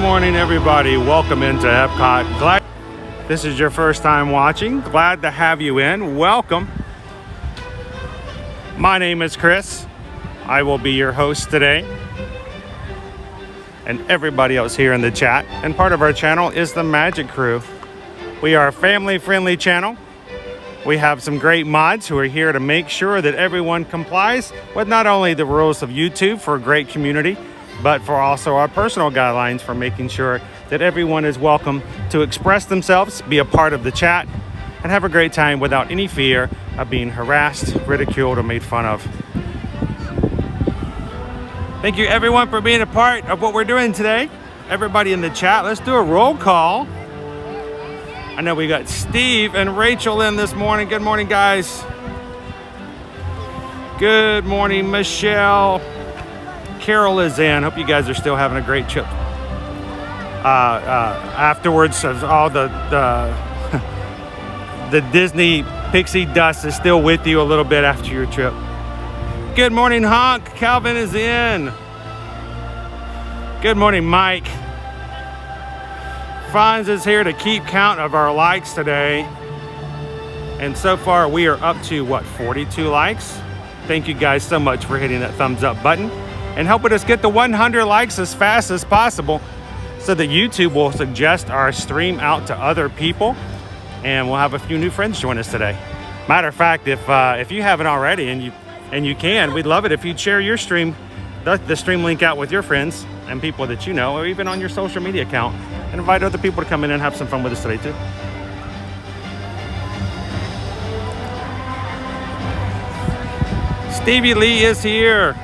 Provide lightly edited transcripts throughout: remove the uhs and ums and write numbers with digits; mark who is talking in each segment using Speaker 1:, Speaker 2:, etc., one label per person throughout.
Speaker 1: morning, everybody. Welcome into EPCOT. Glad this is your first time watching. Glad to have you in. Welcome. My name is Chris. I will be your host today. And everybody else here in the chat. And part of our channel is the Magic Crew. We are a family-friendly channel. We have some great mods who are here to make sure that everyone complies with not only the rules of YouTube for a great community, but for also our personal guidelines for making sure that everyone is welcome to express themselves, be a part of the chat, and have a great time without any fear of being harassed, ridiculed, or made fun of. Thank you everyone for being a part of what we're doing today. Everybody in the chat, let's do a roll call. I know we got Steve and Rachel in this morning. Good morning, guys. Good morning, Michelle. Carol is in. Hope you guys are still having a great trip. Afterwards, of all the Disney pixie dust is still with you a little bit after your trip. Good morning, Honk. Calvin is in. Good morning, Mike. Fonz is here to keep count of our likes today. And so far we are up to, what, 42 likes? Thank you guys so much for hitting that thumbs up button and helping us get to 100 likes as fast as possible so that YouTube will suggest our stream out to other people and we'll have a few new friends join us today. Matter of fact, if you haven't already and you can, we'd love it if you'd share your stream, the stream link out with your friends and people that you know, or even on your social media account, and invite other people to come in and have some fun with us today too. Stevie Lee is here.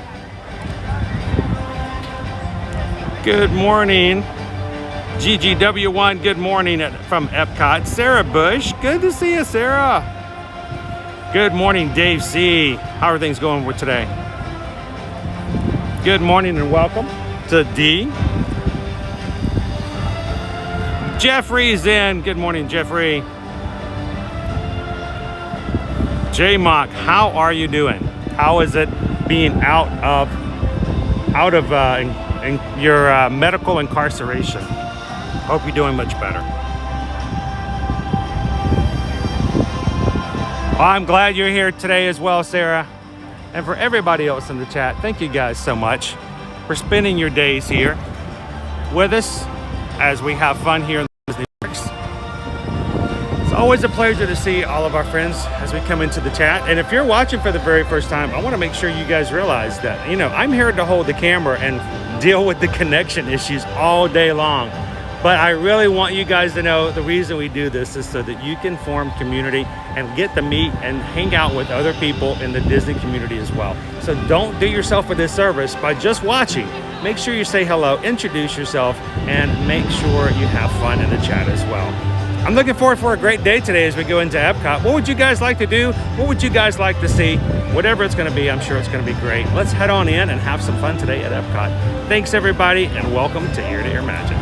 Speaker 1: Good morning. GGW1, good morning from EPCOT. Sarah Bush, good to see you, Sarah. Good morning, Dave C. How are things going with today? Good morning and welcome to D. Jeffrey's in. Good morning, Jeffrey. J-Mock, how are you doing? How is it being out of your medical incarceration? Hope you're doing much better. Well, I'm glad you're here today as well, Sarah. And for everybody else in the chat, thank you guys so much for spending your days here with us as we have fun here in the Disney Parks. It's always a pleasure to see all of our friends as we come into the chat. And if you're watching for the very first time, I want to make sure you guys realize that, I'm here to hold the camera and deal with the connection issues all day long. But I really want you guys to know the reason we do this is so that you can form community and get to meet and hang out with other people in the Disney community as well. So don't do yourself a disservice by just watching. Make sure you say hello, introduce yourself, and make sure you have fun in the chat as well. I'm looking forward for a great day today as we go into EPCOT. What would you guys like to do? What would you guys like to see? Whatever it's going to be, I'm sure it's going to be great. Let's head on in and have some fun today at EPCOT. Thanks, everybody, and welcome to Ear to Ear Magic.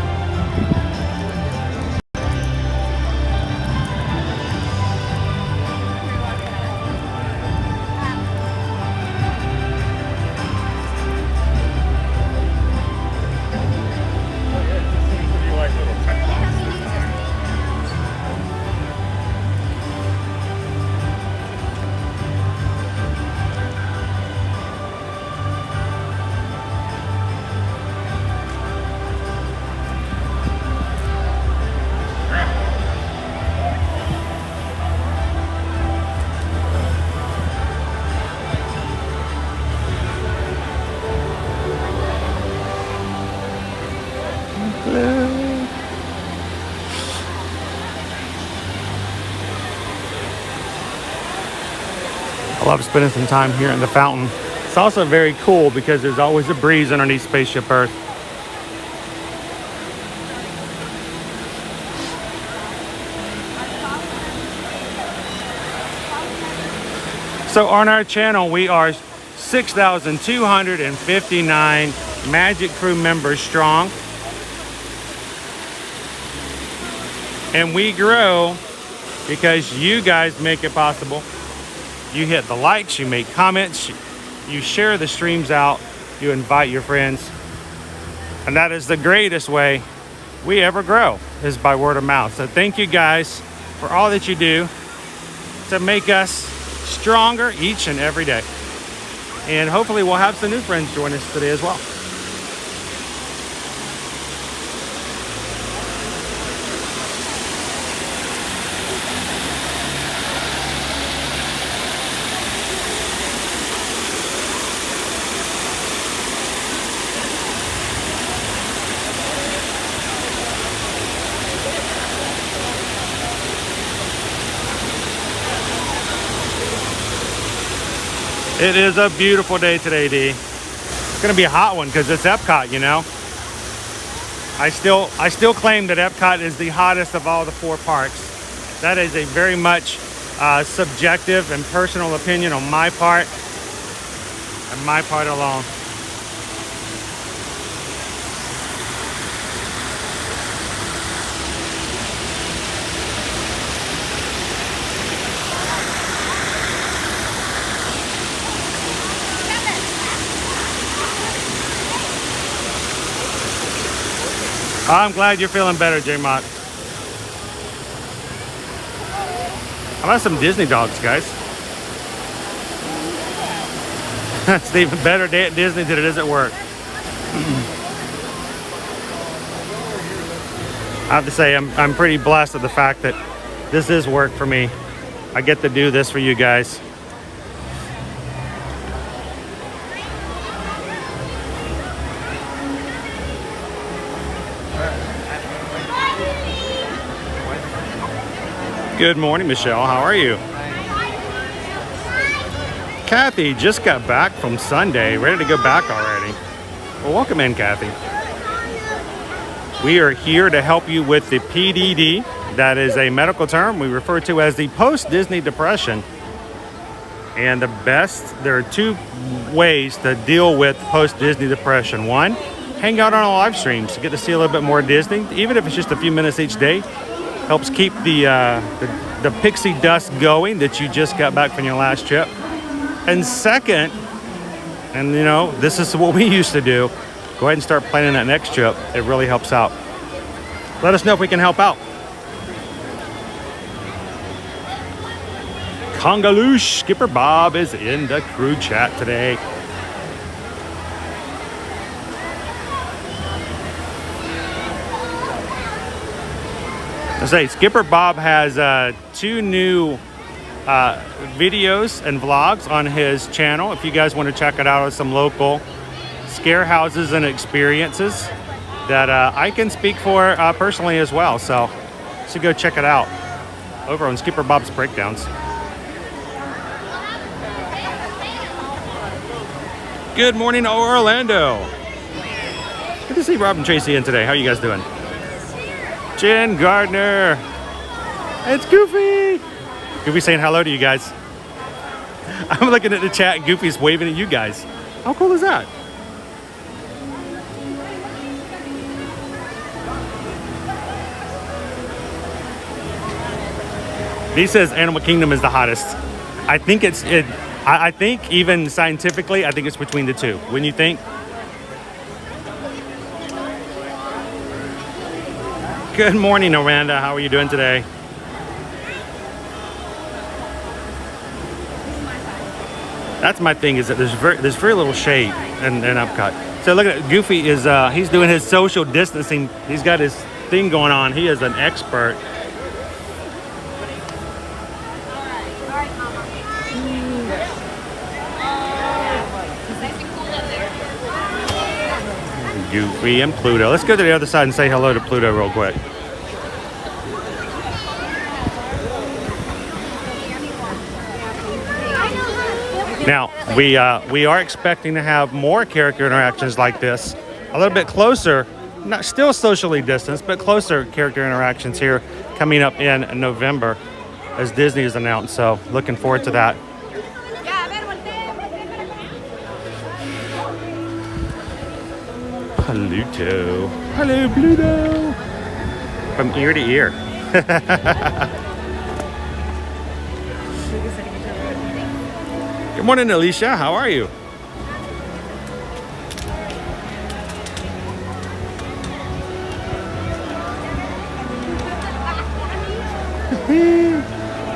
Speaker 1: I love spending some time here in the fountain. It's also very cool because there's always a breeze underneath Spaceship Earth. So on our channel, we are 6,259 Magic Crew members strong. And we grow because you guys make it possible. You hit the likes, you make comments, you share the streams out, you invite your friends. And that is the greatest way we ever grow is by word of mouth. So thank you guys for all that you do to make us stronger each and every day. And hopefully we'll have some new friends join us today as well. It is a beautiful day today, D. It's gonna be a hot one because it's EPCOT, you know. I still claim that EPCOT is the hottest of all the 4 parks. That is a very much subjective and personal opinion on my part, and my part alone. I'm glad you're feeling better, J-Mott. How about some Disney dogs, guys? It's even better day at Disney than it is at work. I have to say, I'm pretty blessed with the fact that this is work for me. I get to do this for you guys. Good morning, Michelle. How are you? Kathy just got back from Sunday, ready to go back already. Well, welcome in, Kathy. We are here to help you with the PDD. That is a medical term we refer to as the post-Disney depression. And there are 2 ways to deal with post-Disney depression. One, hang out on our live streams to get to see a little bit more Disney, even if it's just a few minutes each day. Helps keep the pixie dust going that you just got back from your last trip. And second, and you know, this is what we used to do, go ahead and start planning that next trip. It really helps out. Let us know if we can help out. Kongaloosh, Skipper Bob is in the crew chat today. I say Skipper Bob has 2 new videos and vlogs on his channel. If you guys want to check it out, some local scare houses and experiences that I can speak for personally as well. So go check it out over on Skipper Bob's Breakdowns. Good morning, Orlando. Good to see Rob and Tracy in today. How are you guys doing? Jen Gardner. It's Goofy. Goofy saying hello to you guys. I'm looking at the chat and Goofy's waving at you guys. How cool is that? He says Animal Kingdom is the hottest. I think I think even scientifically, I think it's between the 2. Wouldn't you think? Good morning, Orlando. How are you doing today? That's my thing, is that there's very little shade in EPCOT. So look at it. Goofy is he's doing his social distancing. He's got his thing going on. He is an expert. Goofy and Pluto. Let's go to the other side and say hello to Pluto real quick. Now, we are expecting to have more character interactions like this, a little bit closer, not still socially distanced, but closer character interactions here coming up in November as Disney has announced. So looking forward to that. Pluto. Hello, Pluto. From ear to ear. Good morning, Alicia. How are you?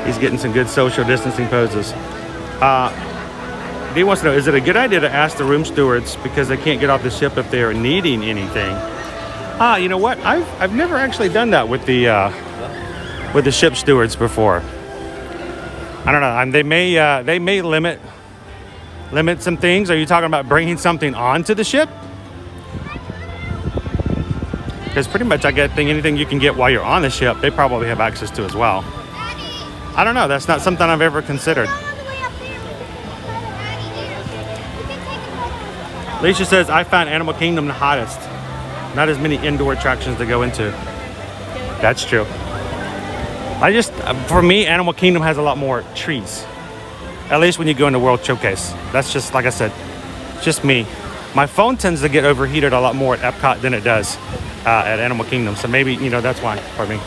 Speaker 1: He's getting some good social distancing poses. He wants to know, is it a good idea to ask the room stewards because they can't get off the ship if they are needing anything? You know what? I've never actually done that with the ship stewards before. I don't know. They may limit some things. Are you talking about bringing something onto the ship? Because pretty much I get anything you can get while you're on the ship, they probably have access to as well. I don't know. That's not something I've ever considered. Alicia says, I found Animal Kingdom the hottest. Not as many indoor attractions to go into. That's true. For me, Animal Kingdom has a lot more trees. At least when you go into World Showcase. That's just, like I said, just me. My phone tends to get overheated a lot more at EPCOT than it does at Animal Kingdom. So maybe, that's why for me.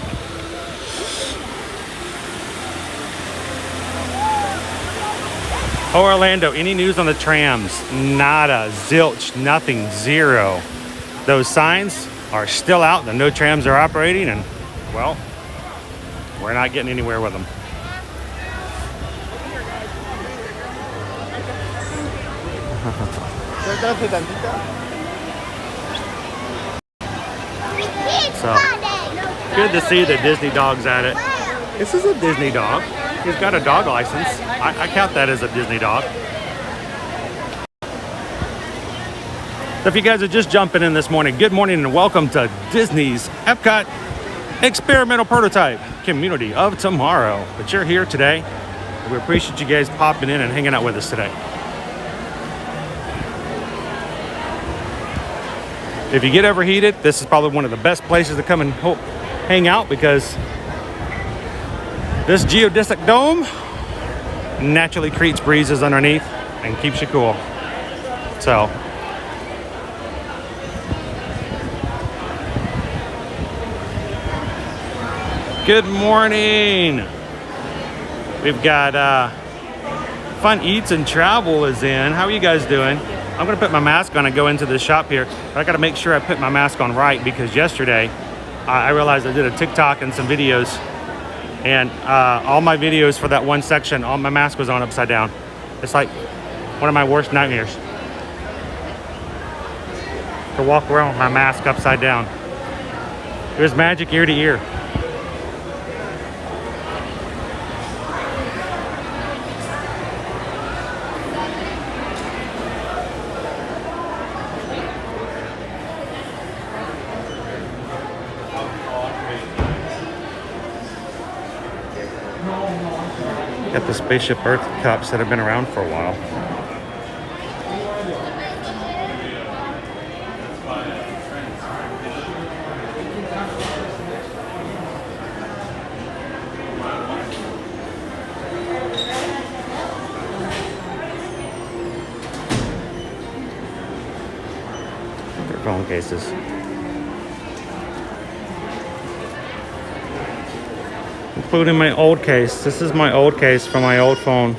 Speaker 1: Orlando, any news on the trams? Nada, zilch, nothing, zero. Those signs are still out. The no trams are operating, and, well, we're not getting anywhere with them. So, good to see the Disney dog's at it. This is a Disney dog. He's got a dog license. I count that as a Disney dog. So if you guys are just jumping in this morning, good morning and welcome to Disney's EPCOT Experimental Prototype Community of Tomorrow. But you're here today. We appreciate you guys popping in and hanging out with us today. If you get overheated, this is probably one of the best places to come and hang out because this geodesic dome naturally creates breezes underneath and keeps you cool. So, good morning. We've got Fun Eats and Travel is in. How are you guys doing? I'm gonna put my mask on and go into the shop here. But I gotta make sure I put my mask on right because yesterday I realized I did a TikTok and some videos, and all my videos for that one section, all my mask was on upside down. It's like one of my worst nightmares to walk around with my mask upside down. It was magic ear to ear. Got the Spaceship Earth cups that have been around for a while. Their phone cases. Including my old case. This is my old case from my old phone.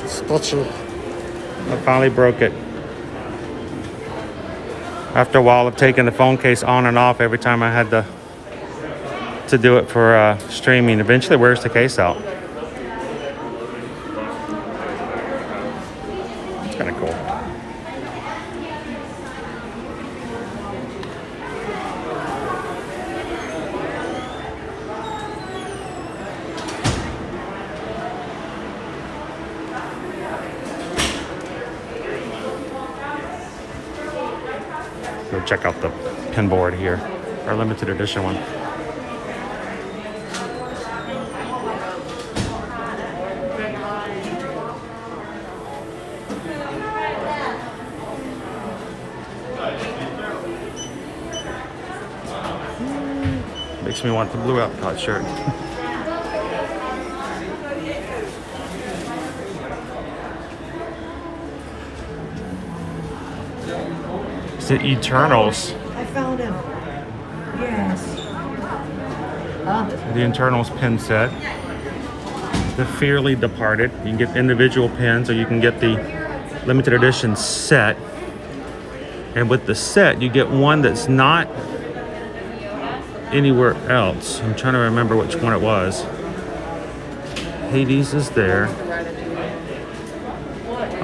Speaker 1: I finally broke it. After a while of taking the phone case on and off every time I had to do it for streaming, eventually wears the case out. It's kind of cool. Go check out the pin board here, our limited edition one. Makes me want the blue EPCOT shirt. It's the Eternals.
Speaker 2: I found him. Yes.
Speaker 1: The Eternals pin set. The Fearly Departed. You can get individual pins or you can get the limited edition set. And with the set, you get one that's not anywhere else. I'm trying to remember which one it was. Hades is there.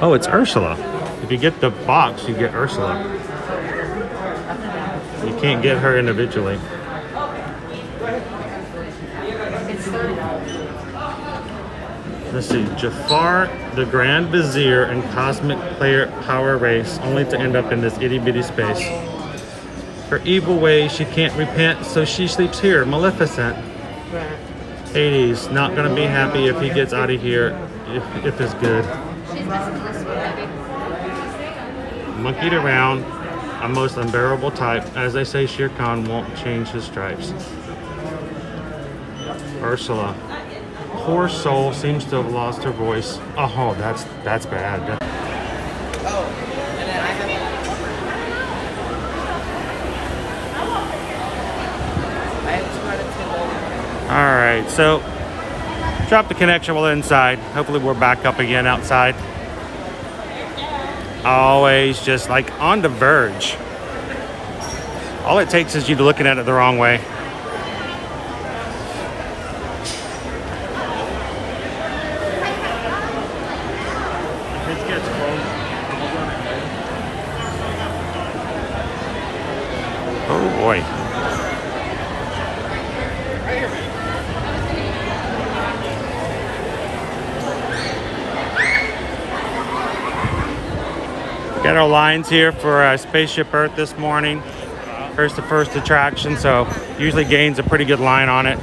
Speaker 1: Oh, it's Ursula. If you get the box, you get Ursula. You can't get her individually. Let's see, Jafar, the Grand Vizier, and Cosmic Player Power Race, only to end up in this itty bitty space. Her evil ways, she can't repent, so she sleeps here. Maleficent. Hades, not gonna be happy if he gets out of here, if it's good. Monkeyed around, a most unbearable type. As they say, Shere Khan won't change his stripes. Ursula. Poor soul seems to have lost her voice. Oh, that's bad.
Speaker 3: Oh, and then I have 2
Speaker 1: All right, so drop the connection while inside. Hopefully we're back up again outside. Always just like on the verge. All it takes is you looking at it the wrong way. Oh boy. Got our lines here for Spaceship Earth this morning. First, the first attraction, so usually gains a pretty good line on it.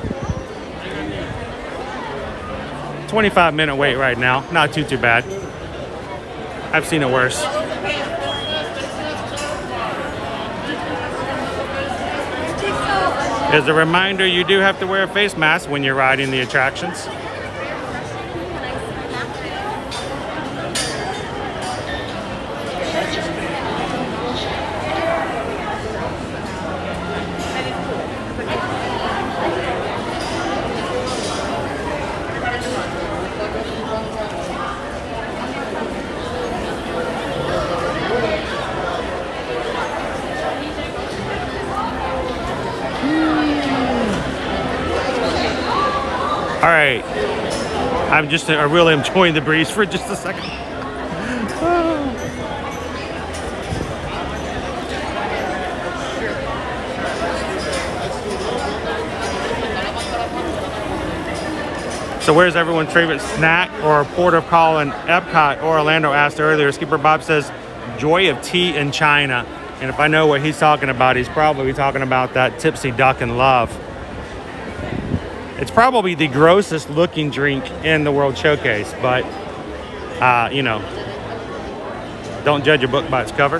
Speaker 1: 25-minute wait right now. Not too bad. I've seen it worse. As a reminder, you do have to wear a face mask when you're riding the attractions. All right, I'm really enjoying the breeze for just a second. So where's everyone's favorite snack or port of call in EPCOT? Orlando asked earlier. Skipper Bob says, joy of tea in China. And if I know what he's talking about, he's probably talking about that Tipsy Duck in Love. It's probably the grossest looking drink in the World Showcase, but, you know, don't judge a book by its cover.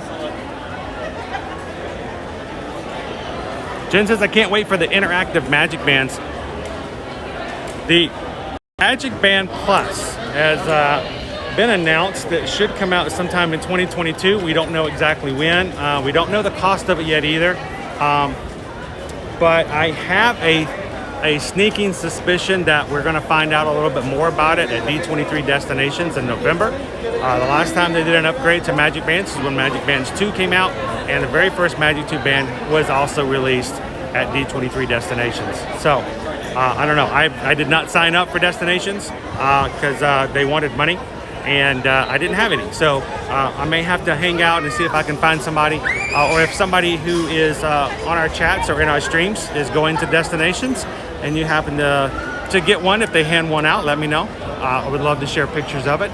Speaker 1: Jen says, I can't wait for the interactive Magic Bands. The Magic Band Plus has been announced that it should come out sometime in 2022. We don't know exactly when. We don't know the cost of it yet either. But I have a sneaking suspicion that we're going to find out a little bit more about it at D23 Destinations in November. The last time they did an upgrade to Magic Bands is when Magic Bands 2 came out, and the very first Magic 2 band was also released at D23 Destinations. So, I don't know. I did not sign up for Destinations because they wanted money, and I didn't have any. So I may have to hang out and see if I can find somebody, or if somebody who is on our chats or in our streams is going to Destinations, and you happen to get one. If they hand one out, let me know. I would love to share pictures of it.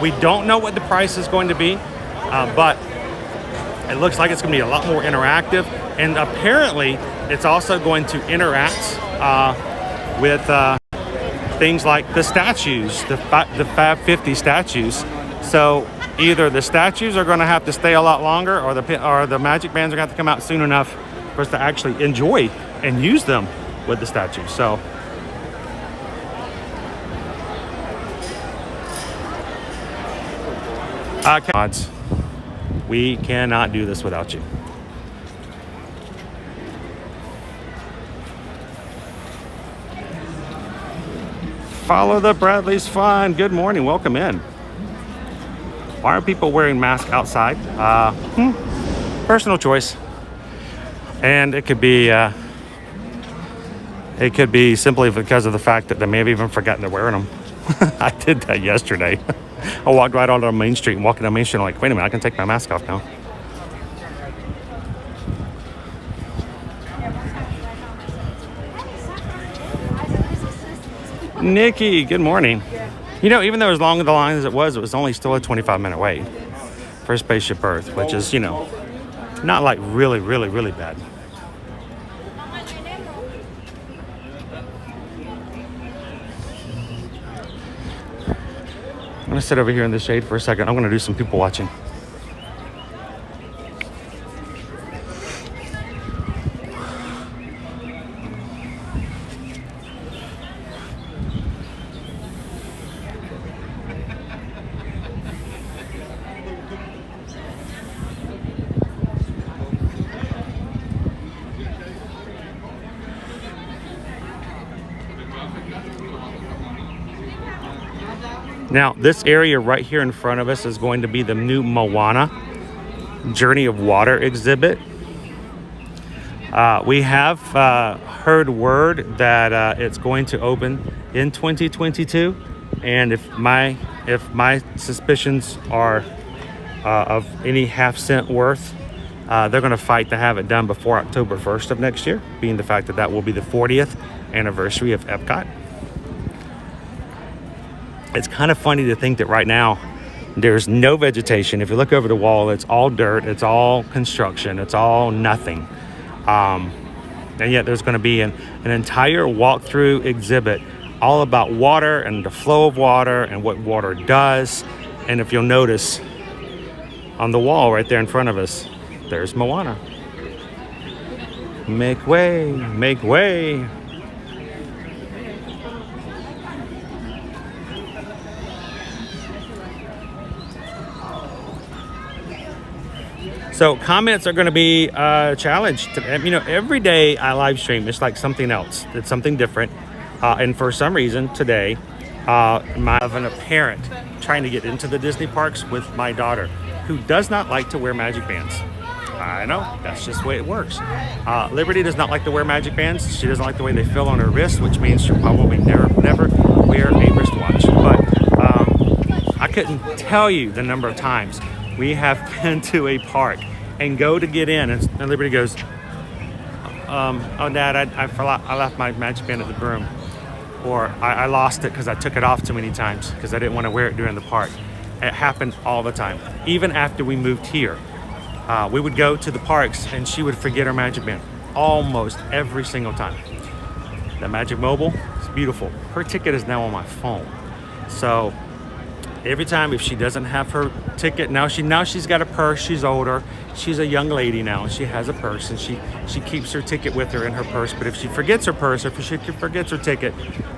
Speaker 1: We don't know what the price is going to be, but it looks like it's going to be a lot more interactive. And apparently, it's also going to interact with things like the statues, the Fab 50 statues. So either the statues are going to have to stay a lot longer, or the Magic Bands are going to have to come out soon enough for us to actually enjoy and use them with the statues. So mods, we cannot do this without you. Follow the Bradley's Fun. Good morning, welcome in. Why are people wearing masks outside? Personal choice. And it could be It could be simply because of the fact that they may have even forgotten they're wearing them. I did that yesterday. I walked right onto Main Street and walking down Main Street. I'm like, wait a minute, I can take my mask off now. Nikki, good morning. You know, even though as long as the line as it was only still a 25-minute wait for Spaceship Earth, which is, you know, not like really, really, really bad. I'm gonna sit over here in the shade for a second. I'm gonna do some people watching. Now, this area right here in front of us is going to be the new Moana Journey of Water exhibit. We have heard word that it's going to open in 2022, and if my suspicions are of any half cent worth, they're going to fight to have it done before October 1st of next year, being the fact that that will be the 40th anniversary of EPCOT. It's kind of funny to think that right now there's no vegetation. If you look over the wall, it's all dirt, it's all construction, it's all nothing. And yet there's going to be an entire walkthrough exhibit all about water and the flow of water and what water does. And if you'll notice on the wall right there in front of us, there's Moana. Make way, make way. So comments are going to be challenged. You know, every day I live stream, it's like something else. It's something different. And for some reason today, I have a parent trying to get into the Disney parks with my daughter, who does not like to wear magic bands. I know, that's just the way it works. Liberty does not like to wear magic bands. She doesn't like the way they feel on her wrist, which means she'll probably never wear a wristwatch. But I couldn't tell you the number of times we have been to a park and go to get in, and Liberty goes, oh, Dad, I left my magic band at the room. Or I lost it because I took it off too many times because I didn't want to wear it during the park. It happened all the time. Even after we moved here, we would go to the parks and she would forget her magic band almost every single time. The Magic Mobile is beautiful. Her ticket is now on my phone. So every time, if she doesn't have her ticket, now she's got a purse. She's older. She's a young lady now, and she has a purse, and she keeps her ticket with her in her purse. But if she forgets her purse, or if she forgets her ticket,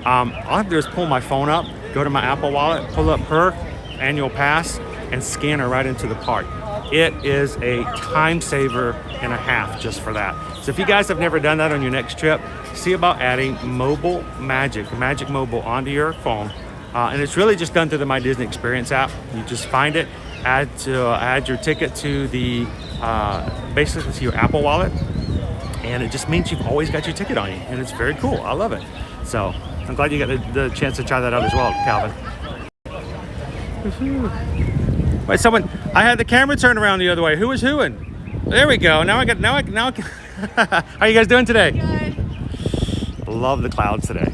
Speaker 1: all I have to do is pull my phone up, go to my Apple Wallet, pull up her annual pass, and scan her right into the park. It is a time saver and a half just for that. So if you guys have never done that on your next trip, see about adding Mobile Magic Mobile onto your phone. And it's really just done through the My Disney Experience app. You just find it, add your ticket to the basically to your Apple Wallet, and it just means you've always got your ticket on you, and it's very cool. I love it. So I'm glad you got the chance to try that out as well, Calvin. Wait, I had the camera turned around the other way. Who was hooing? There we go. Now I can. How are you guys doing today? Good. Love the clouds today.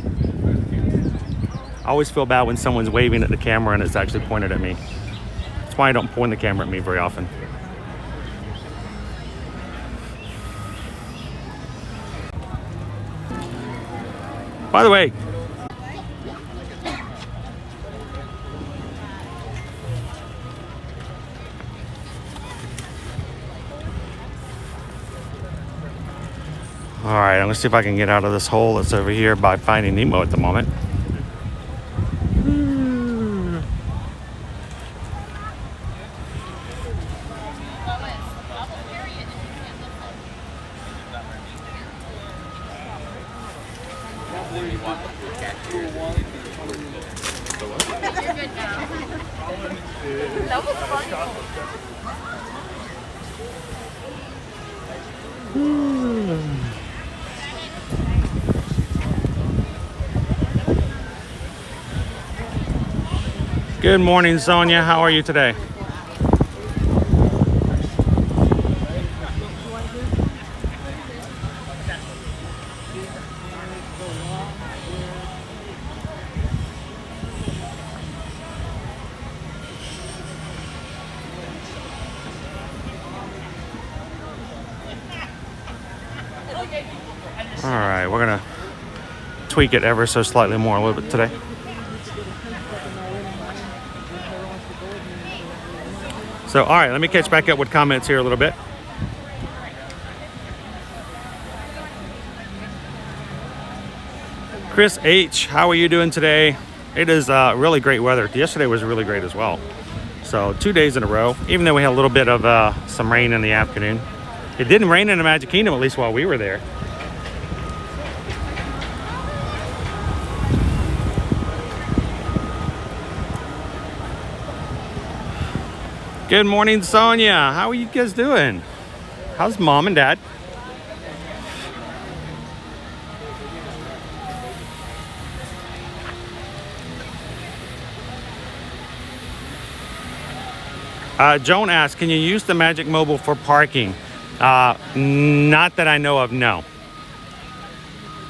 Speaker 1: I always feel bad when someone's waving at the camera and it's actually pointed at me. That's why I don't point the camera at me very often. By the way, all right, I'm gonna see if I can get out of this hole that's over here by Finding Nemo at the moment. Good morning, Sonia. How are you today? All right, we're gonna tweak it ever so slightly more a little bit today. So, all right, let me catch back up with comments here a little bit. Chris H, how are you doing today? It is really great weather. Yesterday was really great as well. So 2 days in a row, even though we had a little bit of some rain in the afternoon. It didn't rain in the Magic Kingdom, at least while we were there. Good morning, Sonia. How are you guys doing? How's mom and dad? Joan asked, can you use the Magic Mobile for parking? Not that I know of, no.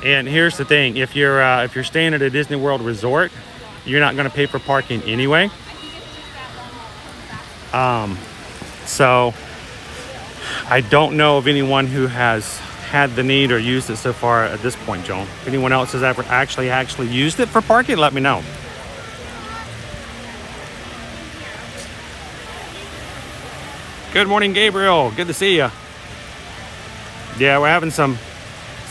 Speaker 1: And here's the thing, if you're staying at a Disney World resort, you're not going to pay for parking anyway. So I don't know of anyone who has had the need or used it so far at this point, Joan. If anyone else has ever actually used it for parking, let me know. Good morning, Gabriel. Good to see you. Yeah, we're having some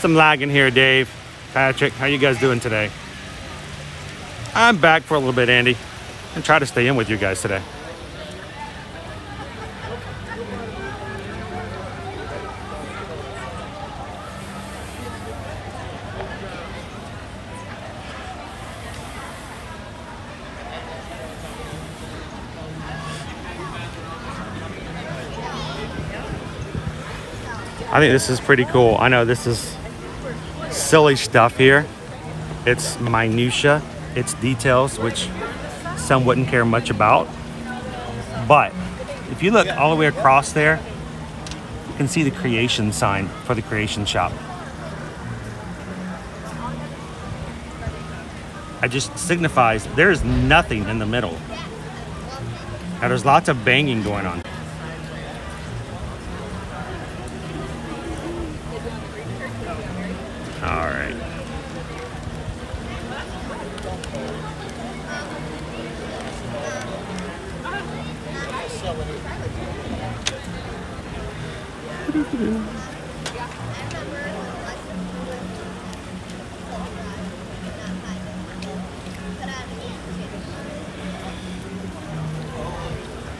Speaker 1: lagging here, Dave, Patrick. How you guys doing today? I'm back for a little bit, Andy, and try to stay in with you guys today. I think this is pretty cool. I know this is silly stuff here. It's minutia, it's details, which some wouldn't care much about. But if you look all the way across there, you can see the creation sign for the creation shop. It just signifies there's nothing in the middle. Now there's lots of banging going on. All right.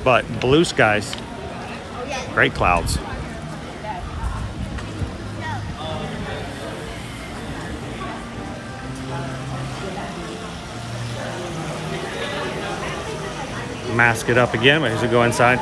Speaker 1: But blue skies, great clouds. Mask it up again as we go inside.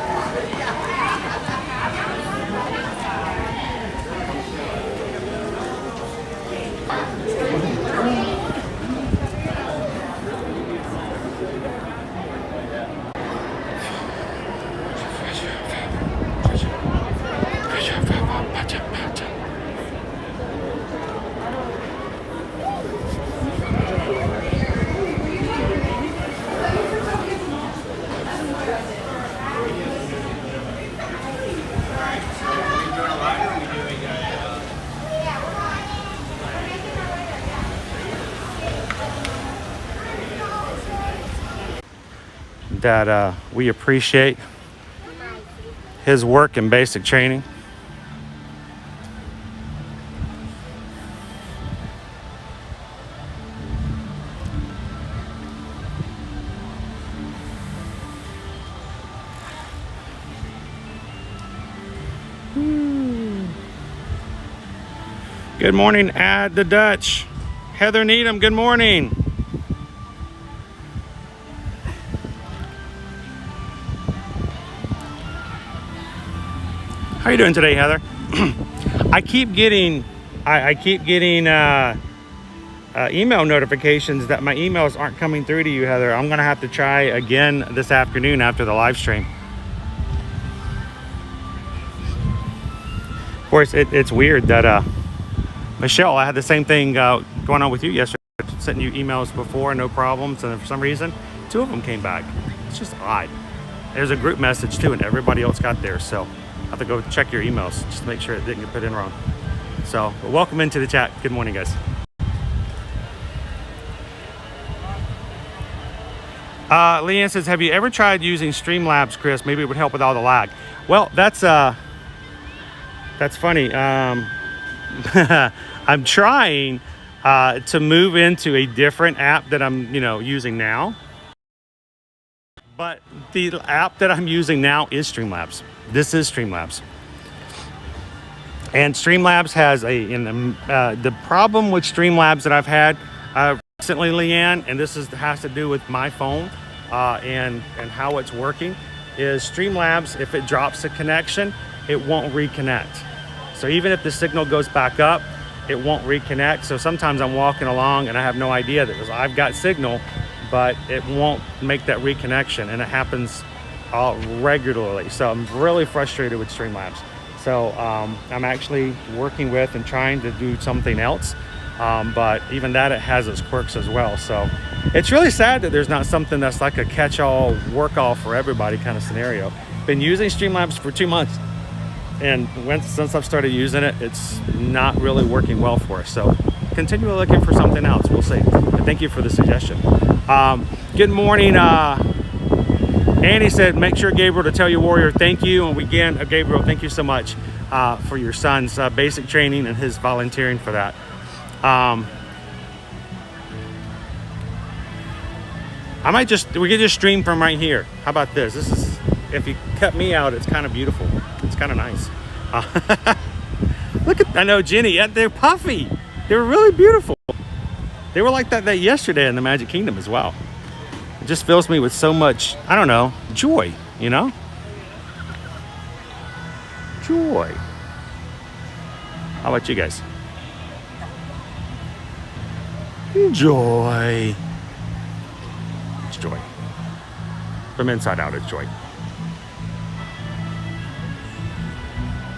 Speaker 1: That we appreciate his work and basic training. Good morning, Ad the Dutch. Heather Needham, good morning. How you doing today, Heather? I keep getting email notifications that my emails aren't coming through to you, Heather. I'm gonna have to try again this afternoon after the live stream. Of course, it's weird that Michelle, I had the same thing going on with you yesterday. Sent you emails before, no problems, and then for some reason, 2 of them came back. It's just odd. There's a group message too, and everybody else got there, so I have to go check your emails just to make sure it didn't get put in wrong. So, welcome into the chat. Good morning, guys. Leanne says, have you ever tried using Streamlabs, Chris? Maybe it would help with all the lag. Well, that's funny. I'm trying to move into a different app that I'm, using now. But the app that I'm using now is Streamlabs. This is Streamlabs. And Streamlabs has the problem with Streamlabs that I've had recently, Leanne, and this has to do with my phone and how it's working, is Streamlabs, if it drops a connection, it won't reconnect. So even if the signal goes back up, it won't reconnect. So sometimes I'm walking along and I have no idea that I've got signal, but it won't make that reconnection, and it happens regularly. So I'm really frustrated with Streamlabs. So I'm actually working with and trying to do something else, but even that, it has its quirks as well. So it's really sad that there's not something that's like a catch-all, work-all for everybody kind of scenario. Been using Streamlabs for 2 months, and since I've started using it, it's not really working well for us. So continue looking for something else. We'll see. But thank you for the suggestion. Good morning. Annie said, make sure, Gabriel, to tell your warrior thank you. And again, Gabriel, thank you so much for your son's basic training and his volunteering for that. We could just stream from right here. How about this? This is, if you cut me out, it's kind of beautiful. It's kind of nice. Look at, I know, Jenny, yeah, they're puffy. They were really beautiful. They were like that yesterday in the Magic Kingdom as well. It just fills me with so much, I don't know, joy, Joy. How about you guys? Joy. It's joy. From inside out, it's joy.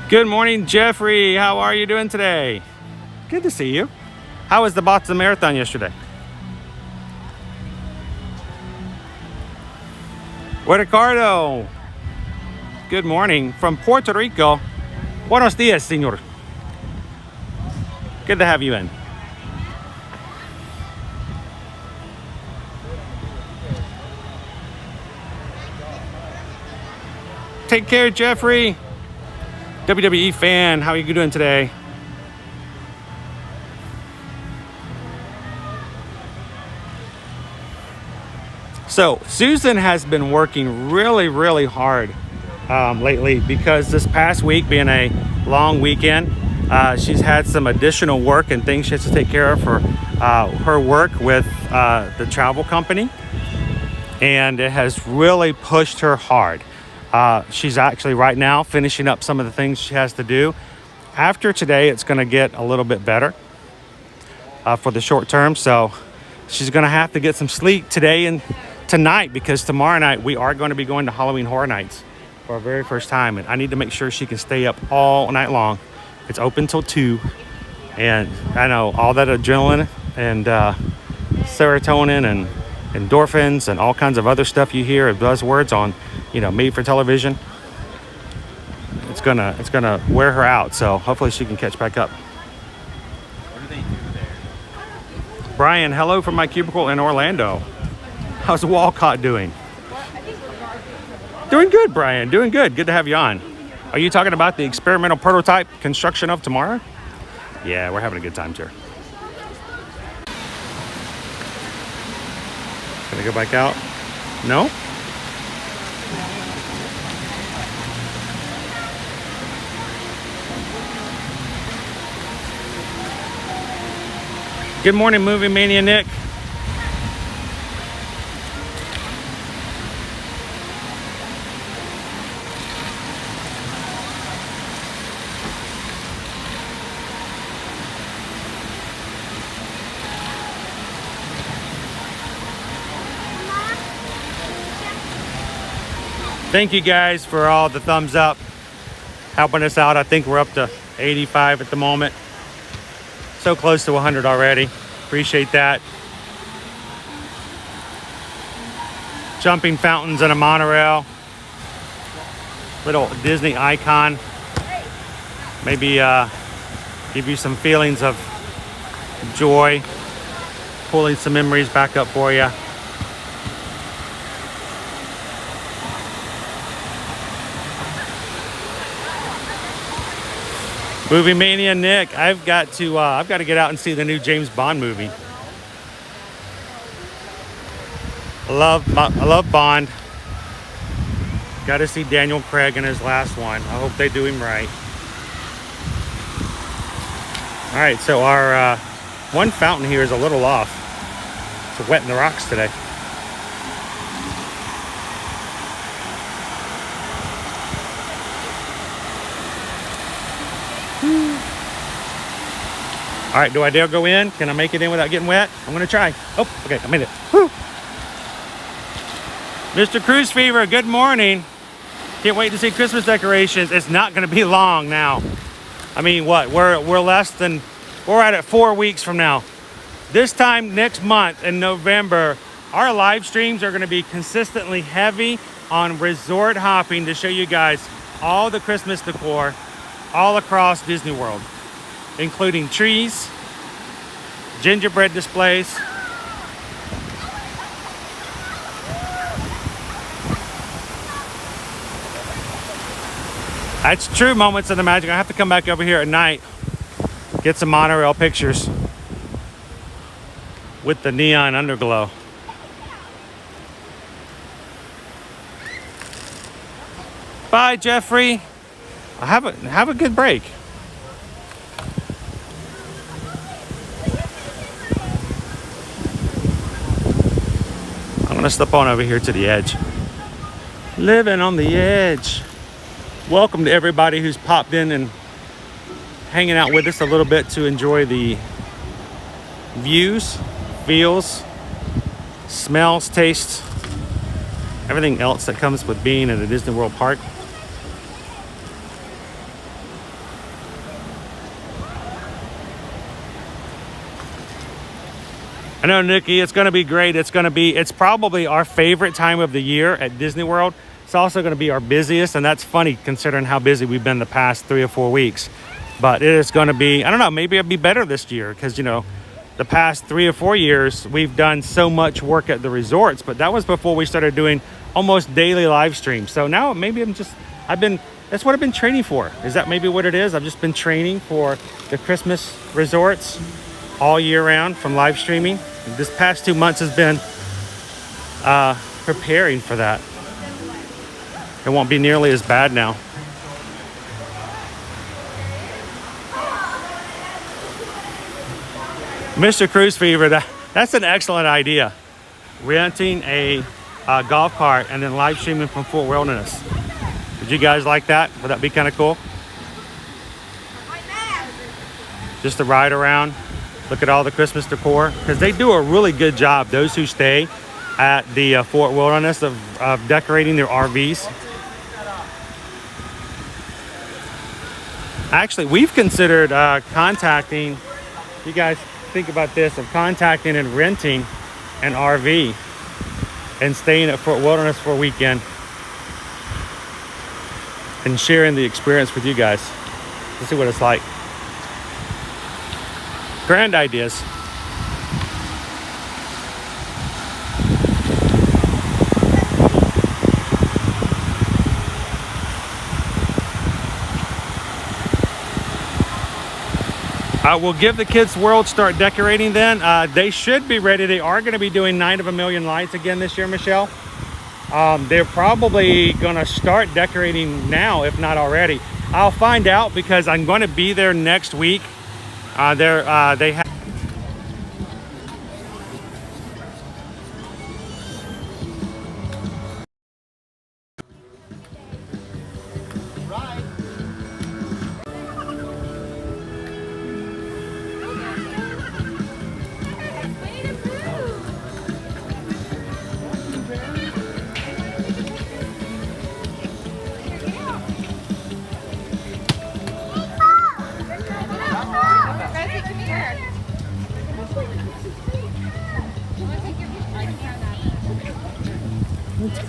Speaker 1: Good morning, Jeffrey. How are you doing today? Good to see you. How was the Boston Marathon yesterday? Ricardo. Good morning from Puerto Rico. Buenos dias, señor. Good to have you in. Take care, Jeffrey. WWE fan, how are you doing today? So Susan has been working really, really hard lately, because this past week being a long weekend, she's had some additional work and things she has to take care of for her work with the travel company, and it has really pushed her hard. She's actually right now finishing up some of the things she has to do. After today, it's going to get a little bit better for the short term. So she's going to have to get some sleep today and tonight, because tomorrow night we are going to be going to Halloween Horror Nights for our very first time. And I need to make sure she can stay up all night long. It's open till 2. And I know all that adrenaline and serotonin and endorphins and all kinds of other stuff you hear of buzzwords on, made for television. It's gonna wear her out. So hopefully she can catch back up.
Speaker 3: What do they do there?
Speaker 1: Brian, hello from my cubicle in Orlando. How's Walcott doing? Doing good, Brian. Doing good. Good to have you on. Are you talking about the experimental prototype construction of tomorrow? Yeah, we're having a good time here. Gonna go back out? No? Good morning, Movie Mania Nick. Thank you guys for all the thumbs up, helping us out. I think we're up to 85 at the moment. So close to 100 already. Appreciate that. Jumping fountains and a monorail. Little Disney icon. Maybe give you some feelings of joy. Pulling some memories back up for you. Movie Mania Nick, I've got to get out and see the new James Bond movie. I love Bond. Got to see Daniel Craig in his last one. I hope they do him right. All right, so our one fountain here is a little off. It's wetting the rocks today. All right, do I dare go in? Can I make it in without getting wet? I'm gonna try. Oh, okay, I made it. Whew. Mr. Cruise Fever, good morning. Can't wait to see Christmas decorations. It's not gonna be long now. I mean, what? We're at 4 weeks from now. This time next month in November, our live streams are gonna be consistently heavy on resort hopping to show you guys all the Christmas decor all across Disney World, including trees, gingerbread displays. That's true, moments of the magic. I have to come back over here at night, get some monorail pictures with the neon underglow. Bye, Jeffrey. Have a good break. I'm gonna step on over here to the edge. Living on the edge. Welcome to everybody who's popped in and hanging out with us a little bit to enjoy the views, feels, smells, tastes, everything else that comes with being at a Disney World park. I know, Nikki, it's going to be great. It's probably our favorite time of the year at Disney World. It's also going to be our busiest, and that's funny considering how busy we've been the past 3 or 4 weeks. But it is going to be, I don't know, maybe it'll be better this year because, you know, the past 3 or 4 years, we've done so much work at the resorts, but that was before we started doing almost daily live streams. So now maybe that's what I've been training for. Is that maybe what it is? I've just been training for the Christmas resorts all year round from live streaming. This past 2 months has been preparing for that. It won't be nearly as bad now. Mr. Cruise Fever, that's an excellent idea. Renting a golf cart and then live streaming from Fort Wilderness. Would you guys like that? Would that be kind of cool? Just to ride around, look at all the Christmas decor. Because they do a really good job, those who stay at the Fort Wilderness, of decorating their RVs. Actually, we've considered contacting, you guys think about this, of contacting and renting an RV and staying at Fort Wilderness for a weekend and sharing the experience with you guys to see what it's like. Grand ideas. We'll give the Kids World start decorating then. They should be ready. They are going to be doing Night of a Million Lights again this year, Michelle. They're probably going to start decorating now, if not already. I'll find out because I'm going to be there next week. They have.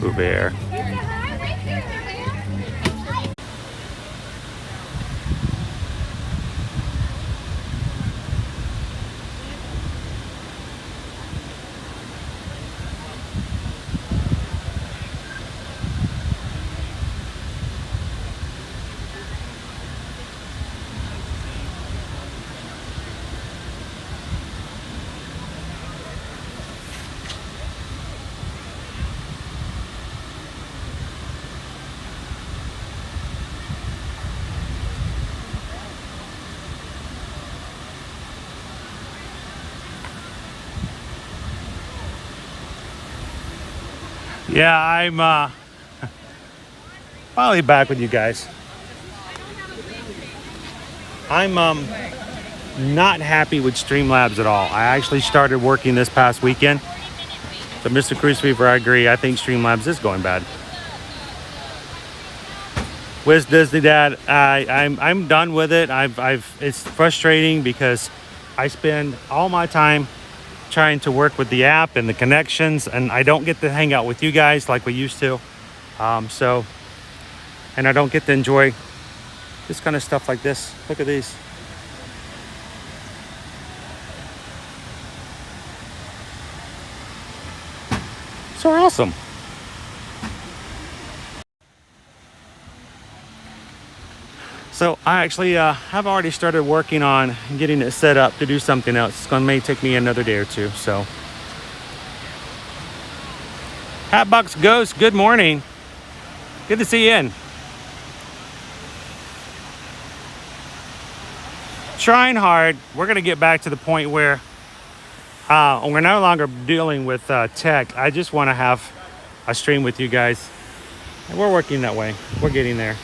Speaker 1: Pooh Bear. Yeah, I'm finally back with you guys. I'm not happy with Streamlabs at all. I actually started working this past weekend. But Mr. Cruise Fever, I agree. I think Streamlabs is going bad. Wiz Disney Dad, I'm done with it. It's frustrating because I spend all my time trying to work with the app and the connections, and I don't get to hang out with you guys like we used to. And I don't get to enjoy this kind of stuff like this. Look at these. So awesome. So I actually have already started working on getting it set up to do something else. May take me another day or two. So Hatbox Ghost, good morning. Good to see you in. Trying hard. We're gonna get back to the point where we're no longer dealing with tech. I just want to have a stream with you guys, and we're working that way. We're getting there.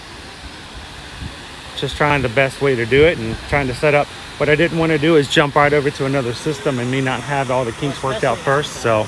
Speaker 1: Just trying the best way to do it and trying to set up. What I didn't want to do is jump right over to another system and me not have all the kinks worked out first. So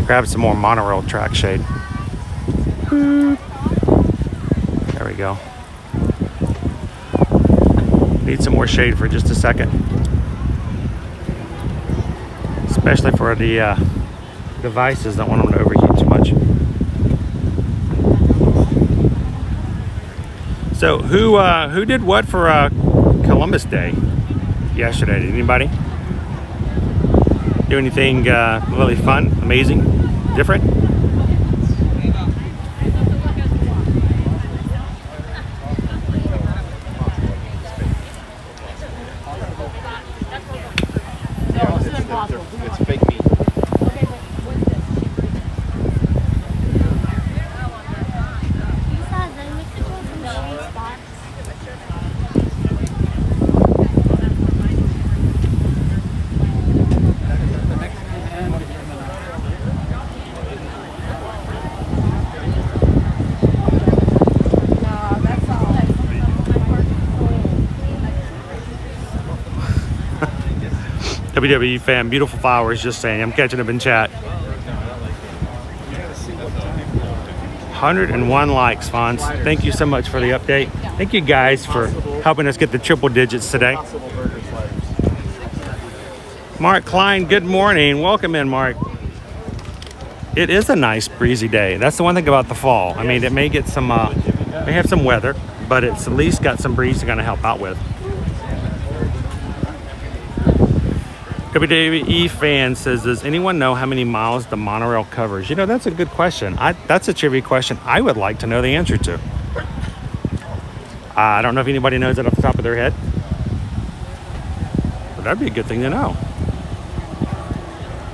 Speaker 1: grab some more monorail track shade. There we go. Need some more shade for just a second. Especially for the devices, don't want them to overheat too much. So who did what for Columbus Day yesterday? Did anybody do anything really fun, amazing, different?
Speaker 3: It's fake meat.
Speaker 1: WWE fan, beautiful flowers, just saying. I'm catching up in chat. 101 likes, Fonz. Thank you so much for the update. Thank you guys for helping us get the triple digits today. Mark Klein, good morning. Welcome in, Mark. it is a nice breezy day. That's the one thing about the fall. I mean, it may get some, may have some weather, but it's at least got some breeze to kind of help out with. WWE fan says, does anyone know how many miles the monorail covers? You know, that's a good question. That's a trivia question I would like to know the answer to. I don't know if anybody knows that off the top of their head, but that'd be a good thing to know.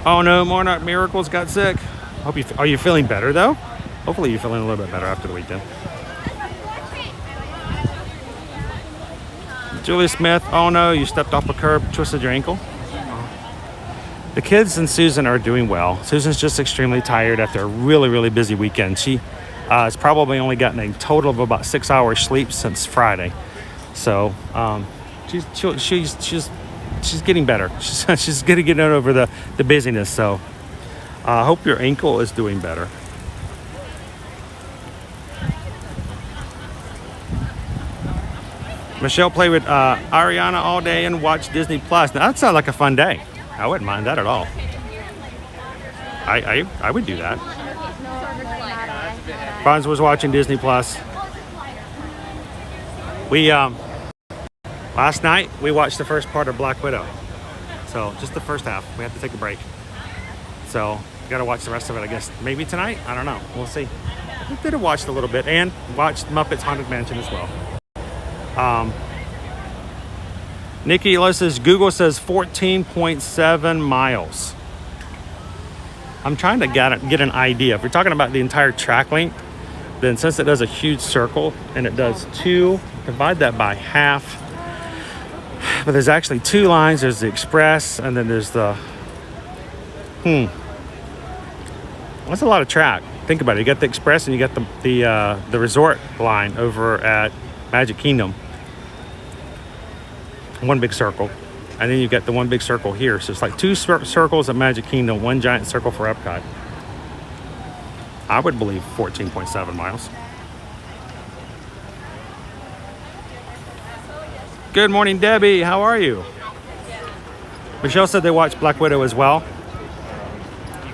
Speaker 1: Oh no, Monarch Miracles got sick. Are you feeling better though? Hopefully you're feeling a little bit better after the weekend. Julie Smith, oh no, you stepped off a curb, twisted your ankle. The kids and Susan are doing well. Susan's just extremely tired after a really, really busy weekend. She has probably only gotten a total of about 6 hours sleep since Friday. So she's getting better. She's getting over the busyness. So I hope your ankle is doing better. Michelle played with Ariana all day and watched Disney Plus. Now that sounds like a fun day. I wouldn't mind that at all. I would do that. Bonds was watching Disney Plus. We last night we watched the first part of Black Widow. So just the first half. We had to take a break. So got to watch the rest of it, I guess. Maybe tonight. I don't know. We'll see. We did watch a little bit and watched Muppets Haunted Mansion as well. Nikki says Google says 14.7 miles. I'm trying to get an idea. If we're talking about the entire track length, then since it does a huge circle and it does 2, divide that by half. But there's actually 2 lines. There's the express and then there's the that's a lot of track. Think about it. You got the express and you got the resort line over at Magic Kingdom. One big circle, and then you get the one big circle here. So it's like 2 circles at Magic Kingdom, 1 giant circle for Epcot. I would believe 14.7 miles. Good morning, Debbie. How are you? Michelle said they watched Black Widow as well.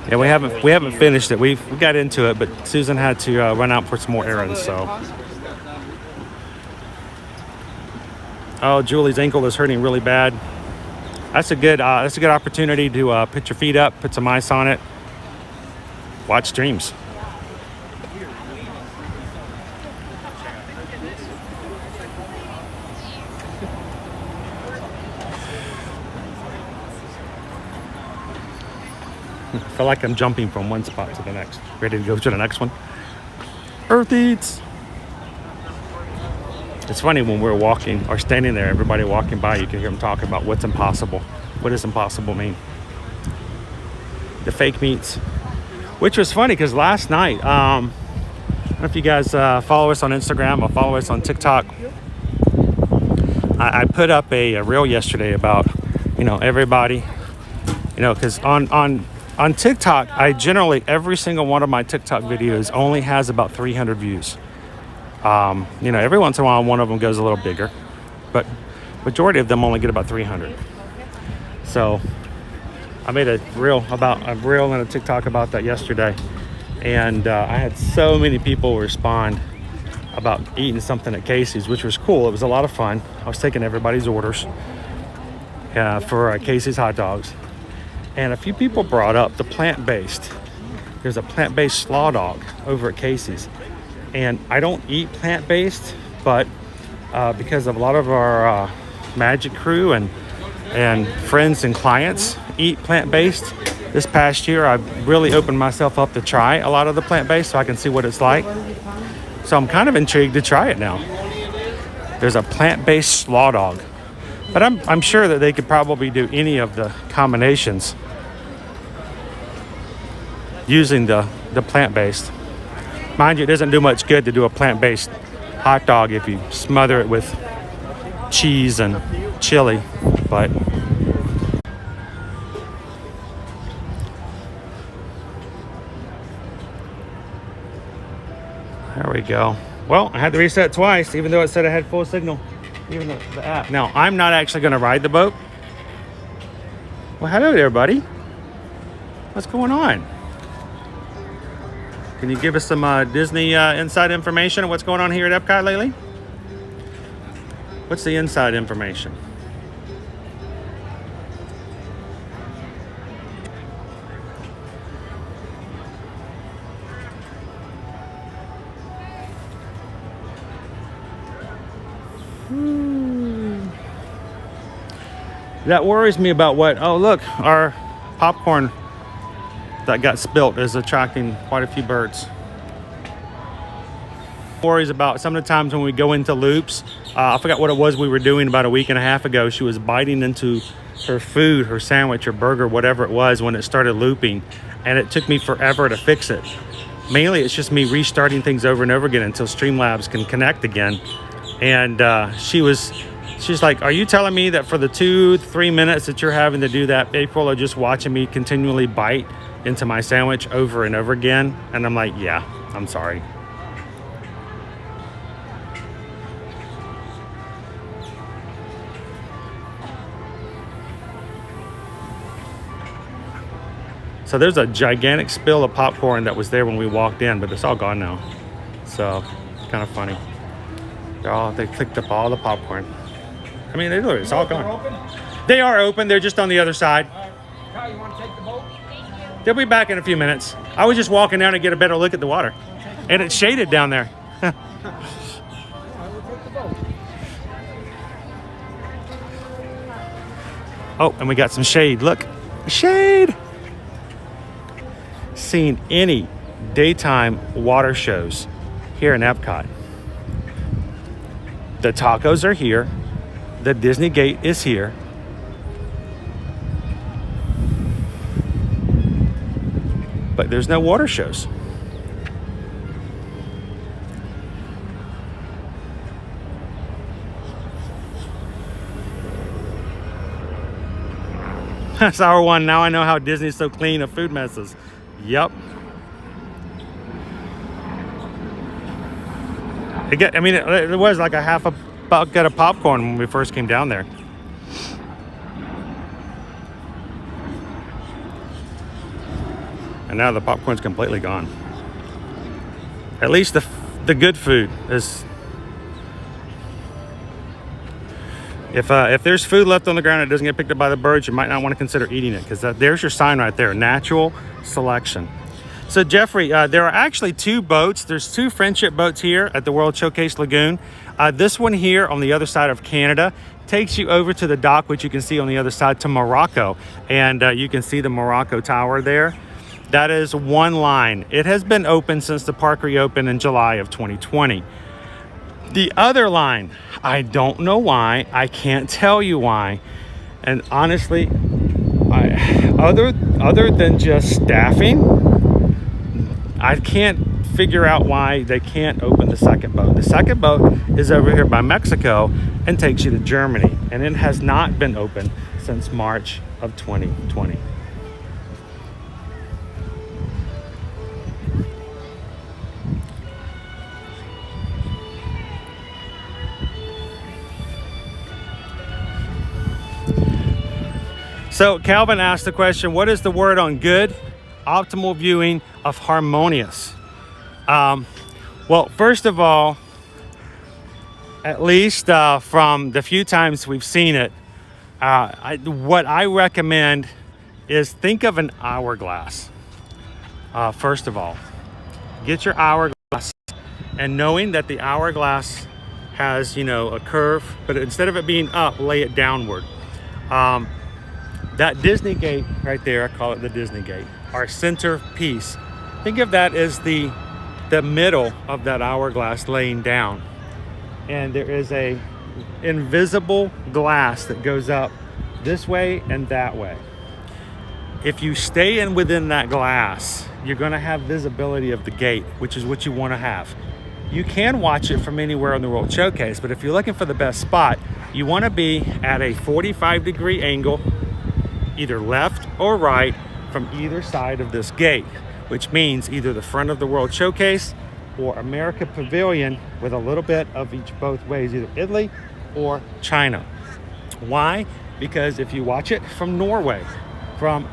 Speaker 1: Yeah, we haven't finished it. We got into it, but Susan had to run out for some more errands. So. Oh, Julie's ankle is hurting really bad. That's a good opportunity to put your feet up, put some ice on it, watch streams. I feel like I'm jumping from one spot to the next. Ready to go to the next one? Earth Eats. It's funny when we're walking or standing there, everybody walking by, you can hear them talking about what's impossible. What does impossible mean? The fake meats, which was funny because last night, I don't know if you guys follow us on Instagram or follow us on TikTok. I put up a reel yesterday about, everybody, because on TikTok, I generally, every single one of my TikTok videos only has about 300 views. Every once in a while, one of them goes a little bigger, but majority of them only get about 300. So I made a reel and a TikTok about that yesterday. And I had so many people respond about eating something at Casey's, which was cool. It was a lot of fun. I was taking everybody's orders for Casey's hot dogs. And a few people brought up the plant-based. There's a plant-based slaw dog over at Casey's. And I don't eat plant-based, but because of a lot of our Magic crew and friends and clients eat plant-based, this past year I've really opened myself up to try a lot of the plant-based so I can see what it's like. So I'm kind of intrigued to try it now. There's a plant-based slaw dog, but I'm sure that they could probably do any of the combinations using the plant-based. Mind you, it doesn't do much good to do a plant-based hot dog if you smother it with cheese and chili, but there we go. Well, I had to reset twice, even though it said I had full signal, even the app. Now, I'm not actually going to ride the boat. Well, hello there, buddy. What's going on? Can you give us some Disney inside information on what's going on here at Epcot lately? What's the inside information? That worries me about what, oh look, our popcorn that got spilt is attracting quite a few birds. Worries about some of the times when we go into loops. I forgot what it was we were doing about a week and a half ago. She was biting into her food, her sandwich, her burger, whatever it was, when it started looping, and it took me forever to fix it. Mainly it's just me restarting things over and over again until Streamlabs can connect again. And she's like, are you telling me that for the 2-3 minutes that you're having to do that, people are just watching me continually bite into my sandwich over and over again? And I'm like, yeah, I'm sorry. So there's a gigantic spill of popcorn that was there when we walked in, but it's all gone now. So it's kind of funny. They clicked up all the popcorn. I mean, it's all gone. They are open. They're just on the other side.
Speaker 4: Kyle, you want to take the boat?
Speaker 1: They'll be back in a few minutes. I was just walking down to get a better look at the water. And it's shaded down there. Oh, and we got some shade. Look, shade. Seen any daytime water shows here in Epcot. The tacos are here. The Disney Gate is here. But there's no water shows. That's hour one. Now I know how Disney's so clean of food messes. Yep. It was like a half a bucket of popcorn when we first came down there. And now the popcorn's completely gone. At least the good food is. If there's food left on the ground and it doesn't get picked up by the birds, you might not want to consider eating it, because there's your sign right there, natural selection. So Jeffrey, there are actually two boats. There's two friendship boats here at the World Showcase Lagoon. This one here on the other side of Canada takes you over to the dock, which you can see on the other side, to Morocco. And you can see the Morocco Tower there. That is one line. It has been open since the park reopened in July of 2020. The other line, I don't know why. I can't tell you why. And honestly, other than just staffing, I can't figure out why they can't open the second boat. The second boat is over here by Mexico and takes you to Germany. And it has not been open since March of 2020. So Calvin asked the question, what is the word on good? Optimal viewing of harmonious. Well, first of all, at least from the few times we've seen it, what I recommend is think of an hourglass. First of all, get your hourglass, and knowing that the hourglass has, a curve, but instead of it being up, lay it downward. That Disney Gate right there, I call it the Disney Gate, our center piece. Think of that as the middle of that hourglass laying down. And there is a invisible glass that goes up this way and that way. If you stay in within that glass, you're going to have visibility of the gate, which is what you want to have. You can watch it from anywhere on the World Showcase, but if you're looking for the best spot, you want to be at a 45-degree angle, either left or right from either side of this gate, which means either the front of the World Showcase or America Pavilion, with a little bit of each both ways, either Italy or China. Why? Because if you watch it from Norway, from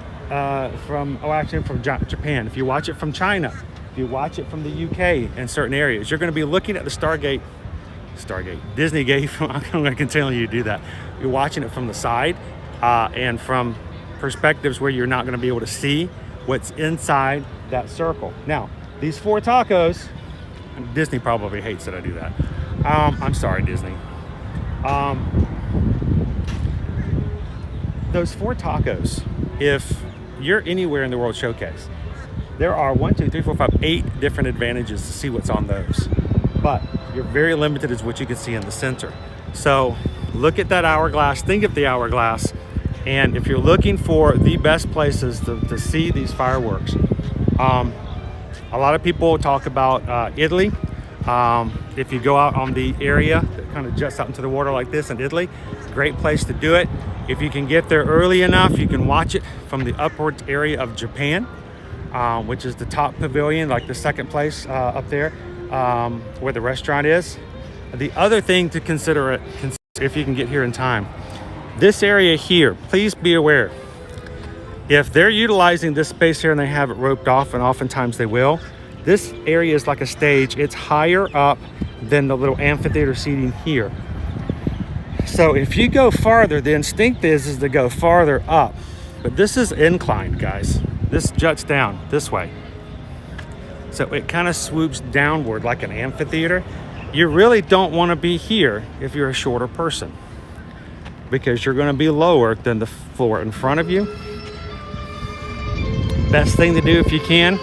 Speaker 1: Japan, if you watch it from China, you watch it from the UK in certain areas, you're going to be looking at the Disney Gate. I'm going to continue to do that. You're watching it from the side and from perspectives where you're not going to be able to see what's inside that circle. Now, these 4 tacos, Disney probably hates that I do that. I'm sorry, Disney. Those 4 tacos, if you're anywhere in the World Showcase, there are 1, 2, 3, 4, 5, 8 different advantages to see what's on those. But you're very limited as what you can see in the center. So look at that hourglass, think of the hourglass, and if you're looking for the best places to see these fireworks, a lot of people talk about Italy. If you go out on the area that kind of juts out into the water like this in Italy, great place to do it. If you can get there early enough, you can watch it from the upwards area of Japan, which is the top pavilion, like the second place up there where the restaurant is. The other thing to consider if you can get here in time, this area here, please be aware, if they're utilizing this space here and they have it roped off, and oftentimes they will, this area is like a stage. It's higher up than the little amphitheater seating here. So if you go farther, the instinct is to go farther up. But this is inclined, guys. This juts down this way. So it kind of swoops downward like an amphitheater. You really don't want to be here if you're a shorter person, because you're going to be lower than the floor in front of you. Best thing to do if you can,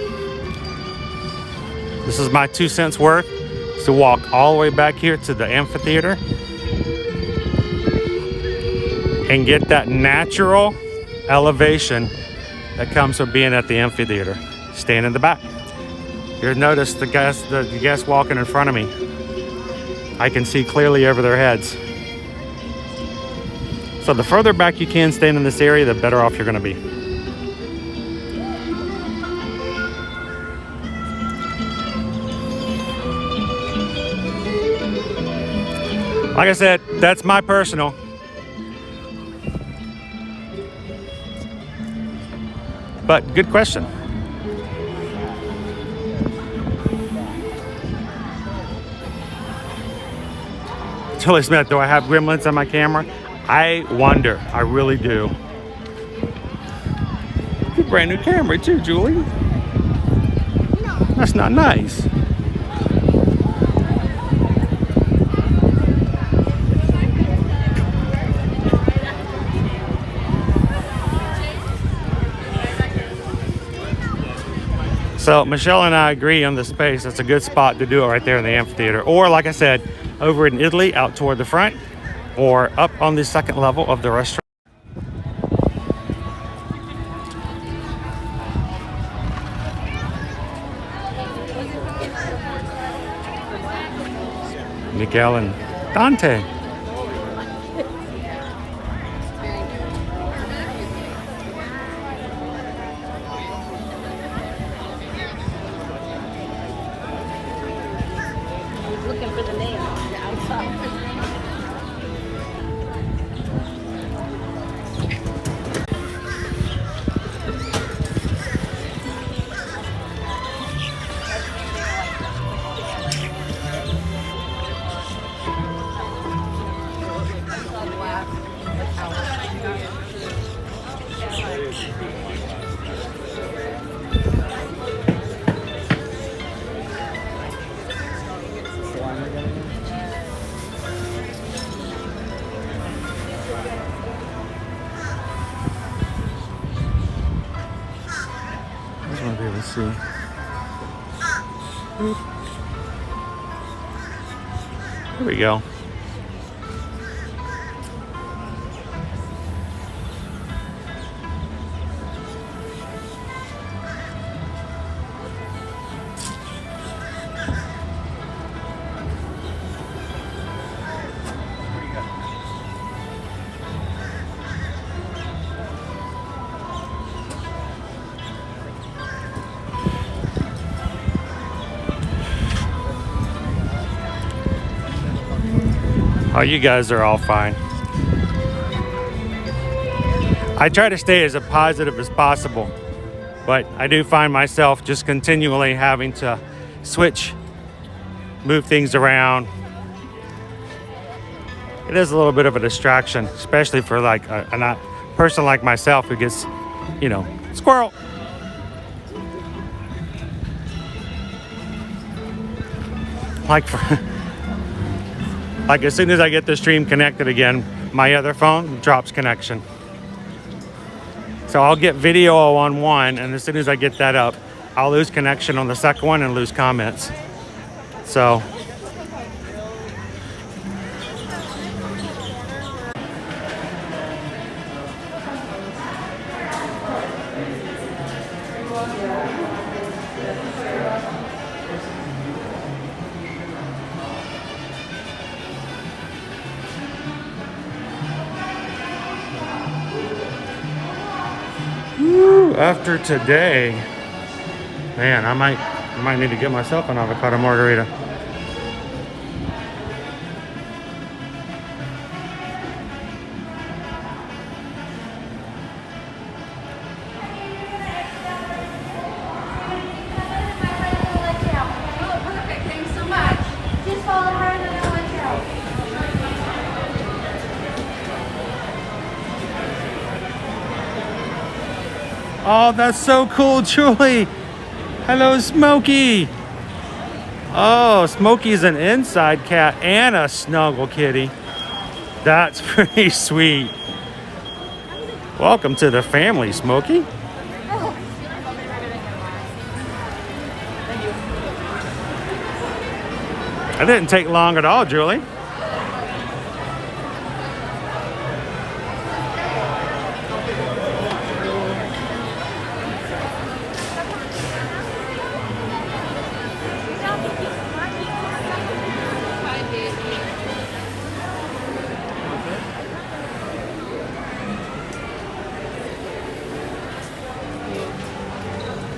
Speaker 1: this is my 2 cents worth, is to walk all the way back here to the amphitheater and get that natural elevation that comes from being at the amphitheater. Stand in the back. Here, notice the guests walking in front of me. I can see clearly over their heads. So the further back you can stand in this area, the better off you're going to be. Like I said, that's my personal. But good question. Julie Smith, do I have gremlins on my camera? I wonder. I really do. Good brand new camera too, Julie. That's not nice. So Michelle and I agree on the space. It's a good spot to do it right there in the amphitheater. Or like I said, over in Italy, out toward the front, or up on the second level of the restaurant. Miguel and Dante.
Speaker 2: Looking for the name on the outside.
Speaker 1: I just want to be able to see. There we go. Oh, you guys are all fine. I try to stay as positive as possible. But I do find myself just continually having to switch, move things around. It is a little bit of a distraction, especially for like a person like myself who gets, you know, squirrel. Like as soon as I get the stream connected again, my other phone drops connection. So I'll get video on one, and as soon as I get that up, I'll lose connection on the second one and lose comments. So after today, man, I might need to get myself an avocado margarita.
Speaker 5: Oh, perfect. Thanks so much. Just follow her and then I'll let you out.
Speaker 1: Oh, that's so cool, Julie. Hello, Smokey. Oh, Smokey's an inside cat and a snuggle kitty. That's pretty sweet. Welcome to the family, Smokey. That didn't take long at all, Julie.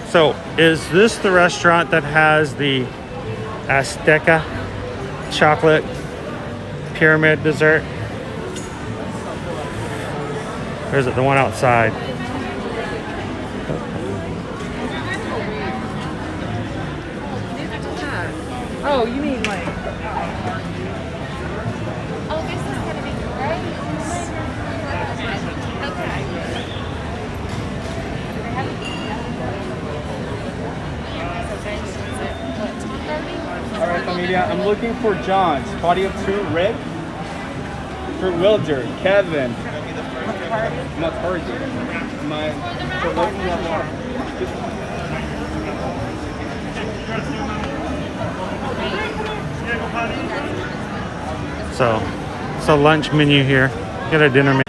Speaker 1: So, is this the restaurant that has the Azteca chocolate pyramid dessert? Or is it the one outside?
Speaker 4: Oh, you mean like...
Speaker 5: Oh, this is going to be great. Okay.
Speaker 3: All right, familia, I'm looking for John's. Party of two, red. For Wilder, Kevin. McCarty.
Speaker 1: So, it's a lunch menu here. Get a dinner menu.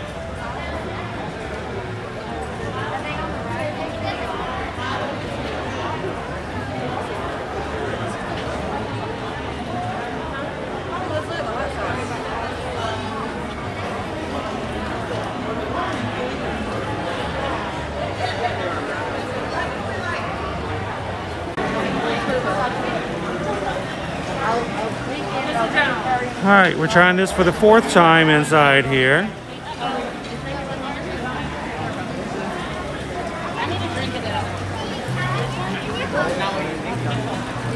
Speaker 1: All right, we're trying this for the fourth time inside here.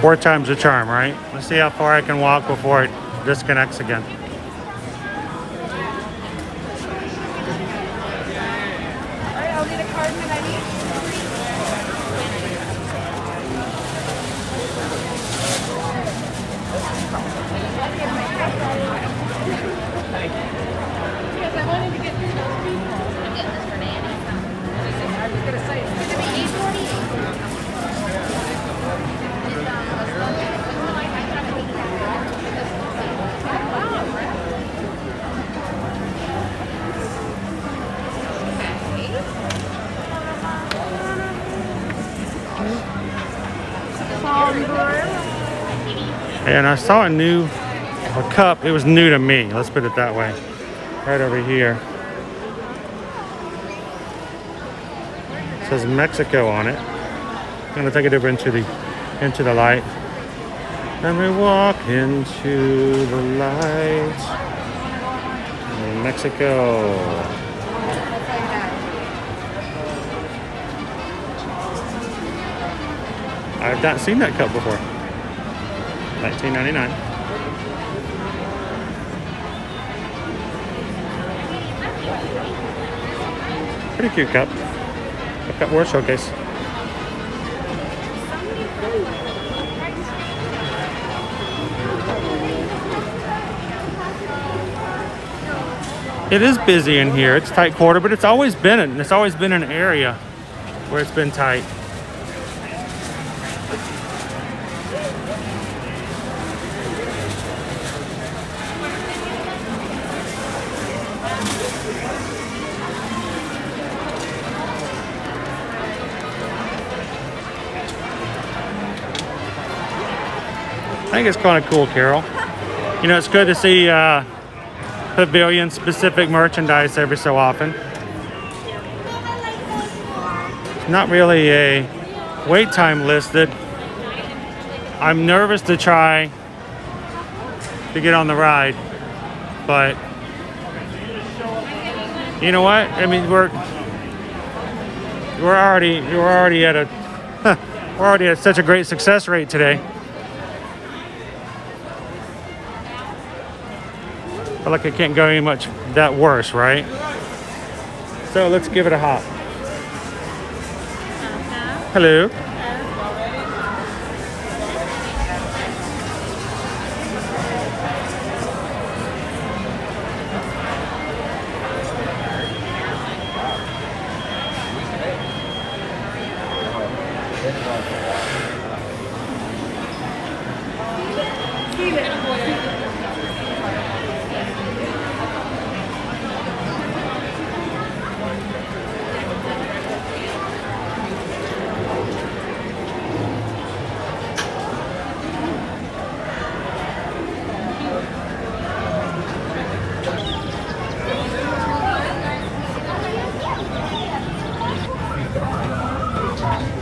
Speaker 1: Fourth time's a charm, right? Let's see how far I can walk before it disconnects again.
Speaker 5: I'll get a card when I need. Because I wanted to get through those people. I'm getting this for Nanny. I was going to say, it's going to be 8:40.
Speaker 1: And I saw a cup. It was new to me. Let's put it that way. Right over here. It says Mexico on it. I'm gonna take it over into the light. And we walk into the light. Mexico. I've not seen that cup before. $19.99. Pretty cute cup. A cupware showcase. It is busy in here. It's tight quarter, but it's always been an area where it's been tight. I think it's kind of cool, Carol. You know, it's good to see pavilion-specific merchandise every so often. Not really a wait time listed. I'm nervous to try to get on the ride, but you know what? I mean, we're already at such a great success rate today. I feel like it can't go any much that worse, right? So let's give it a hop. Hello.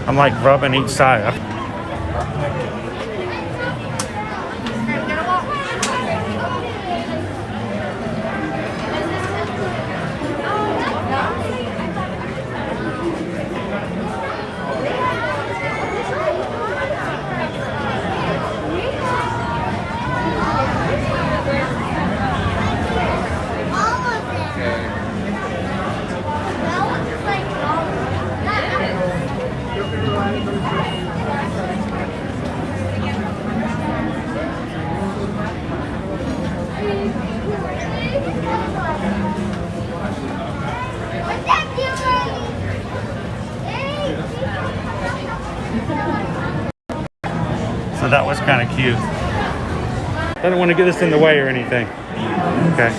Speaker 1: I'm like rubbing each side. So that was kind of cute. I don't want to get this in the way or anything. Okay.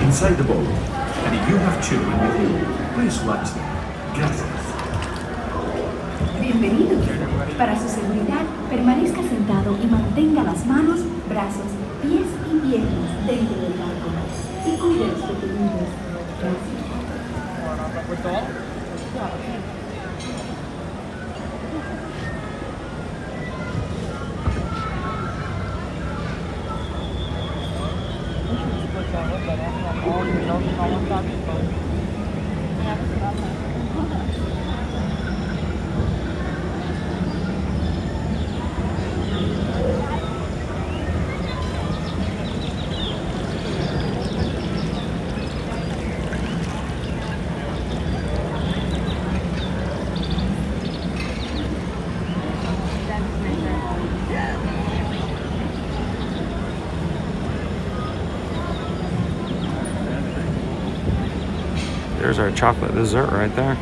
Speaker 6: Inside the bowl, and if you have children with you, please watch them. Gracias.
Speaker 7: Bienvenido. Para su seguridad, permanezca sentado y mantenga las manos, brazos, pies y piernas dentro del barco. Y cuide a los pequeños. Gracias.
Speaker 1: There's our chocolate dessert right there.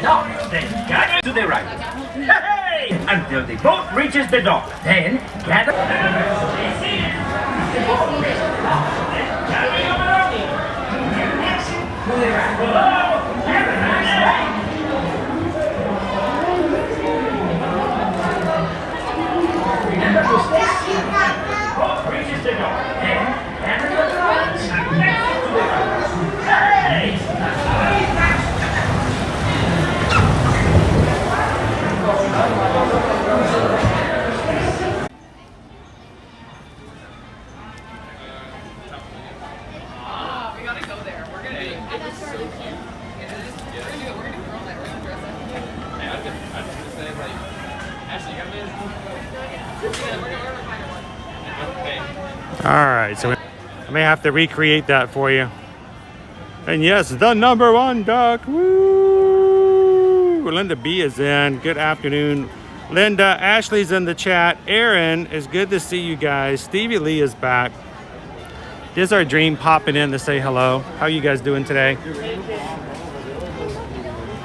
Speaker 8: dock. Then gather to the right. Hey! Until the boat reaches the dock. Then gather.
Speaker 1: All right, so I may have to recreate that for you. And yes, the #1 duck. Woo! Linda B is in. Good afternoon, Linda. Ashley's in the chat. Aaron, it's good to see you guys. Stevie Lee is back. This is our dream popping in to say hello. How you guys doing today?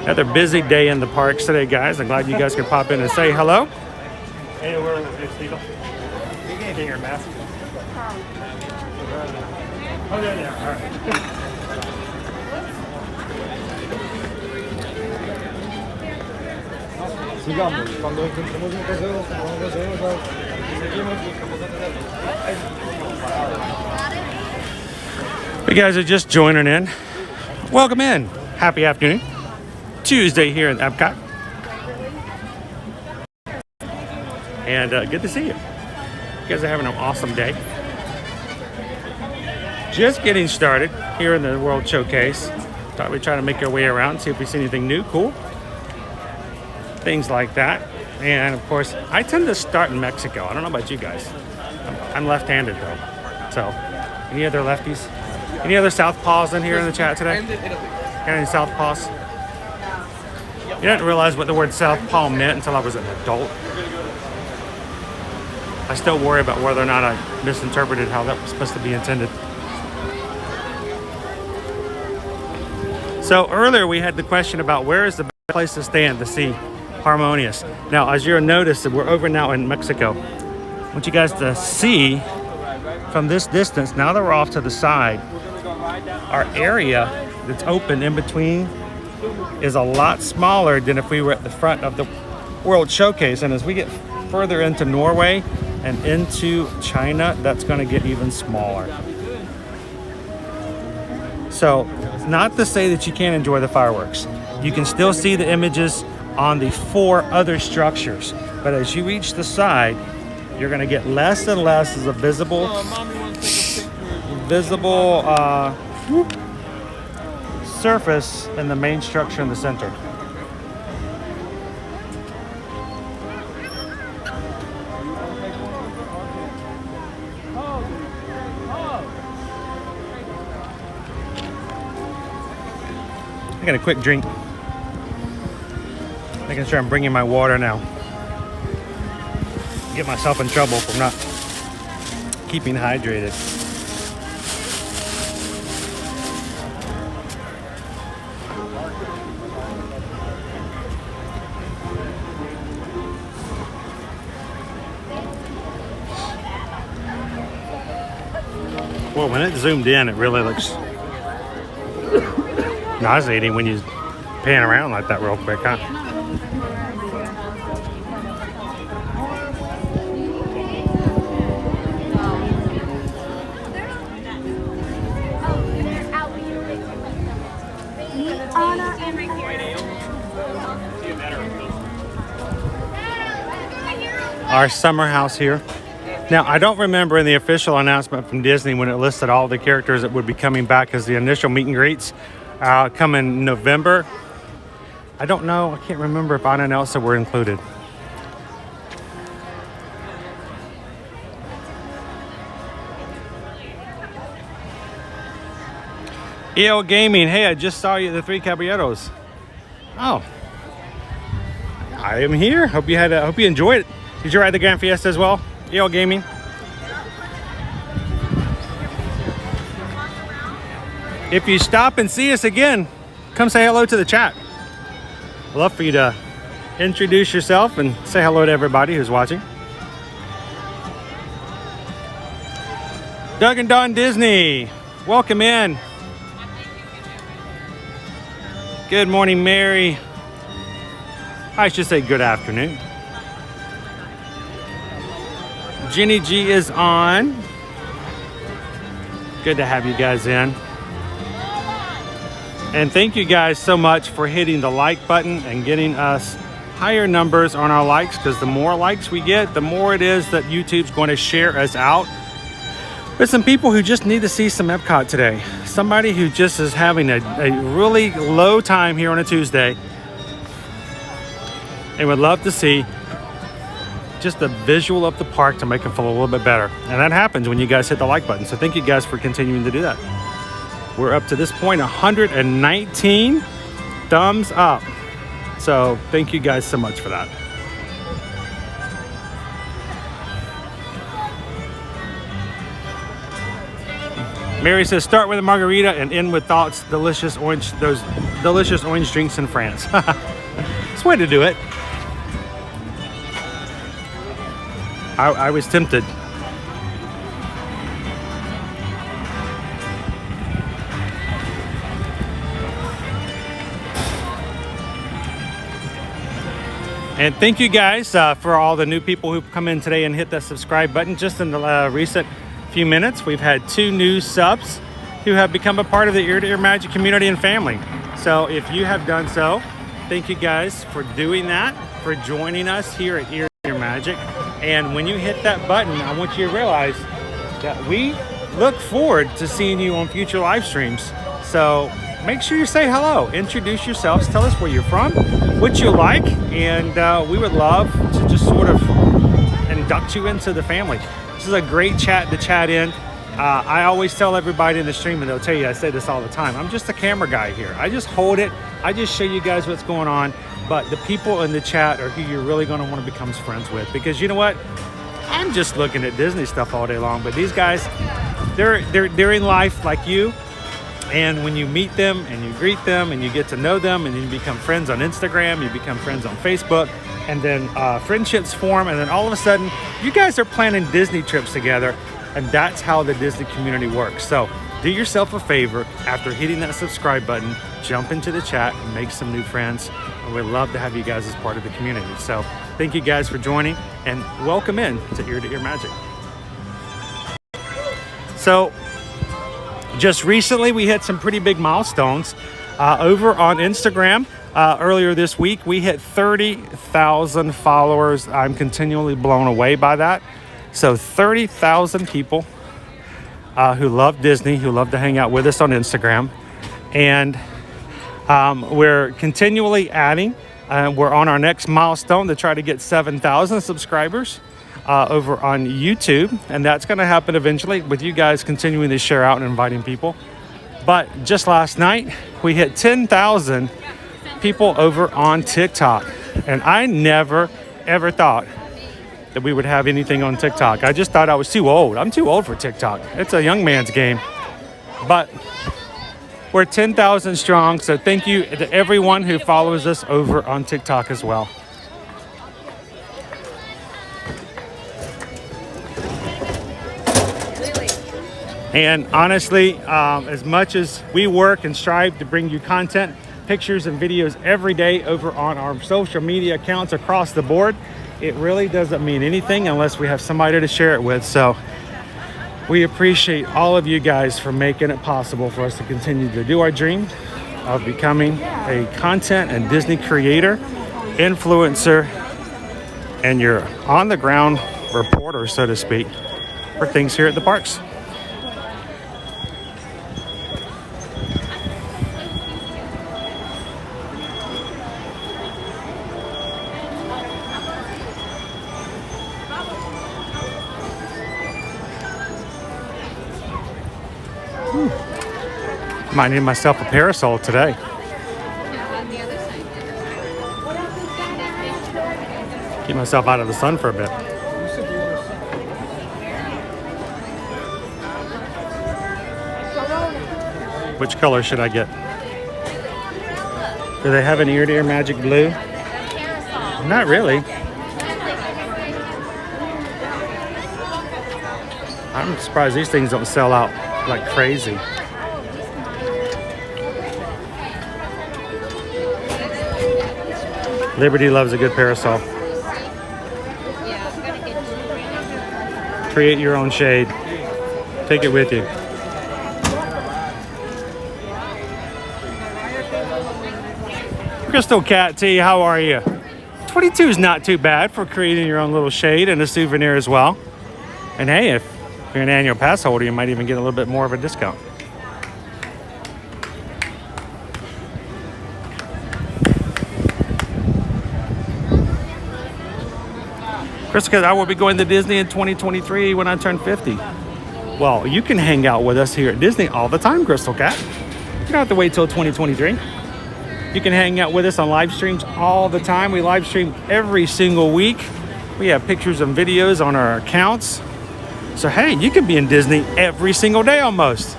Speaker 1: Another busy day in the parks today, guys. I'm glad you guys could pop in and say hello. Hey, where are you, Steve? You can't get your mask. Oh, yeah, all right.
Speaker 3: Sigamos, cuando encontremos un paseo, vamos a seguimos y estamos
Speaker 1: If you guys are just joining in, welcome in. Happy afternoon. Tuesday here in EPCOT. And good to see you. You guys are having an awesome day. Just getting started here in the World Showcase. Thought we'd try to make our way around, see if we see anything new, cool. Things like that. And of course, I tend to start in Mexico. I don't know about you guys. I'm left-handed though. So, any other lefties? Any other southpaws in here in the chat today? Got any southpaws? You didn't realize what the word southpaw meant until I was an adult. I still worry about whether or not I misinterpreted how that was supposed to be intended. So earlier we had the question about where is the best place to stand to see Harmonious. Now, as you'll notice, we're over now in Mexico. I want you guys to see from this distance, now that we're off to the side, our area that's open in between is a lot smaller than if we were at the front of the World Showcase. And as we get further into Norway and into China, that's going to get even smaller. So, not to say that you can't enjoy the fireworks. You can still see the images on the 4 other structures. But as you reach the side, you're going to get less and less as a visible surface in the main structure in the center. I got a quick drink. Making sure I'm bringing my water now. Get myself in trouble for not keeping hydrated. Well, when it zoomed in, it really looks nauseating when you pan around like that real quick, huh? Our summer house here. Now, I don't remember in the official announcement from Disney when it listed all the characters that would be coming back as the initial meet and greets come in November. I don't know. I can't remember if Anna and Elsa were included. EO Gaming. Hey, I just saw you at the Three Caballeros. Oh, I am here. Hope you enjoyed it. Did you ride the Grand Fiesta as well? EO Gaming. If you stop and see us again, come say hello to the chat. I'd love for you to introduce yourself and say hello to everybody who's watching. Doug and Don Disney, welcome in. Good morning, Mary. I should say good afternoon. Jenny G is on. Good to have you guys in. And thank you guys so much for hitting the like button and getting us higher numbers on our likes, because the more likes we get, the more it is that YouTube's going to share us out. There's some people who just need to see some EPCOT today. Somebody who just is having a really low time here on a Tuesday and would love to see just a visual of the park to make them feel a little bit better. And that happens when you guys hit the like button. So thank you guys for continuing to do that. We're up to this point 119 thumbs up. So thank you guys so much for that. Mary says, start with a margarita and end with thoughts. Delicious orange, those delicious orange drinks in France. It's a way to do it. I was tempted. And thank you guys for all the new people who've come in today and hit that subscribe button. Just in the recent few minutes, we've had 2 new subs who have become a part of the Ear to Ear Magic community and family. So if you have done so, thank you guys for doing that, for joining us here at Ear to Ear Magic. And when you hit that button, I want you to realize that we look forward to seeing you on future live streams. So make sure you say hello, introduce yourselves, tell us where you're from, what you like, and we would love to just sort of induct you into the family. This is a great chat to chat in. I always tell everybody in the stream, and they'll tell you I say this all the time, I'm just a camera guy here. I just hold it, I just show you guys what's going on, but the people in the chat are who you're really going to want to become friends with, because you know what? I'm just looking at Disney stuff all day long, but these guys, they're in life like you. And when you meet them and you greet them and you get to know them and then you become friends on Instagram, you become friends on Facebook, and then friendships form, and then all of a sudden you guys are planning Disney trips together, and that's how the Disney community works. So do yourself a favor, after hitting that subscribe button, jump into the chat and make some new friends, and we'd love to have you guys as part of the community. So thank you guys for joining, and welcome in to Ear Magic. So just recently, we hit some pretty big milestones over on Instagram. Earlier this week, we hit 30,000 followers. I'm continually blown away by that. So 30,000 people who love Disney, who love to hang out with us on Instagram. And we're continually adding. We're on our next milestone to try to get 7,000 subscribers over on YouTube, and that's going to happen eventually with you guys continuing to share out and inviting people. But just last night we hit 10,000 people over on TikTok, and I never ever thought that we would have anything on TikTok. I just thought I was too old. I'm too old for TikTok. It's a young man's game. But we're 10,000 strong, so thank you to everyone who follows us over on TikTok as well. And honestly, as much as we work and strive to bring you content, pictures and videos every day over on our social media accounts across the board, it really doesn't mean anything unless we have somebody to share it with. So we appreciate all of you guys for making it possible for us to continue to do our dream of becoming a content and Disney creator, influencer, and your on-the-ground reporter, so to speak, for things here at the parks. Might need myself a parasol today. Keep myself out of the sun for a bit. Which color should I get? Do they have an ear-to-ear magic blue? Not really. I'm surprised these things don't sell out like crazy. Liberty loves a good parasol. Create your own shade. Take it with you. Crystal Cat T, how are you? 22 is not too bad for creating your own little shade and a souvenir as well. And hey, if you're an annual pass holder, you might even get a little bit more of a discount. Crystal Cat, I will be going to Disney in 2023 when I turn 50. Well, you can hang out with us here at Disney all the time, Crystal Cat. You don't have to wait till 2023. You can hang out with us on live streams all the time. We live stream every single week. We have pictures and videos on our accounts. So hey, you can be in Disney every single day almost.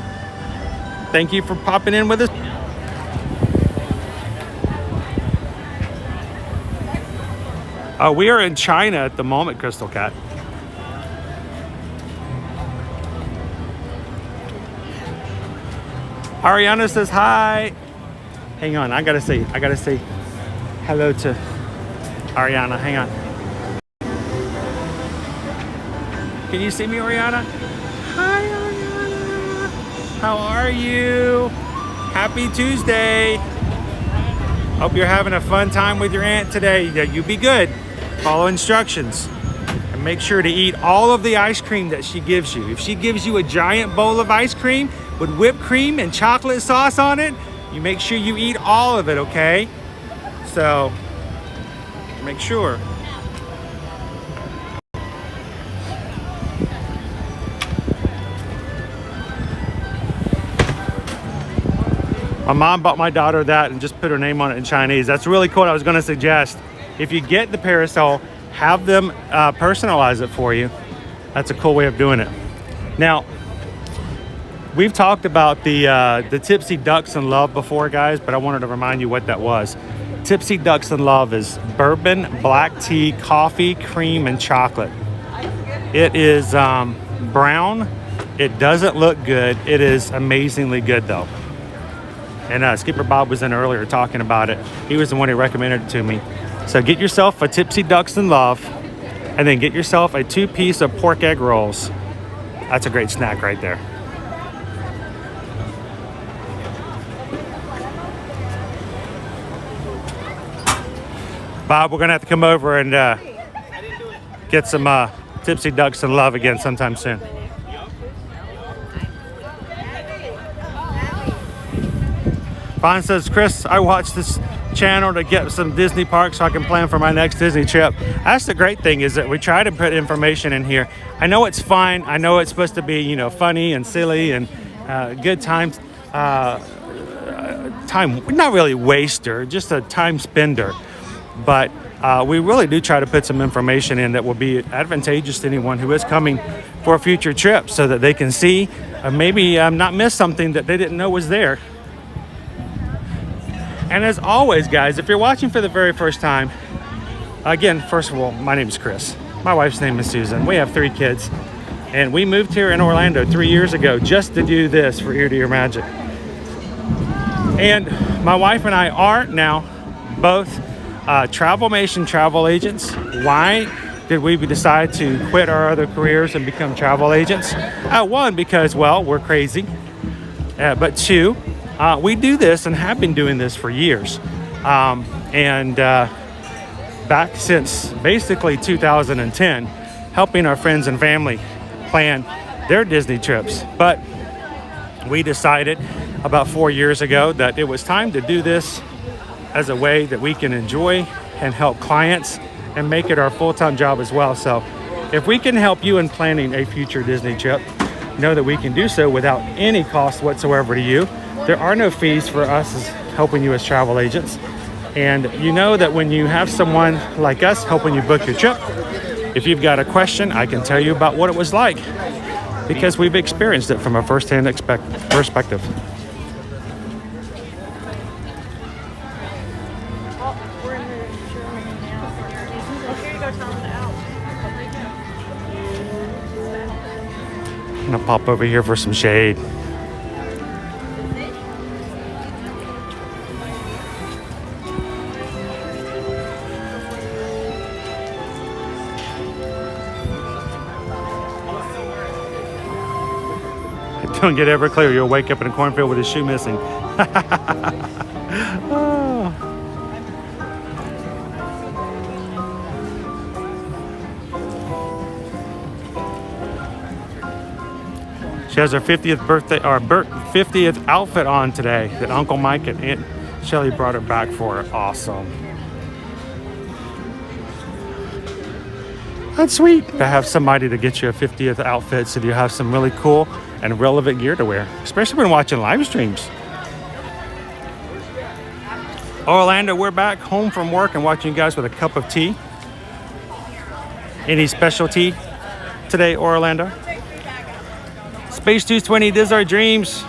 Speaker 1: Thank you for popping in with us. We are in China at the moment, Crystal Cat. Ariana says hi. Hang on, I gotta say hello to Ariana. Hang on. Can you see me, Ariana? Hi, Ariana. How are you? Happy Tuesday. Hope you're having a fun time with your aunt today. Yeah, you be good. Follow instructions. And make sure to eat all of the ice cream that she gives you. If she gives you a giant bowl of ice cream with whipped cream and chocolate sauce on it, you make sure you eat all of it, okay? So, make sure. My mom bought my daughter that and just put her name on it in Chinese. That's really cool. I was going to suggest, if you get the parasol, have them personalize it for you. That's a cool way of doing it. Now, we've talked about the Tipsy Ducks in Love before, guys, but I wanted to remind you what that was. Tipsy Ducks in Love is bourbon, black tea, coffee, cream, and chocolate. It is brown. It doesn't look good. It is amazingly good, though. And Skipper Bob was in earlier talking about it. He was the one who recommended it to me. So get yourself a Tipsy Ducks in Love, and then get yourself a 2-piece of pork egg rolls. That's a great snack right there. Bob, we're gonna have to come over and get some Tipsy Ducks in Love again sometime soon. Vaughn says, Chris, I watch this channel to get some Disney parks so I can plan for my next Disney trip. That's the great thing, is that we try to put information in here. I know it's fun. I know it's supposed to be, funny and silly and good times. Time, not really waster, just a time spender. But we really do try to put some information in that will be advantageous to anyone who is coming for a future trip, so that they can see, maybe not miss something that they didn't know was there. And as always, guys, if you're watching for the very first time, again, first of all, my name is Chris. My wife's name is Susan. We have 3 kids. And we moved here in Orlando 3 years ago just to do this for Ear to Ear Magic. And my wife and I are now both Travelmation travel agents. Why did we decide to quit our other careers and become travel agents? 1, because, well, we're crazy. But 2, we do this and have been doing this for years. Back since basically 2010, helping our friends and family plan their Disney trips. But we decided about 4 years ago that it was time to do this as a way that we can enjoy and help clients and make it our full-time job as well. So if we can help you in planning a future Disney trip, know that we can do so without any cost whatsoever to you. There are no fees for us as helping you as travel agents. And you know that when you have someone like us helping you book your trip, if you've got a question, I can tell you about what it was like, because we've experienced it from a first-hand perspective. pop over here for some shade. Don't get ever clear. You'll wake up in a cornfield with a shoe missing. Oh. She has her 50th birthday or 50th outfit on today that Uncle Mike and Aunt Shelly brought her back for. Awesome. That's sweet to have somebody to get you a 50th outfit so you have some really cool and relevant gear to wear, especially when watching live streams. Orlando, we're back home from work and watching you guys with a cup of tea. Any specialty today, Orlando? Space 220, this is our dreams.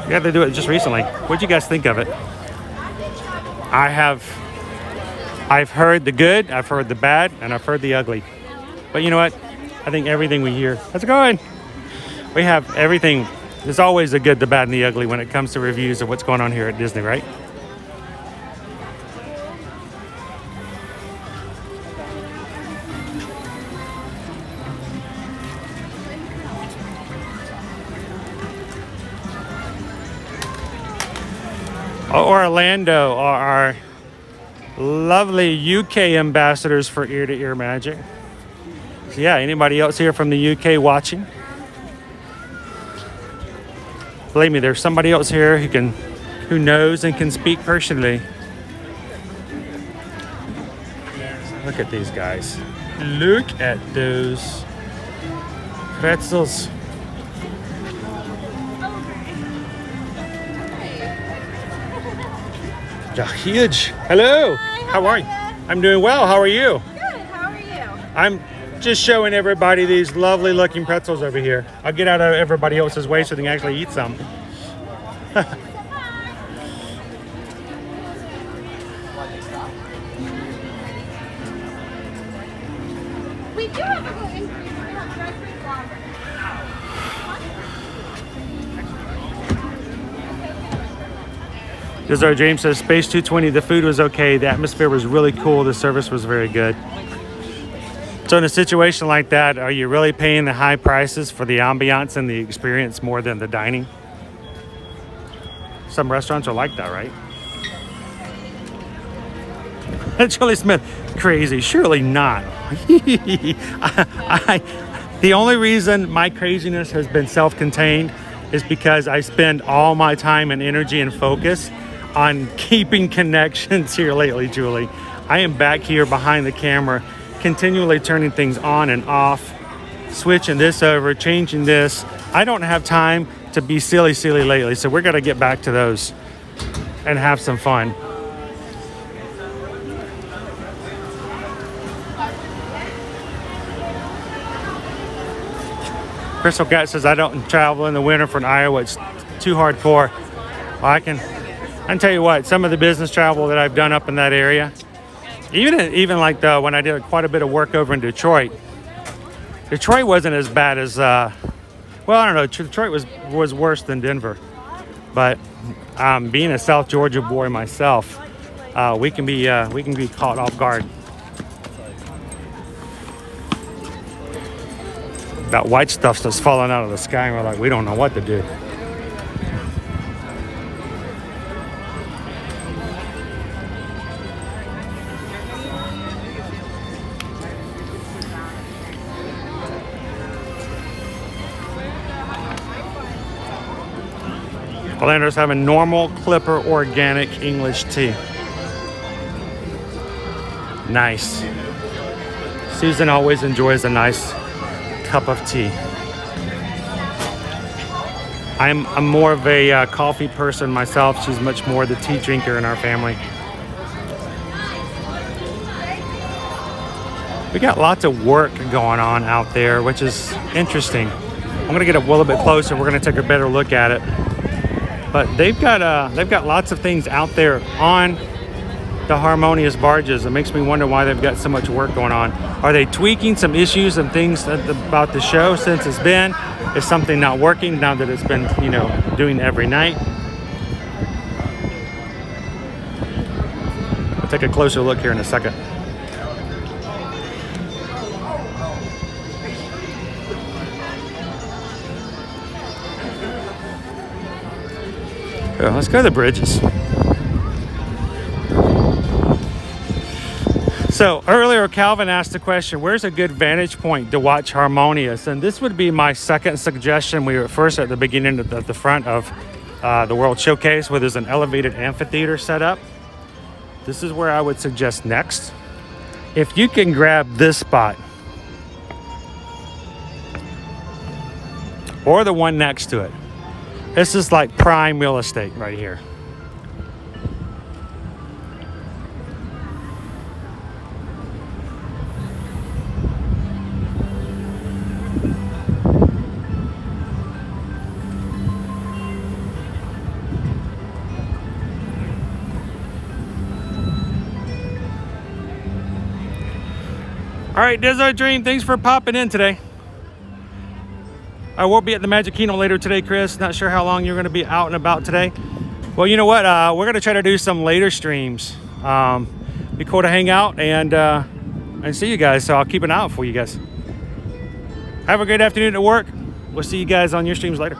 Speaker 1: We had to do it just recently. What'd you guys think of it? I've heard the good, I've heard the bad, and I've heard the ugly. But you know what? I think everything we hear, how's it going? We have everything. There's always the good, the bad, and the ugly when it comes to reviews of what's going on here at Disney, right? Orlando are our lovely UK ambassadors for Ear to Ear Magic. So yeah, anybody else here from the UK watching? Believe me, there's somebody else here who knows and can speak personally. Look at these guys. Look at those pretzels. They're huge. Hello.
Speaker 5: Hi,
Speaker 1: how are you? I'm doing well. How are you?
Speaker 5: Good. How are you?
Speaker 1: I'm just showing everybody these lovely looking pretzels over here. I'll get out of everybody else's way so they can actually eat some.
Speaker 5: We do have a gluten-free. We have bread-free water.
Speaker 1: This is our James says Space 220. The food was okay. The atmosphere was really cool. The service was very good. So in a situation like that, are you really paying the high prices for the ambiance and the experience more than the dining? Some restaurants are like that, right? Julie Smith, crazy. Surely not. The only reason my craziness has been self-contained is because I spend all my time and energy and focus on keeping connections here lately, Julie. I am back here behind the camera, continually turning things on and off, switching this over, changing this. I don't have time to be silly lately, so we're gonna get back to those and have some fun. Crystal Cat says, I don't travel in the winter from Iowa. It's too hardcore. Well, I can tell you what, some of the business travel that I've done up in that area, even like when I did quite a bit of work over in Detroit. Detroit wasn't as bad as, well, I don't know. Detroit was worse than Denver. But being a South Georgia boy myself, we can be caught off guard. That white stuff that's falling out of the sky, and we're like, we don't know what to do. Orlando's having normal Clipper organic English tea. Nice. Susan always enjoys a nice cup of tea. I'm more of a coffee person myself. She's much more the tea drinker in our family. We got lots of work going on out there, which is interesting. I'm gonna get a little bit closer. We're gonna take a better look at it. But they've got lots of things out there on the harmonious barges. It makes me wonder why they've got so much work going on. Are they tweaking some issues and things about the show since it's been? Is something not working now that it's been, you know, doing every night? I'll take a closer look here in a second. Let's go to the bridges. So earlier, Calvin asked the question, where's a good vantage point to watch Harmonious? And this would be my second suggestion. We were first at the beginning at the front of the World Showcase, where there's an elevated amphitheater set up. This is where I would suggest next. If you can grab this spot, or the one next to it, this is like prime real estate right here. All right, Dizzo Dream, thanks for popping in today. I will be at the Magic Kingdom later today, Chris. Not sure how long you're going to be out and about today. Well, you know what? We're going to try to do some later streams. Be cool to hang out and see you guys. So I'll keep an eye out for you guys. Have a great afternoon at work. We'll see you guys on your streams later.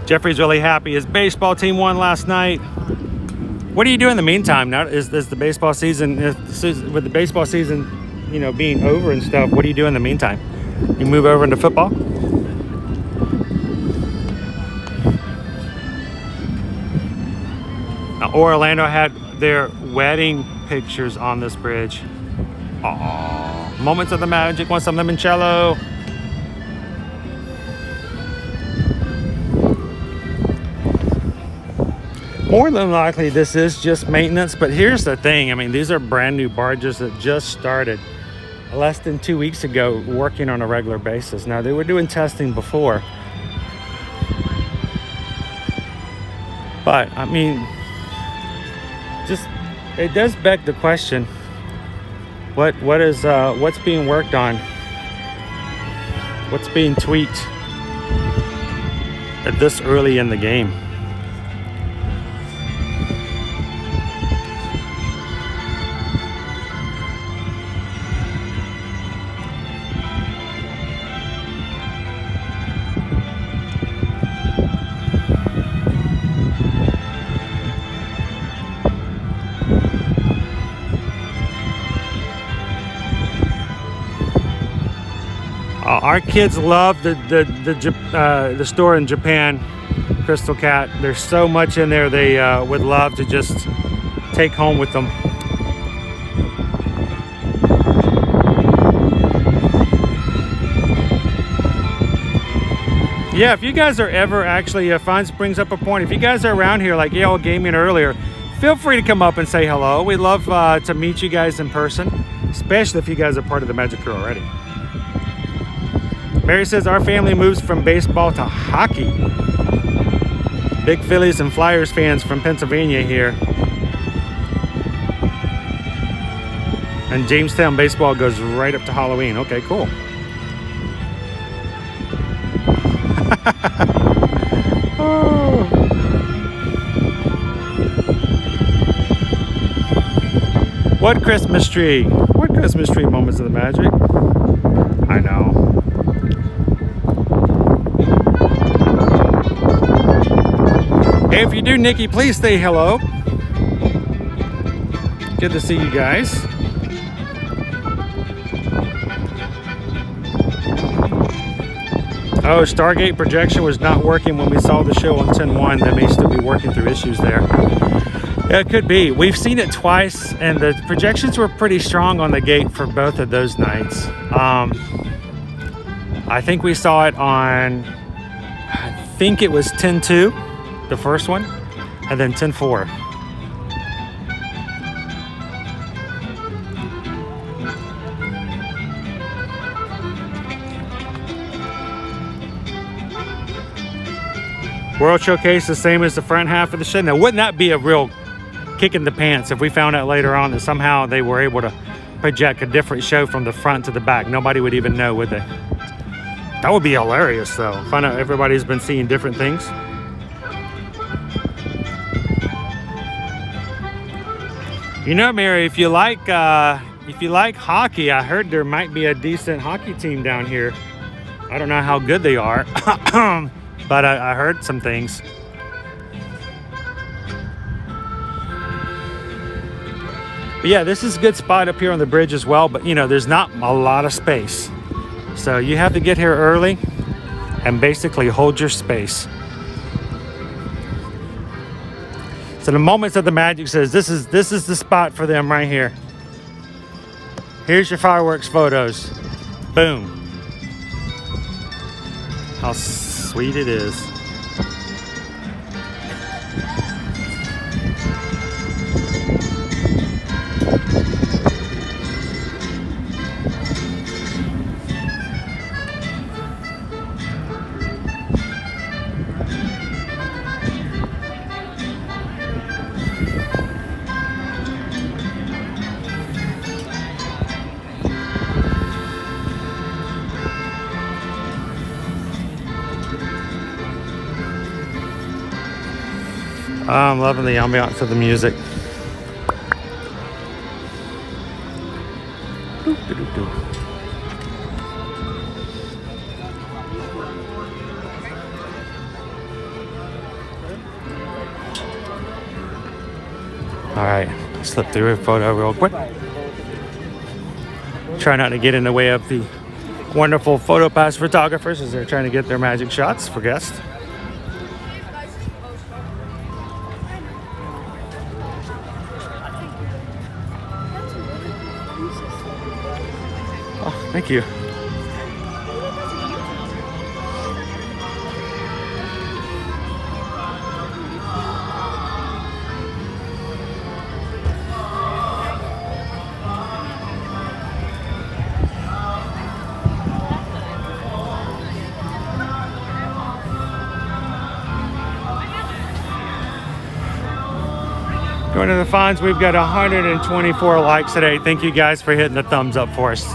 Speaker 1: Jeffrey's really happy. His baseball team won last night. What do you do in the meantime? Now is the baseball season, with the baseball season, you know, being over and stuff, what do you do in the meantime? You move over into football? Orlando had their wedding pictures on this bridge. Aww. Moments of the magic, want some limoncello? More than likely, this is just maintenance, but here's the thing. I mean, these are brand new barges that just started less than 2 weeks ago working on a regular basis. Now, they were doing testing before. But, I mean, just, it does beg the question, what's being worked on? What's being tweaked at this early in the game? Our kids love the store in Japan, Crystal Cat. There's so much in there they would love to just take home with them. Yeah, if you guys are ever actually, Fonz brings up a point. If you guys are around here, like Yale Gaming earlier, feel free to come up and say hello. We'd love to meet you guys in person, especially if you guys are part of the Magic Crew already. Mary says our family moves from baseball to hockey. Big Phillies and Flyers fans from Pennsylvania here. And Jamestown baseball goes right up to Halloween. Okay, cool. Oh. What Christmas tree? What Christmas tree moments of the magic? I know. Hey, if you do, Nikki, please say hello. Good to see you guys. Oh, Stargate projection was not working when we saw the show on 10/1. That may still be working through issues there. Yeah, it could be. We've seen it twice, and the projections were pretty strong on the gate for both of those nights. I think we saw it on, I think it was 10/2. The first one, and then 10/4. World Showcase the same as the front half of the shed. Now, wouldn't that be a real kick in the pants if we found out later on that somehow they were able to project a different show from the front to the back? Nobody would even know, would they? That would be hilarious, though. Find out everybody's been seeing different things. You know, Mary, if you like hockey, I heard there might be a decent hockey team down here. I don't know how good they are, but I heard some things. But yeah, this is a good spot up here on the bridge as well, but you know, there's not a lot of space. So you have to get here early and basically hold your space. So the Moments of the Magic says this is the spot for them right here. Here's your fireworks photos. Boom. How sweet it is. I'm loving the ambiance of the music. All right, slip through a photo real quick. Try not to get in the way of the wonderful photo pass photographers as they're trying to get their magic shots for guests. Oh, thank you. Going to the finds, we've got 124 likes today. Thank you guys for hitting the thumbs up for us.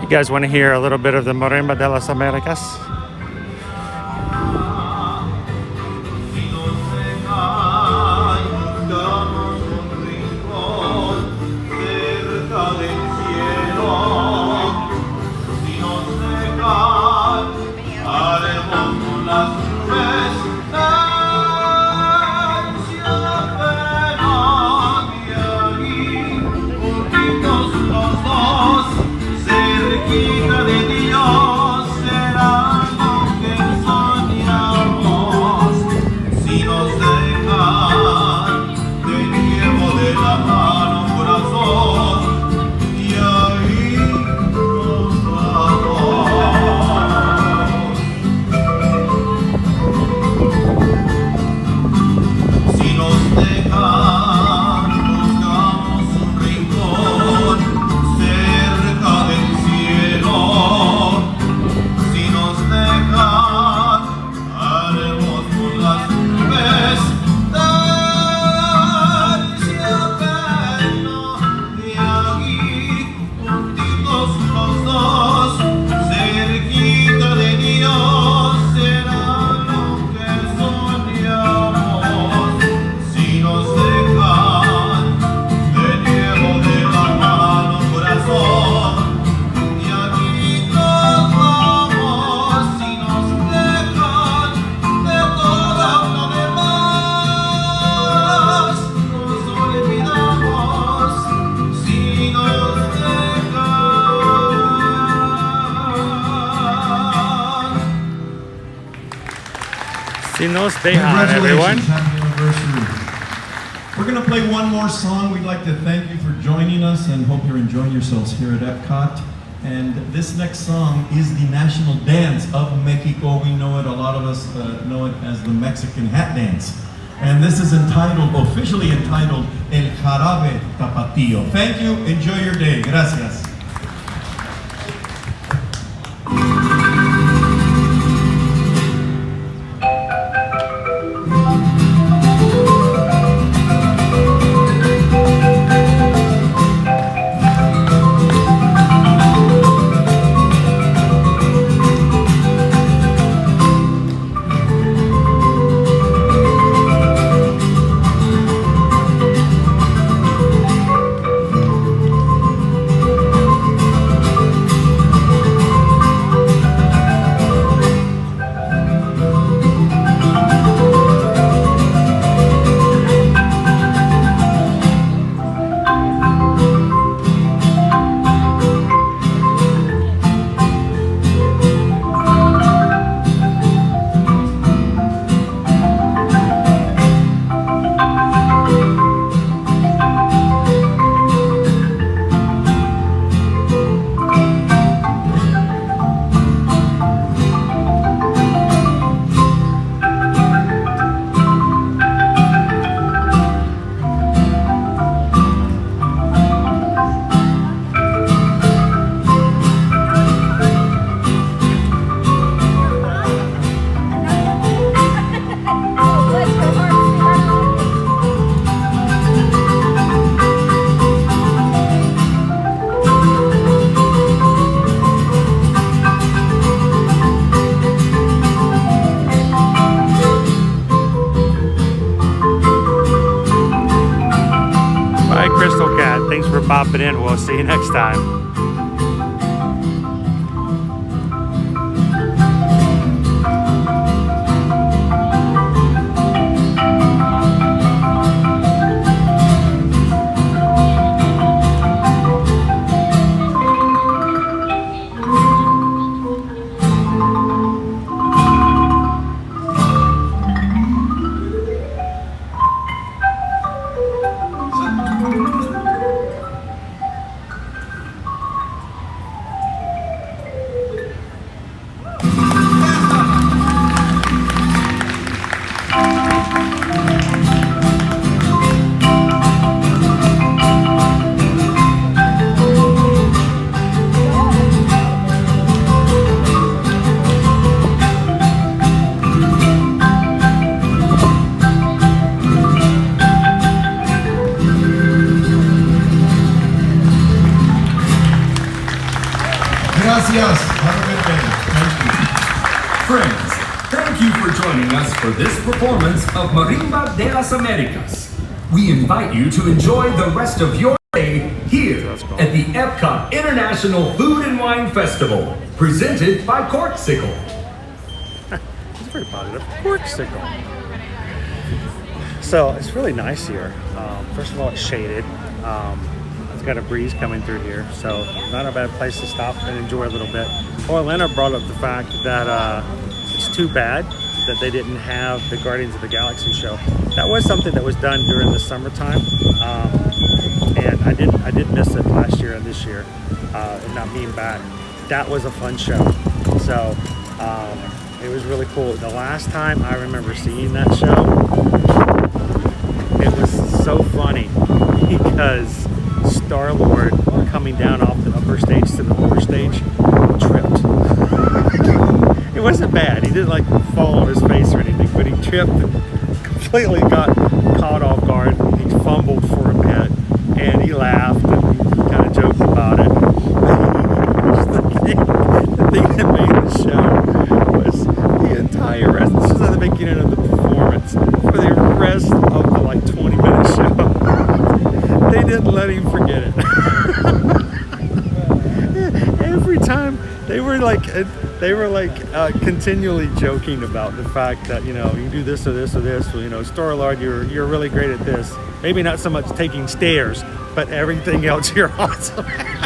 Speaker 1: You guys want to hear a little bit of the Marimba de las Americas? Si nos dejan, everyone.
Speaker 9: Happy anniversary. We're going to play one more song. We'd like to thank you for joining us and hope you're enjoying yourselves here at EPCOT. And this next song is the national dance of Mexico. We know it, a lot of us know it as the Mexican hat dance. And this is entitled, officially entitled, El Jarabe Tapatío. Thank you, enjoy your day. Gracias.
Speaker 1: popping in. We'll see you next time.
Speaker 9: Gracias. Have a good day. Thank you.
Speaker 6: Friends, thank you for joining us for this performance of Marimba de las Americas. We invite you to enjoy the rest of your day here at the EPCOT International Food and Wine Festival, presented by Corksicle.
Speaker 1: It's pretty positive. Corksicle. So it's really nice here. First of all, it's shaded. It's got a breeze coming through here, so not a bad place to stop and enjoy a little bit. Orlando brought up the fact that it's too bad that they didn't have the Guardians of the Galaxy show. That was something that was done during the summertime, and I did miss it last year and this year. Not being back, that was a fun show. So it was really cool. The last time I remember seeing that show, it was so funny because Star-Lord coming down off the upper stage to the lower stage tripped. It wasn't bad. He didn't like fall on his face or anything, but he tripped and completely got caught off guard. He fumbled for a bit and he laughed and he kind of joked about it. The thing that made the show was the entire rest. This was at the beginning of the performance. For the rest of the like 20-minute show, they didn't let him forget it. Every time they were like continually joking about the fact that, you know, you do this or this or this. Well, you know, Star-Lord, you're really great at this. Maybe not so much taking stairs, but everything else you're awesome at.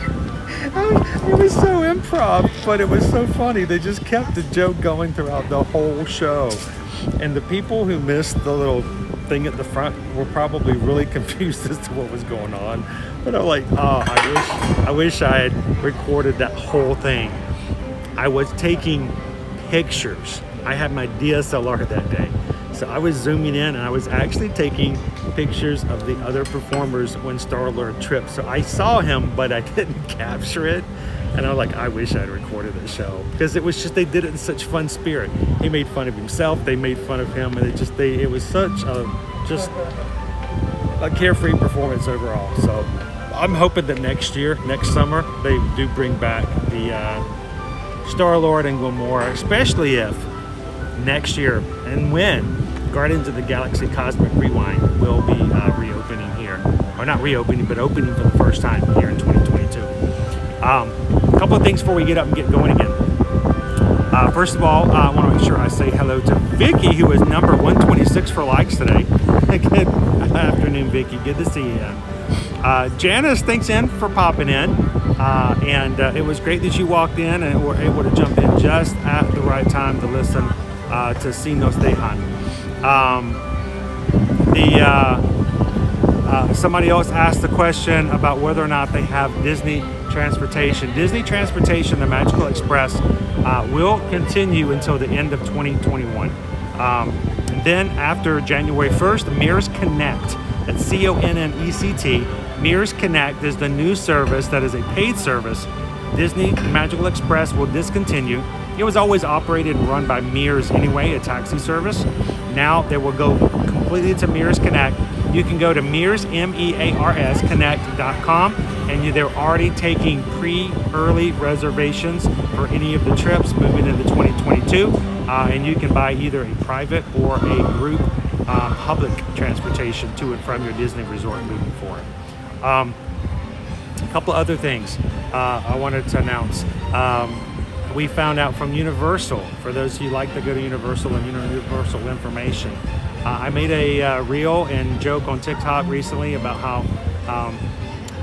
Speaker 1: It was so improv, but it was so funny. They just kept the joke going throughout the whole show. And the people who missed the little thing at the front were probably really confused as to what was going on. But I'm like, oh, I wish I had recorded that whole thing. I was taking pictures. I had my DSLR that day. So I was zooming in and I was actually taking pictures of the other performers when Star-Lord tripped. So I saw him, but I didn't capture it. And I was like, I wish I had recorded the show, because it was just, they did it in such fun spirit. He made fun of himself, they made fun of him, and it was such a carefree performance overall. So I'm hoping that next summer, they do bring back the Star-Lord and Gamora, especially if next year and when Guardians of the Galaxy Cosmic Rewind will be reopening here. Or not reopening, but opening for the first time here in 2022. A couple of things before we get up and get going again. First of all, I want to make sure I say hello to Vicky, who is number 126 for likes today. Good afternoon, Vicky. Good to see you. Janice, thanks in for popping in. And it was great that you walked in and were able to jump in just at the right time to listen to Si Nos Dejan. Somebody else asked the question about whether or not they have Disney Transportation. Disney Transportation, the Magical Express, will continue until the end of 2021. And then after January 1st, Mears Connect, that's C-O-N-N-E-C-T, Mears Connect is the new service that is a paid service. Disney Magical Express will discontinue. It was always operated and run by Mears anyway, a taxi service. Now they will go completely to Mears Connect. You can go to Mears, M-E-A-R-S, Connect.com, and they're already taking early reservations for any of the trips moving into 2022. And you can buy either a private or a group public transportation to and from your Disney resort moving forward. A couple other things I wanted to announce. We found out from Universal, for those of you who like to go to Universal and Universal information, I made a reel and joke on TikTok recently about how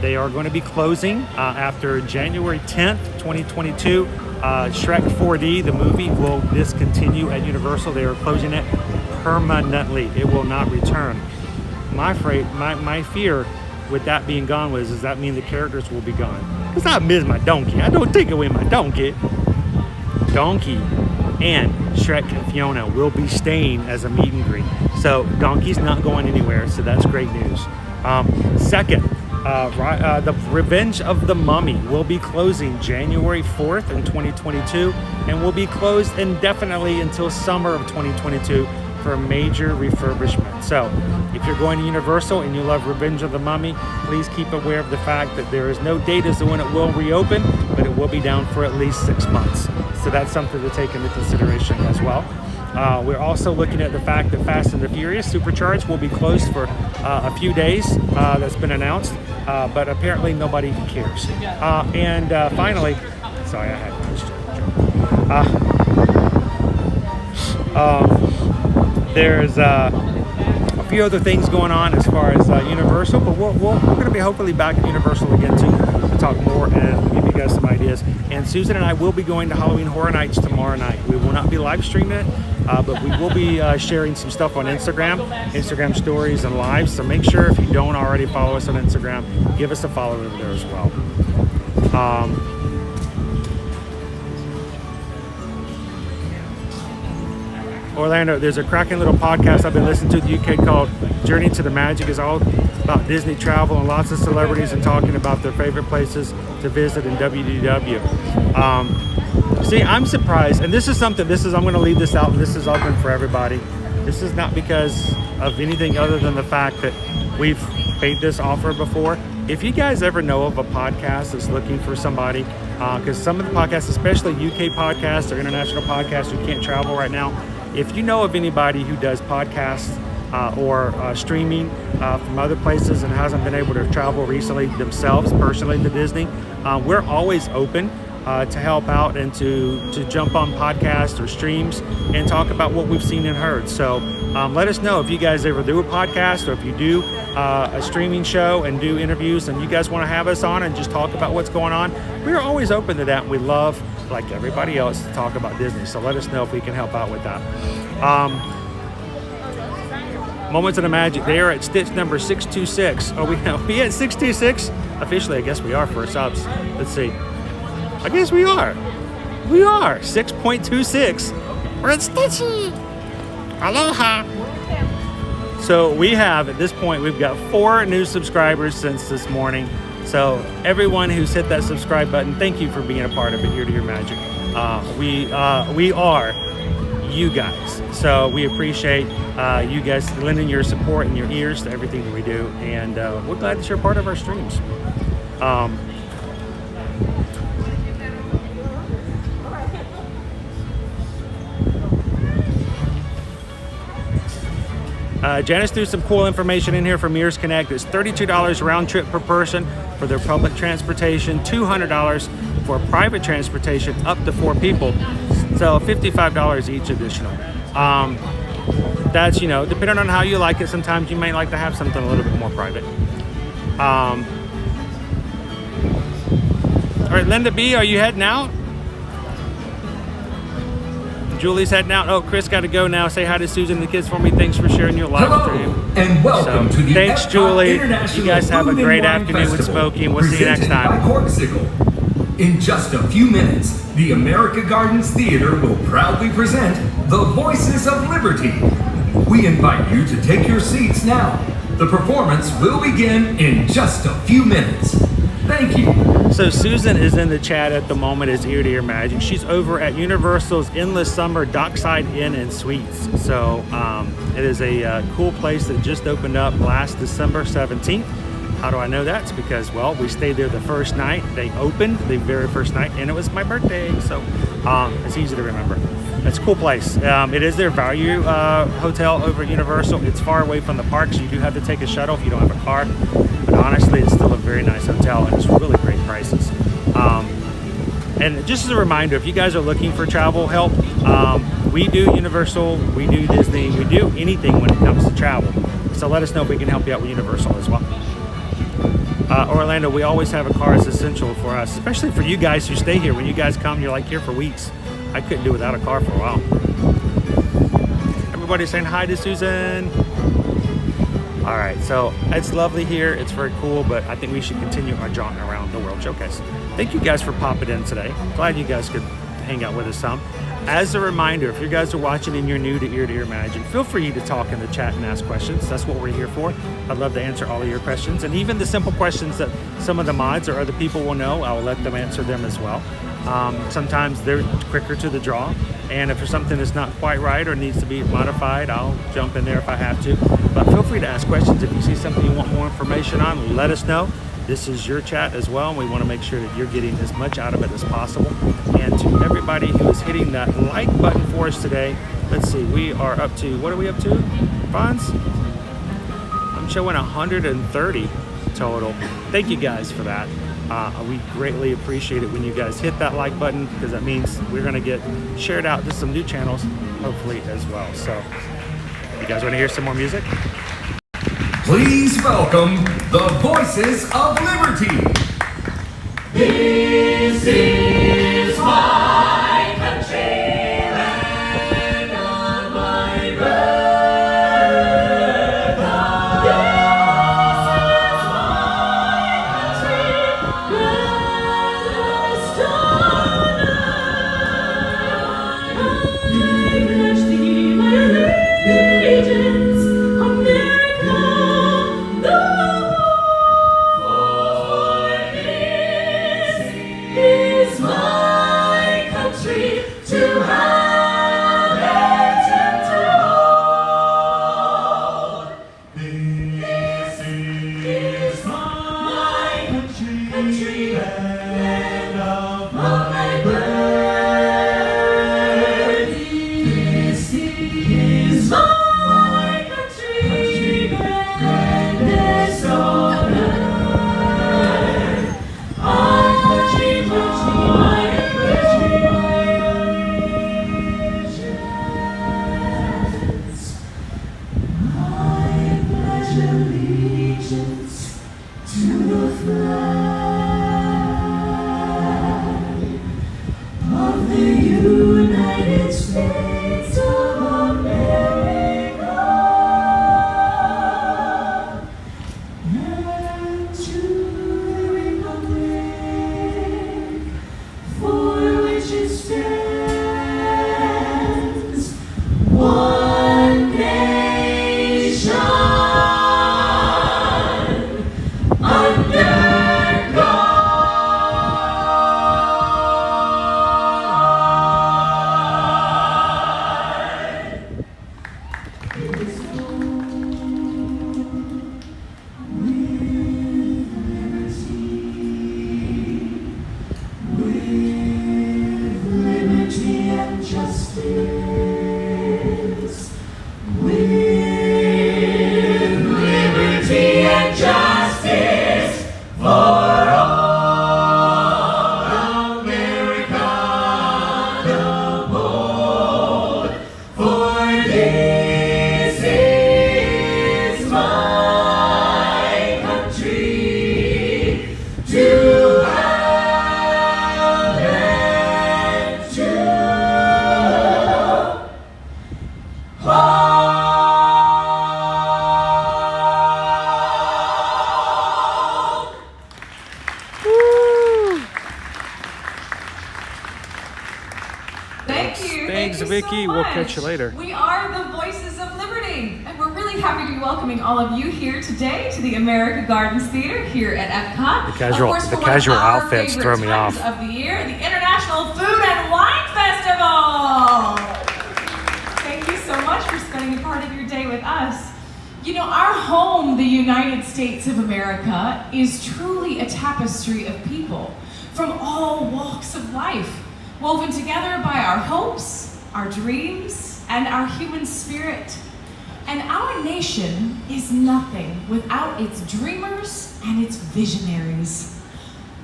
Speaker 1: they are going to be closing after January 10th, 2022. Shrek 4D, the movie, will discontinue at Universal. They are closing it permanently. It will not return. My fear with that being gone does that mean the characters will be gone? Because I miss my donkey. I don't take away my donkey. Donkey and Shrek and Fiona will be staying as a meet and greet. So Donkey's not going anywhere, so that's great news. Second, the Revenge of the Mummy will be closing January 4th in 2022 and will be closed indefinitely until summer of 2022 for a major refurbishment. So if you're going to Universal and you love Revenge of the Mummy, please keep aware of the fact that there is no date as to when it will reopen, but it will be down for at least 6 months. So that's something to take into consideration as well. We're also looking at the fact that Fast and the Furious Supercharged will be closed for a few days. That's been announced, but apparently nobody cares. And finally, sorry, I had there's a few other things going on as far as Universal, but we're going to be hopefully back at Universal again too to talk more and give you guys some ideas. And Susan and I will be going to Halloween Horror Nights tomorrow night. We will not be live streaming it, but we will be sharing some stuff on Instagram stories and lives. So make sure if you don't already follow us on Instagram, give us a follow over there as well. Orlando, there's a cracking little podcast I've been listening to in the UK called Journey to the Magic. It's all about Disney travel and lots of celebrities and talking about their favorite places to visit in WDW. See, I'm surprised, and I'm going to leave this out, and this is open for everybody. This is not because of anything other than the fact that we've made this offer before. If you guys ever know of a podcast that's looking for somebody, because some of the podcasts, especially UK podcasts or international podcasts who can't travel right now, if you know of anybody who does podcasts or streaming from other places and hasn't been able to travel recently themselves personally to Disney, we're always open to help out and to jump on podcasts or streams and talk about what we've seen and heard. So let us know if you guys ever do a podcast or if you do a streaming show and do interviews and you guys want to have us on and just talk about what's going on. We're always open to that. And we love, like everybody else, to talk about Disney. So let us know if we can help out with that. Moments of the Magic, they are at stitch number 626. Are we at 626? Officially, I guess we are for subs. Let's see. I guess we are. We are 6.26. We're at Stitchy. Aloha. So we have, at this point, we've got 4 new subscribers since this morning. So everyone who's hit that subscribe button, thank you for being a part of it, Ear to Ear Magic. We are you guys. So we appreciate you guys lending your support and your ears to everything that we do. And we're glad that you're part of our streams. Janice threw some cool information in here from Ears Connect. It's $32 round trip per person for their public transportation, $200 for private transportation up to 4 people, so $55 each additional. That's, depending on how you like it. Sometimes you may like to have something a little bit more private. All right, Linda B, are you heading out? Julie's heading out. Oh, Chris got to go now. Say hi to Susan and the kids for me. Thanks for sharing your live stream.
Speaker 6: And welcome to the
Speaker 1: thanks,
Speaker 6: EPCOT
Speaker 1: Julie.
Speaker 6: International
Speaker 1: You guys have a great afternoon with Smokey, and we'll see you next time.
Speaker 6: In just a few minutes, the America Gardens Theater will proudly present The Voices of Liberty. We invite you to take your seats now. The performance will begin in just a few minutes. Thank you.
Speaker 1: So Susan is in the chat at the moment as Ear to Ear Magic. She's over at Universal's Endless Summer Dockside Inn and Suites. So it is a cool place that just opened up last December 17th. How do I know that? It's because, well, we stayed there the first night. They opened the very first night, and it was my birthday. So It's easy to remember. It's a cool place. It is their value hotel over at Universal. It's far away from the park, so you do have to take a shuttle if you don't have a car. But honestly, it's still a very nice hotel, and it's really great prices. And just as a reminder, if you guys are looking for travel help, we do Universal, we do Disney, we do anything when it comes to travel. So let us know if we can help you out with Universal as well. Orlando, we always have a car as essential for us, especially for you guys who stay here. When you guys come, you're like here for weeks. I couldn't do without a car for a while. Everybody's saying hi to Susan. All right, so it's lovely here. It's very cool, but I think we should continue our jaunt around the World Showcase. Thank you guys for popping in today. Glad you guys could hang out with us some. As a reminder, if you guys are watching and you're new to Ear Imagine, feel free to talk in the chat and ask questions. That's what we're here for. I'd love to answer all of your questions, and even the simple questions that some of the mods or other people will know, I will let them answer them as well. Sometimes they're quicker to the draw, and if there's something that's not quite right or needs to be modified, I'll jump in there if I have to. But feel free to ask questions. If you see something you want more information on, let us know. This is your chat as well, and we want to make sure that you're getting as much out of it as possible. And to everybody who is hitting that like button for us today, let's see, we are up to, what are we up to, Fonz? I'm showing 130 total. Thank you guys for that. We greatly appreciate it when you guys hit that like button, because that means we're going to get shared out to some new channels, hopefully, as well. So, you guys want to hear some more music?
Speaker 6: Please welcome the Voices of Liberty.
Speaker 10: This is my country, land of my birth. This is my country, blessed I pledge thee my allegiance, America, the is my country to have and to hold. This is my country, land of my birth. This is my country, grandest on earth. Allegiance to the flag of the United States of America, and to the republic for which it stands, one nation.
Speaker 1: Vicky, we'll catch you later.
Speaker 11: We are the Voices of Liberty, and we're really happy to be welcoming all of you here today to the America Gardens Theater here at EPCOT.
Speaker 1: The casual outfits throw me off.
Speaker 11: Of the year, the International Food and Wine Festival. Thank you so much for spending a part of your day with us. You know, our home, the United States of America, is truly a tapestry of people from all walks of life. woven together by our hopes, our dreams, and our human spirit. And our nation is nothing without its dreamers and its visionaries.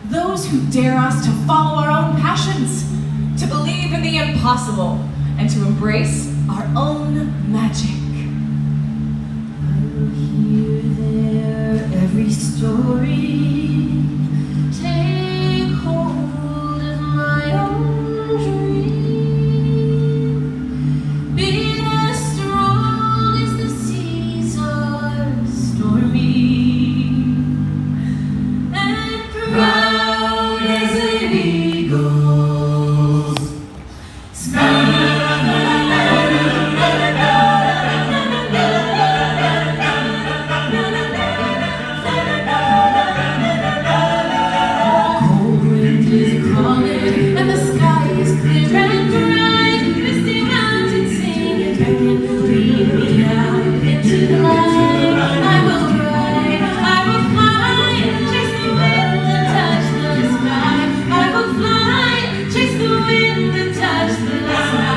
Speaker 11: Those who dare us to follow our own passions, to believe in the impossible, and to embrace our own magic.
Speaker 10: I will hear their every story, take hold of my own dream. Be as strong as the seas are stormy, and proud as an eagle's and the sky is clear and bright. Misty mountains sing and beckon, lead me out into the light. I will ride, I will fly, chase the wind and touch the sky. I will fly, chase the wind and touch the sky.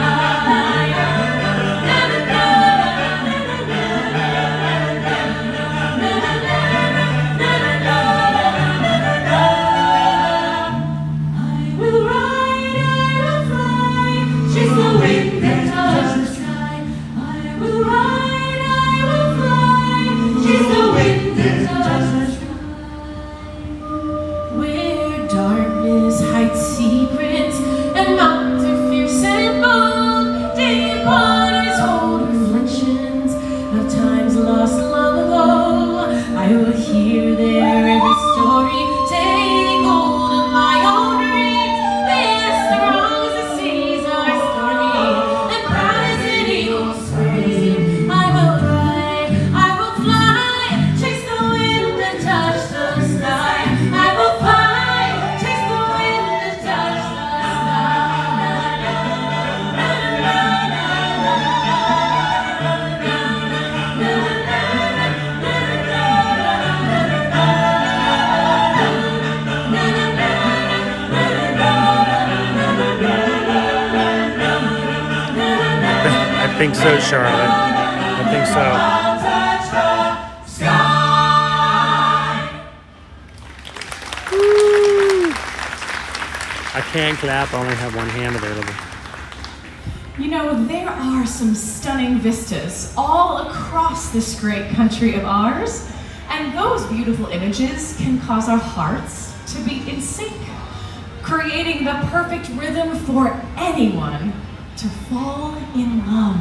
Speaker 10: I will ride, I will fly, chase the wind and touch the sky. I will ride, I will fly, chase the wind and touch the sky. Where darkness hides secrets and mountains are fierce and bold, deep waters hold reflections of times lost long ago. I will hear their every story, take hold of my own dreams. Be as strong as the seas are stormy, and proud as an eagle's scream. I will ride, I will fly, chase the wind and touch the sky. I will fly, chase the wind and touch the
Speaker 1: I think so, Charlotte. I think so. I can't clap, I only have one hand available.
Speaker 11: You know, there are some stunning vistas all across this great country of ours, and those beautiful images can cause our hearts to beat in sync, creating the perfect rhythm for anyone to fall in love.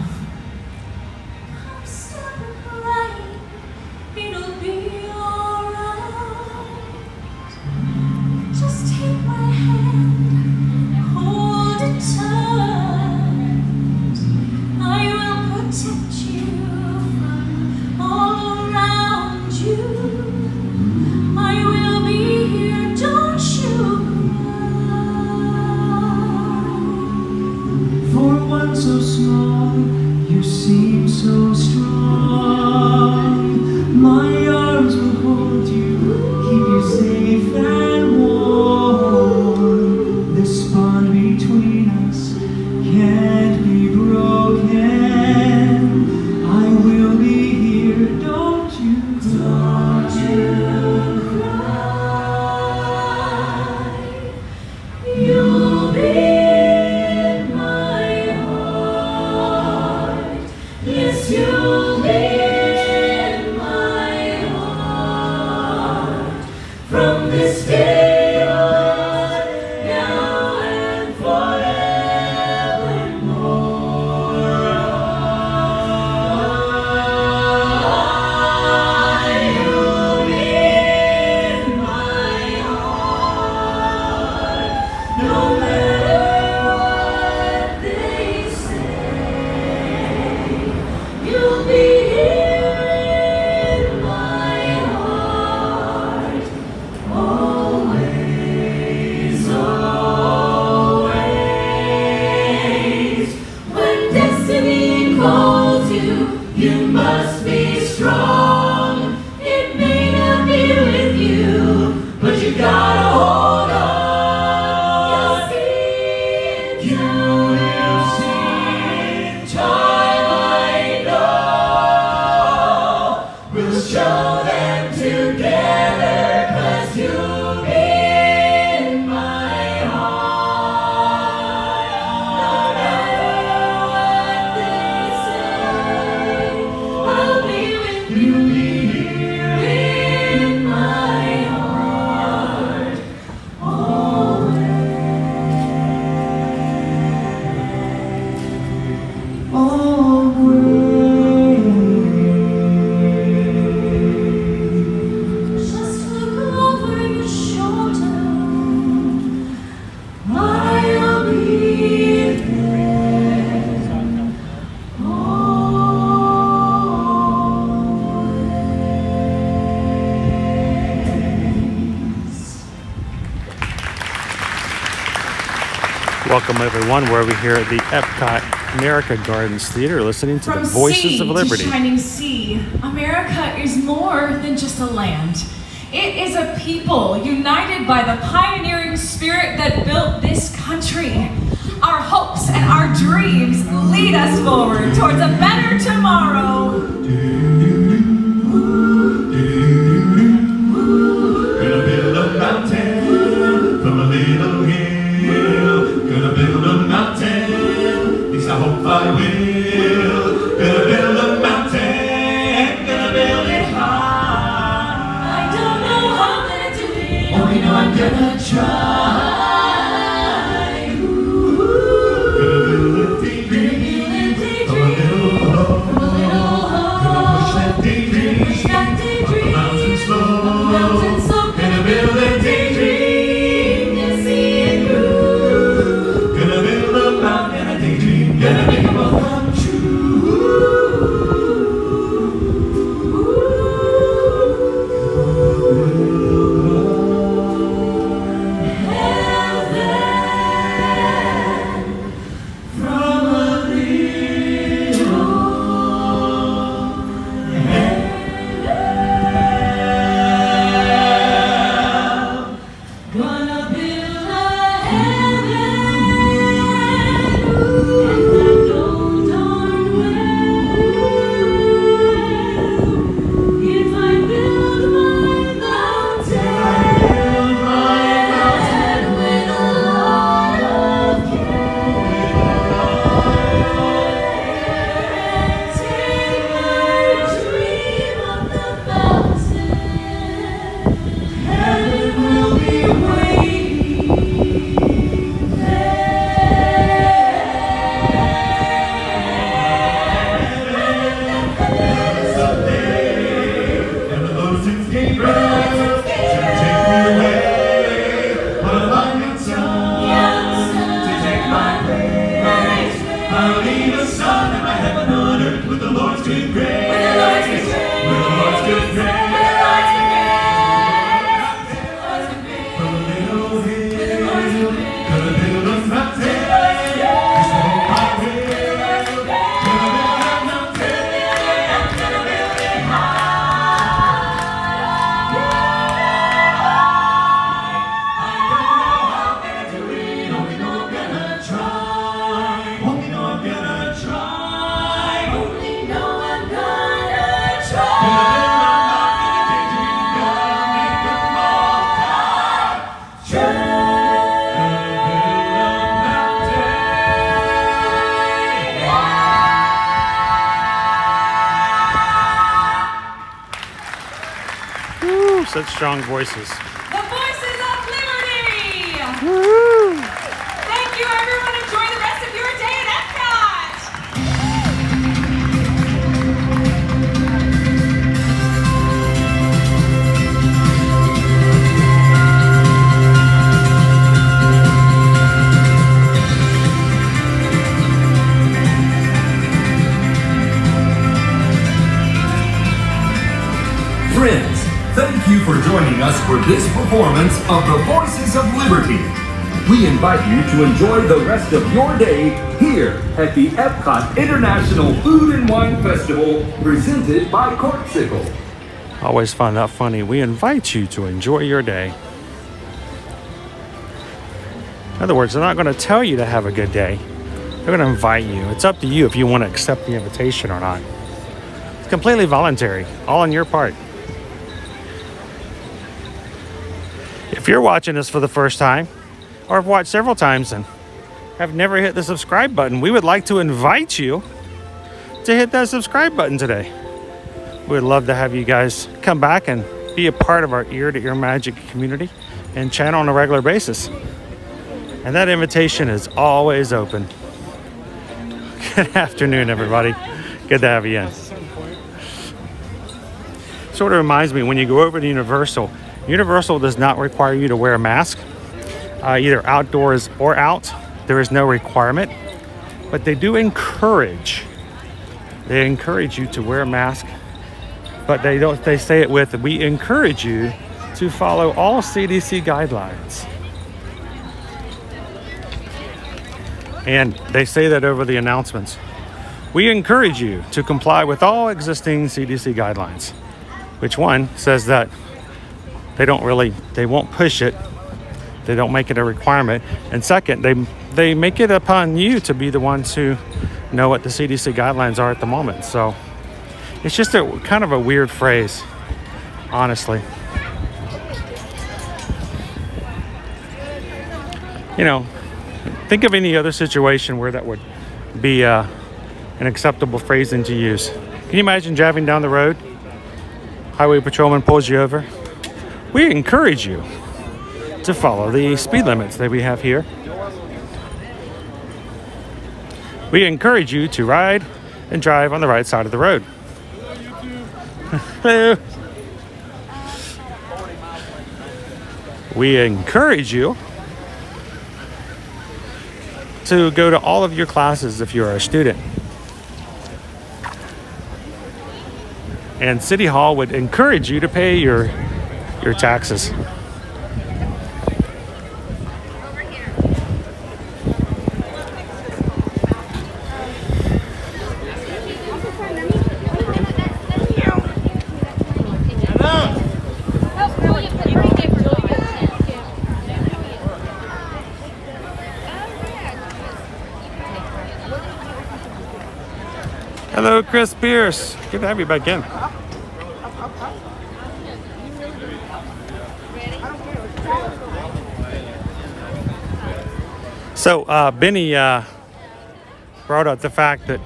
Speaker 10: Come stop and cry, it'll be alright. Just take my hand, hold it tight. I will protect you from all around you. I will be here, don't you cry.
Speaker 12: For one so small, you seem so strong. My arms will hold you, keep you safe and warm. This bond between us can't be broken. I will be here, don't you cry.
Speaker 10: You'll be in my heart. Yes, you'll be
Speaker 1: Welcome everyone. We're over here at the EPCOT America Gardens Theater listening to the Voices of Liberty.
Speaker 11: From sea to shining sea, America is more than just a land. It is a people united by the pioneering spirit that built this country. Our hopes and our dreams lead us forward towards a better tomorrow.
Speaker 9: Gonna build a mountain from a little hill. Gonna build a mountain, at least I hope I will. Gonna build a mountain, gonna build it high.
Speaker 10: I don't know how I'm gonna do it.
Speaker 9: Only know I'm gonna try. Gonna build a daydream from a little hole. Gonna push that daydream up a mountain slope. Gonna build a daydream and see it through. Gonna build a mountain and a daydream, gonna make them both come
Speaker 10: Gonna build a heaven, and I know darn well if I build my mountain with a lot of care, take my dream of the mountain, heaven will be waiting
Speaker 9: and the ocean's gate rise to take me away. But a lightning sun to take my place. I'll leave a sun in my heaven on earth with the Lord's good grace. With the Lord's good grace. From a little hill, gonna build a mountain. Just hope I will. Gonna build a mountain, gonna build it
Speaker 10: only know I'm gonna try.
Speaker 1: Woo, such strong voices.
Speaker 11: The Voices of Liberty!
Speaker 1: Woo!
Speaker 11: Thank you, everyone. Enjoy the rest of your day at EPCOT!
Speaker 6: Friends, thank you for joining us for this performance of the Voices of Liberty. We invite you to enjoy the rest of your day here at the EPCOT International Food and Wine Festival presented by Corksicle.
Speaker 1: Always find that funny. We invite you to enjoy your day. In other words, they're not going to tell you to have a good day. They're going to invite you. It's up to you if you want to accept the invitation or not. It's completely voluntary, all on your part. If you're watching this for the first time, or have watched several times and have never hit the subscribe button, we would like to invite you to hit that subscribe button today. We would love to have you guys come back and be a part of our Ear to Ear Magic community and channel on a regular basis. And that invitation is always open. Good afternoon, everybody. Good to have you in. Sort of reminds me, when you go over to Universal, Universal does not require you to wear a mask, either outdoors or out. There is no requirement, but they do encourage. They encourage you to wear a mask, but they don't. They say it with, we encourage you to follow all CDC guidelines. And they say that over the announcements. We encourage you to comply with all existing CDC guidelines. Which one says that they won't push it. They don't make it a requirement. And second, they make it upon you to be the ones who know what the CDC guidelines are at the moment. So it's just a kind of a weird phrase, honestly. You know, think of any other situation where that would be an acceptable phrasing to use. Can you imagine driving down the road? Highway patrolman pulls you over. We encourage you to follow the speed limits that we have here. We encourage you to ride and drive on the right side of the road. Hello. We encourage you to go to all of your classes if you're a student. And City Hall would encourage you to pay your taxes. Hello, Chris Pierce. Good to have you back in. So Benny brought up the fact that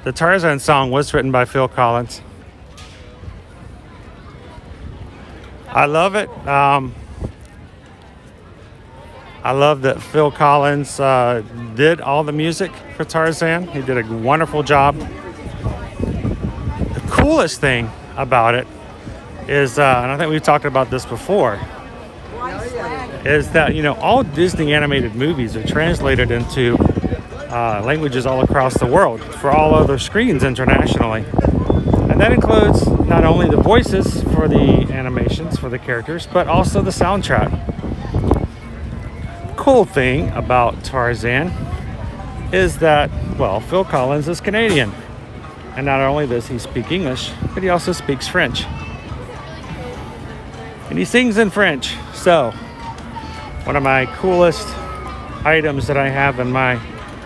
Speaker 1: the Tarzan song was written by Phil Collins. I love it. I love that Phil Collins did all the music for Tarzan. He did a wonderful job. The coolest thing about it is, and I think we've talked about this before, is that, you know, all Disney animated movies are translated into languages all across the world for all other screens internationally. And that includes not only the voices for the animations for the characters, but also the soundtrack. Cool thing about Tarzan is that, well, Phil Collins is Canadian. And not only does he speak English, but he also speaks French. And he sings in French. So, one of my coolest items that I have in my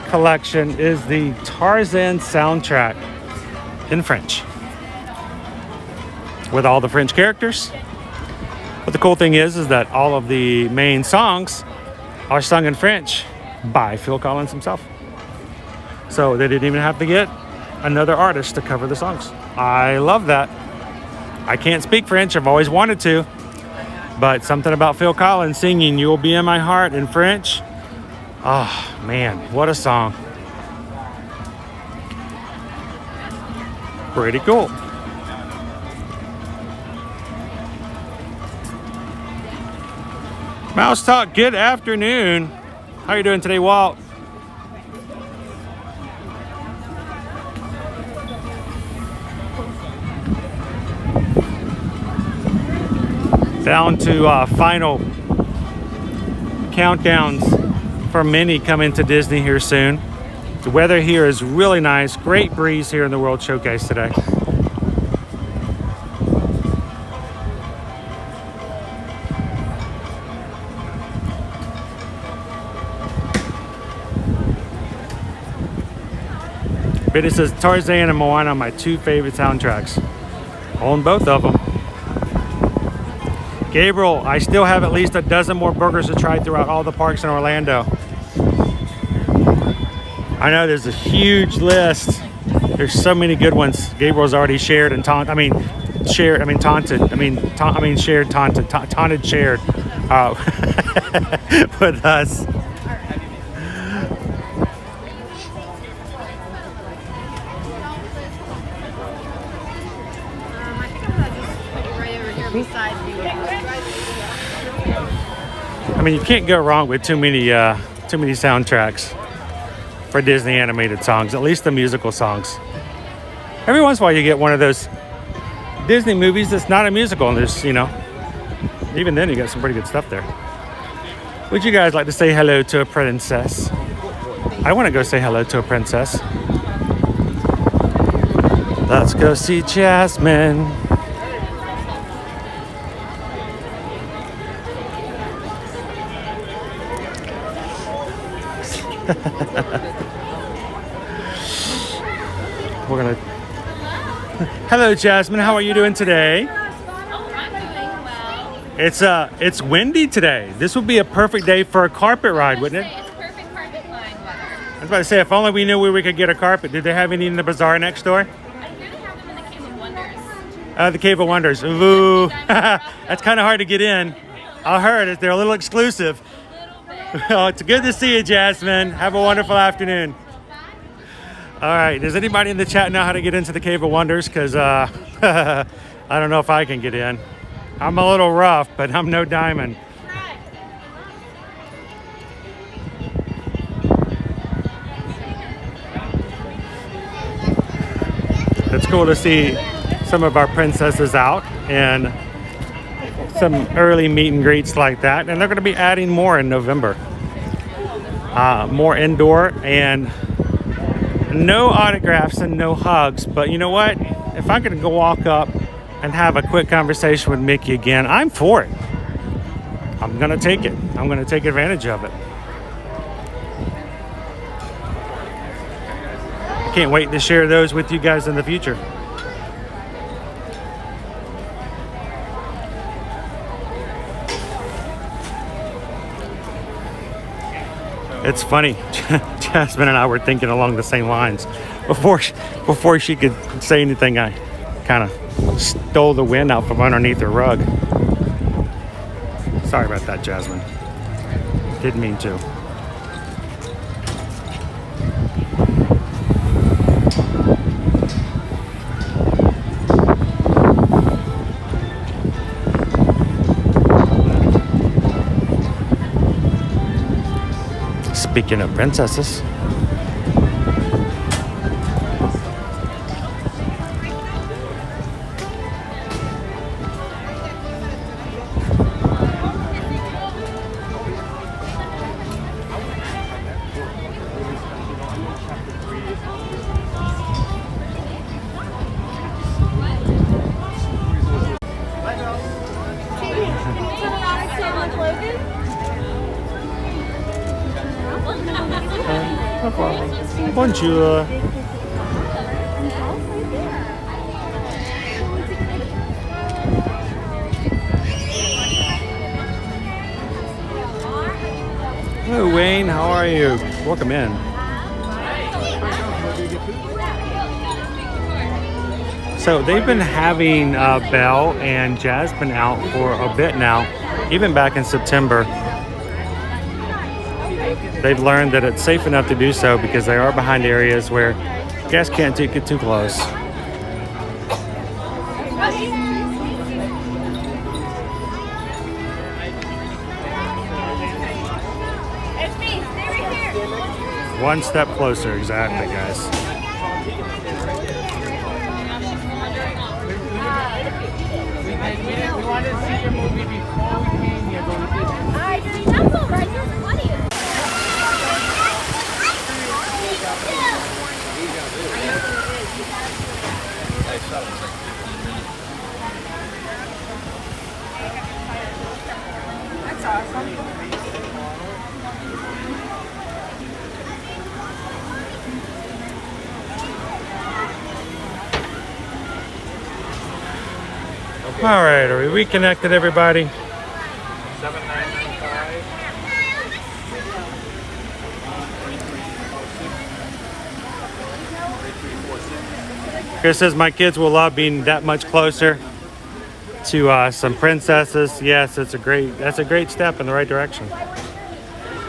Speaker 1: collection is the Tarzan soundtrack in French, with all the French characters. But the cool thing is that all of the main songs are sung in French by Phil Collins himself. So they didn't even have to get another artist to cover the songs. I love that. I can't speak French. I've always wanted to. But something about Phil Collins singing "You'll Be in My Heart" in French. Oh, man, what a song. Pretty cool. Mouse Talk, good afternoon. How are you doing today, Walt? Down to final countdowns for many coming to Disney here soon. The weather here is really nice. Great breeze here in the World Showcase today. It says Tarzan and Moana are my two favorite soundtracks. Own both of them. Gabriel, I still have at least a dozen more burgers to try throughout all the parks in Orlando. I know there's a huge list. There's so many good ones. Gabriel's already shared and taunted with us. I mean, you can't go wrong with too many soundtracks for Disney animated songs, at least the musical songs. Every once in a while you get one of those Disney movies that's not a musical, and there's, you know, even then you got some pretty good stuff there. Would you guys like to say hello to a princess? I want to go say hello to a princess. Let's go see Jasmine. We're gonna. Hello, Jasmine. How are you doing today? It's windy today. This would be a perfect day for a carpet ride, wouldn't it?
Speaker 5: It's perfect carpet flying weather.
Speaker 1: I was about to say, if only we knew where we could get a carpet. Did they have any in the bazaar next door?
Speaker 5: I hear they have them in the Cave of Wonders.
Speaker 1: The Cave of Wonders. Ooh, that's kind of hard to get in. I heard it. They're a little exclusive. Oh, it's good to see you, Jasmine. Have a wonderful afternoon. All right. Does anybody in the chat know how to get into the Cave of Wonders? Because I don't know if I can get in. I'm a little rough, but I'm no diamond. It's cool to see some of our princesses out and some early meet and greets like that. And they're going to be adding more in November. More indoor and no autographs and no hugs. But you know what? If I'm going to go walk up and have a quick conversation with Mickey again, I'm for it. I'm going to take it. I'm going to take advantage of it. I can't wait to share those with you guys in the future. It's funny, Jasmine and I were thinking along the same lines. Before she could say anything, I kind of stole the wind out from underneath her rug. Sorry about that, Jasmine. Didn't mean to. Speaking of princesses. Bonjour. Hello, Wayne. How are you? Welcome in. So they've been having Belle and Jasmine out for a bit now, even back in September. They've learned that it's safe enough to do so because they are behind areas where guests can't get too close. One step closer, exactly, guys.
Speaker 4: We wanted to see your movie before we came here, but we didn't.
Speaker 5: That's all right. There's plenty of.
Speaker 4: That's awesome.
Speaker 1: All right, are we reconnected, everybody? 7995. Chris says my kids will love being that much closer to some princesses. Yes, that's a great step in the right direction.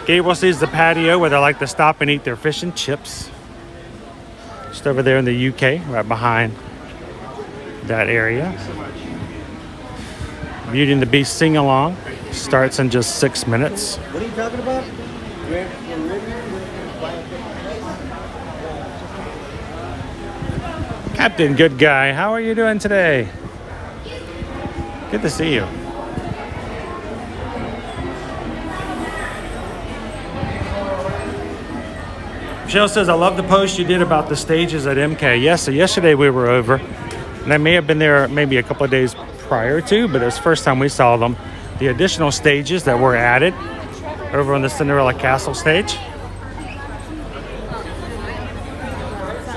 Speaker 1: Gabriel sees the patio where they like to stop and eat their fish and chips. Just over there in the UK, right behind that area. Beauty and the Beast sing-along starts in just 6 minutes.
Speaker 3: What are you talking about?
Speaker 1: Captain Good Guy, how are you doing today? Good to see you. Michelle says, I love the post you did about the stages at MK. Yes, so yesterday we were over, and I may have been there maybe a couple of days prior to, but it was the first time we saw them. The additional stages that were added over on the Cinderella Castle stage.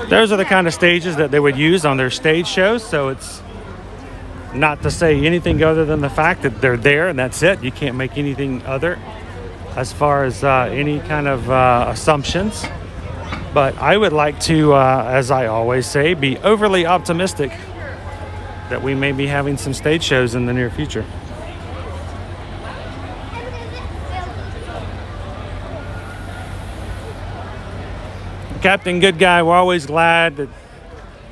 Speaker 1: Those are the kind of stages that they would use on their stage shows, so it's not to say anything other than the fact that they're there and that's it. You can't make anything other as far as any kind of assumptions. But I would like to, as I always say, be overly optimistic that we may be having some stage shows in the near future. Captain Good Guy, we're always glad that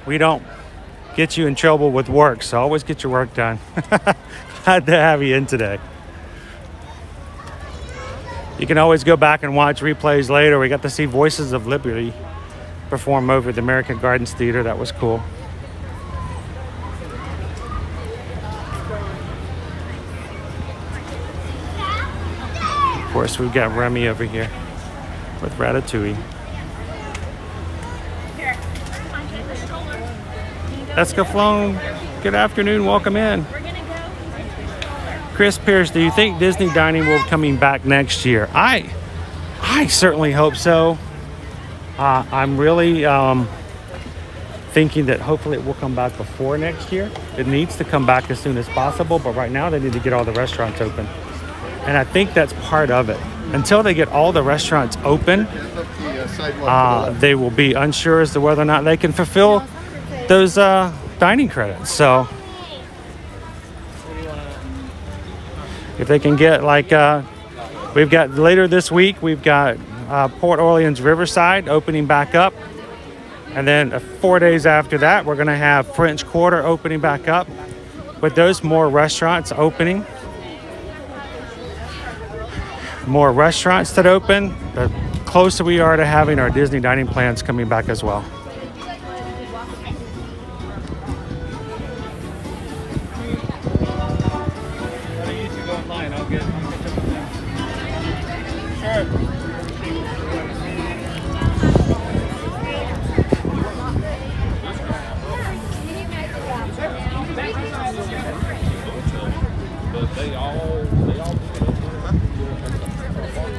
Speaker 1: we don't get you in trouble with work, so always get your work done. Glad to have you in today. You can always go back and watch replays later. We got to see Voices of Liberty perform over at the American Gardens Theater. That was cool. Of course, we've got Remy over here with Ratatouille. Escaflowne, good afternoon, welcome in. Chris Pierce, do you think Disney Dining will be coming back next year? I certainly hope so. I'm really thinking that hopefully it will come back before next year. It needs to come back as soon as possible, but right now they need to get all the restaurants open. And I think that's part of it. Until they get all the restaurants open, they will be unsure as to whether or not they can fulfill those dining credits. So if they can get like we've got later this week, we've got Port Orleans Riverside opening back up, and then 4 days after that we're going to have French Quarter opening back up. With those more restaurants opening, more restaurants that open, the closer we are to having our Disney dining plans coming back as well.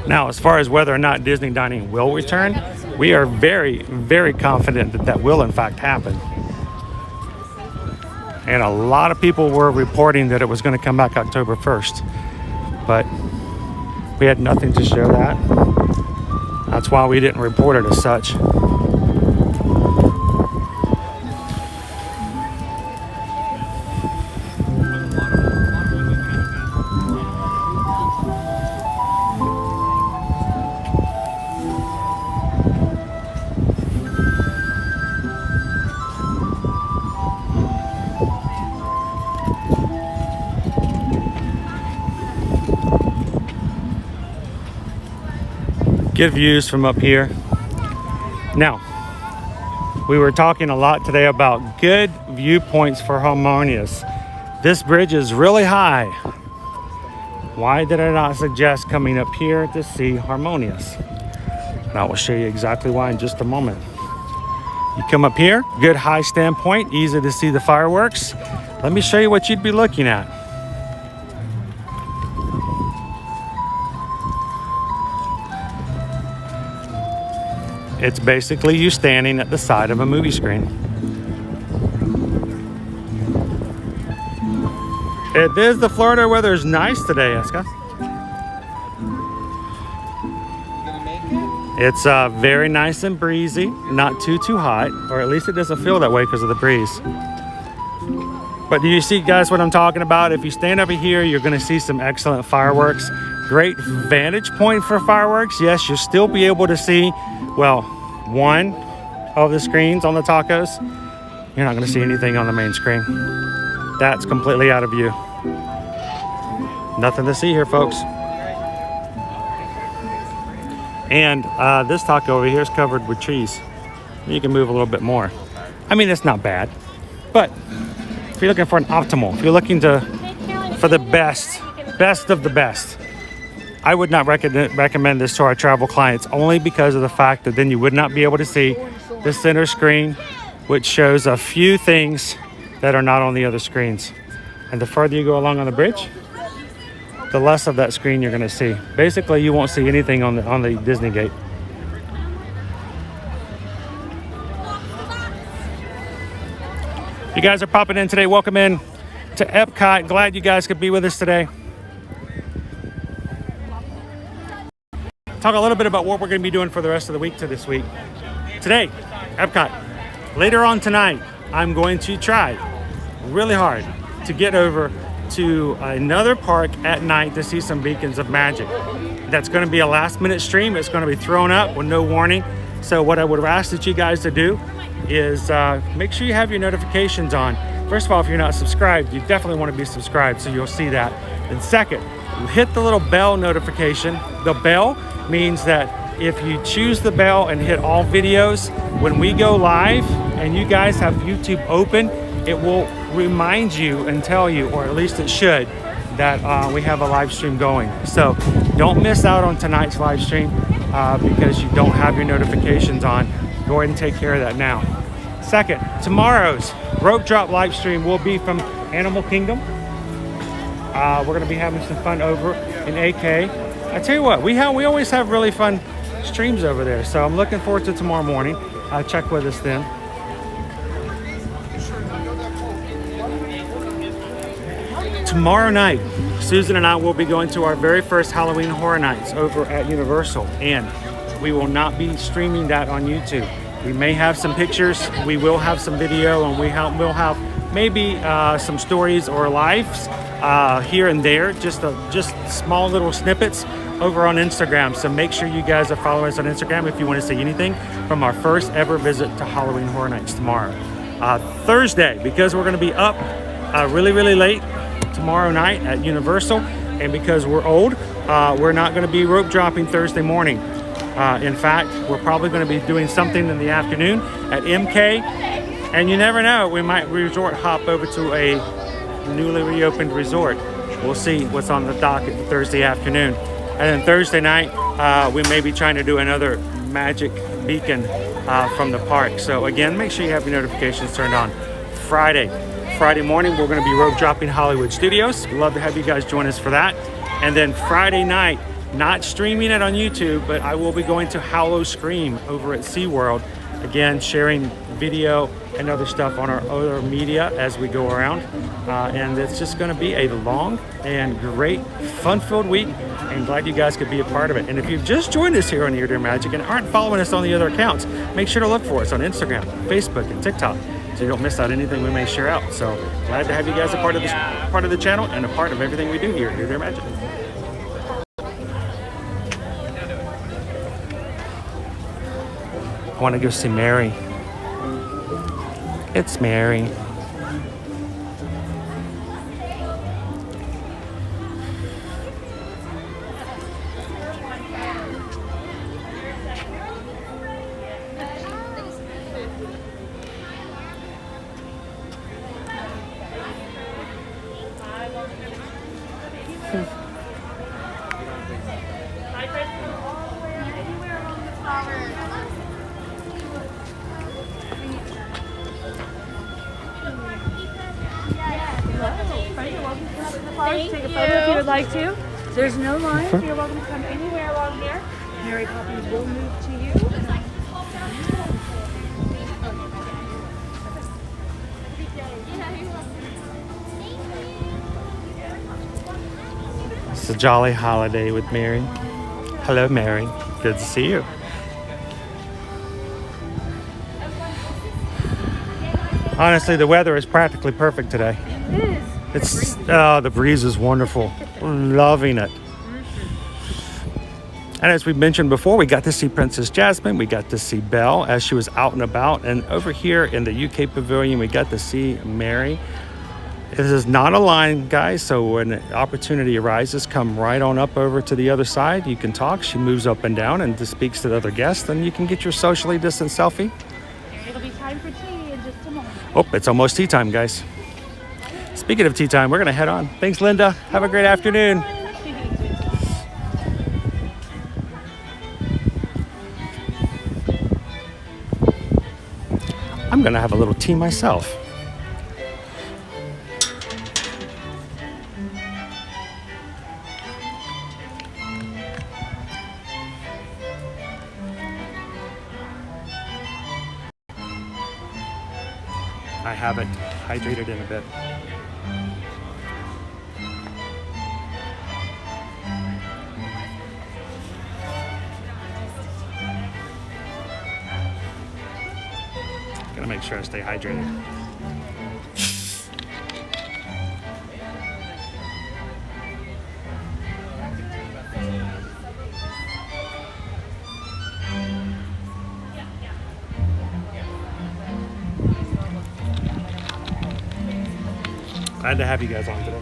Speaker 1: Now, as far as whether or not Disney dining will return, we are very, very confident that that will in fact happen. And a lot of people were reporting that it was going to come back October 1st, but we had nothing to show that. That's why we didn't report it as such. Good views from up here. Now, we were talking a lot today about good viewpoints for Harmonious. This bridge is really high. Why did I not suggest coming up here to see Harmonious? And I will show you exactly why in just a moment. You come up here, good high standpoint, easy to see the fireworks. Let me show you what you'd be looking at. It's basically you standing at the side of a movie screen. It is the Florida weather is nice today, Eska. It's very nice and breezy, not too hot, or at least it doesn't feel that way because of the breeze. But do you see, guys, what I'm talking about? If you stand over here, you're going to see some excellent fireworks. Great vantage point for fireworks. Yes, you'll still be able to see, well, one of the screens on the tacos. You're not going to see anything on the main screen. That's completely out of view. Nothing to see here, folks. And this taco over here is covered with trees. You can move a little bit more. I mean, it's not bad, but if you're looking for an optimal, if you're looking for the best of the best, I would not recommend this to our travel clients, only because of the fact that then you would not be able to see the center screen, which shows a few things that are not on the other screens. And the further you go along on the bridge, the less of that screen you're going to see. Basically, you won't see anything on the Disney gate. You guys are popping in today. Welcome in to EPCOT. Glad you guys could be with us today. Talk a little bit about what we're going to be doing for the rest of the week to this week. Today, EPCOT. Later on tonight, I'm going to try really hard to get over to another park at night to see some beacons of magic. That's going to be a last minute stream. It's going to be thrown up with no warning. So what I would ask that you guys to do is make sure you have your notifications on. First of all, if you're not subscribed, you definitely want to be subscribed so you'll see that. And second, hit the little bell notification. The bell means that if you choose the bell and hit all videos, when we go live and you guys have YouTube open, it will remind you and tell you, or at least it should, that we have a live stream going. So don't miss out on tonight's live stream because you don't have your notifications on. Go ahead and take care of that now. Second, tomorrow's rope drop live stream will be from Animal Kingdom. We're going to be having some fun over in AK. I tell you what, we always have really fun streams over there. So I'm looking forward to tomorrow morning. Check with us then. Tomorrow night, Susan and I will be going to our very first Halloween Horror Nights over at Universal, and we will not be streaming that on YouTube. We may have some pictures, we will have some video, and we'll have maybe some stories or lives here and there, just small little snippets over on Instagram. So make sure you guys are following us on Instagram if you want to see anything from our first ever visit to Halloween Horror Nights tomorrow. Thursday, because we're going to be up really late tomorrow night at Universal, and because we're old, we're not going to be rope dropping Thursday morning. In fact, we're probably going to be doing something in the afternoon at MK, and you never know, we might resort hop over to a newly reopened resort. We'll see what's on the docket for Thursday afternoon. And then Thursday night, we may be trying to do another magic beacon from the park. So again, make sure you have your notifications turned on. Friday morning, we're going to be rope dropping Hollywood Studios. We'd love to have you guys join us for that. And then Friday night, not streaming it on YouTube, but I will be going to Hallow Scream over at SeaWorld. Again, sharing video and other stuff on our other media as we go around. And it's just going to be a long and great, fun-filled week. And glad you guys could be a part of it. And if you've just joined us here on Here Dear Magic and aren't following us on the other accounts, make sure to look for us on Instagram, Facebook, and TikTok, so you don't miss out anything we may share out. So glad to have you guys a part of the channel and a part of everything we do here at Here Dear Magic. I want to go see Mary. It's Mary.
Speaker 5: Take a photo if you would like to. There's no line, so you're welcome to come anywhere along here. Mary Poppins will move to you.
Speaker 1: It's a jolly holiday with Mary. Hello, Mary. Good to see you. Honestly, the weather is practically perfect today.
Speaker 5: It is.
Speaker 1: It's the breeze is wonderful. Loving it. And as we mentioned before, we got to see Princess Jasmine. We got to see Belle as she was out and about. And over here in the UK Pavilion, we got to see Mary. This is not a line, guys. So when an opportunity arises, come right on up over to the other side. You can talk. She moves up and down and speaks to the other guests. And you can get your socially distanced selfie.
Speaker 5: It'll be time for tea in just a moment.
Speaker 1: Oh, it's almost tea time, guys. Speaking of tea time, we're going to head on. Thanks, Linda. Have a great afternoon. I'm gonna have a little tea myself. I haven't hydrated in a bit. Gotta make sure I stay hydrated. Glad to have you guys on today.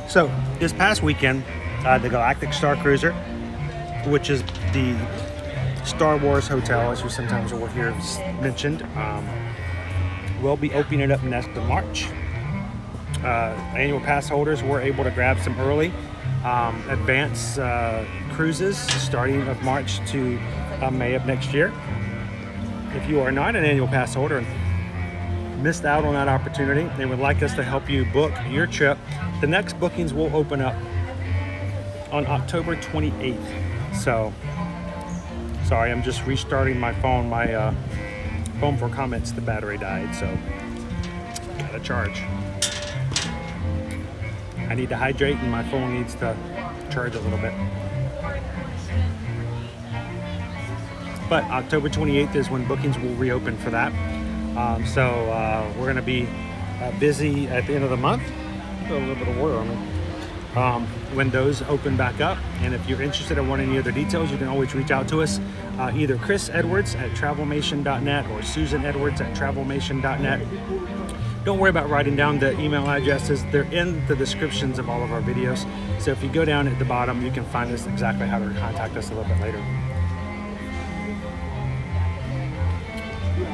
Speaker 1: So this past weekend, the Galactic Star Cruiser, which is the Star Wars hotel, as you sometimes will hear mentioned, will be opening up next in March. Annual pass holders were able to grab some early advance cruises starting of March to May of next year. If you are not an annual pass holder and missed out on that opportunity and would like us to help you book your trip, the next bookings will open up on October 28th. So, sorry, I'm just restarting my phone. My phone for comments, the battery died, so gotta charge. I need to hydrate and my phone needs to charge a little bit. But October 28th is when bookings will reopen for that. So we're gonna be busy at the end of the month. Got a little bit of water on me. When those open back up. And if you're interested in wanting any other details, you can always reach out to us. Either Chris Edwards at travelmation.net or Susan Edwards at travelmation.net. Don't worry about writing down the email addresses. They're in the descriptions of all of our videos. So if you go down at the bottom, you can find us exactly how to contact us a little bit later.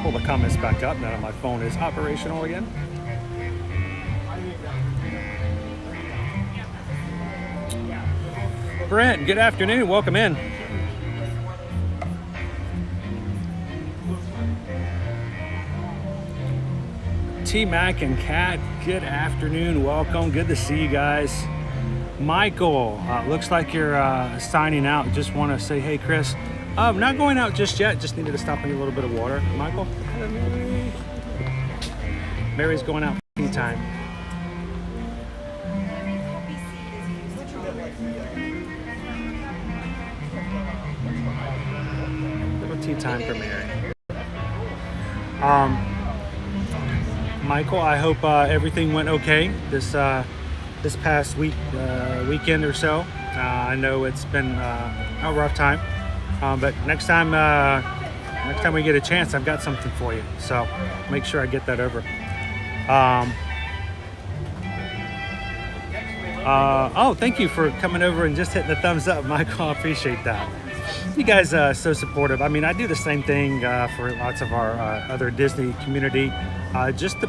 Speaker 1: Pull the comments back up now that my phone is operational again. Brent, good afternoon. Welcome in. T-Mac and Kat, good afternoon. Welcome. Good to see you guys. Michael, looks like you're signing out. Just want to say, hey, Chris. Not going out just yet. Just needed to stop and get a little bit of water. Michael. Mary's going out for tea time. Little tea time for Mary. Michael, I hope everything went okay this past weekend or so. I know it's been a rough time, but next time we get a chance, I've got something for you. So make sure I get that over. Oh, thank you for coming over and just hitting the thumbs up, Michael. I appreciate that. You guys are so supportive. I mean, I do the same thing for lots of our other Disney community. Just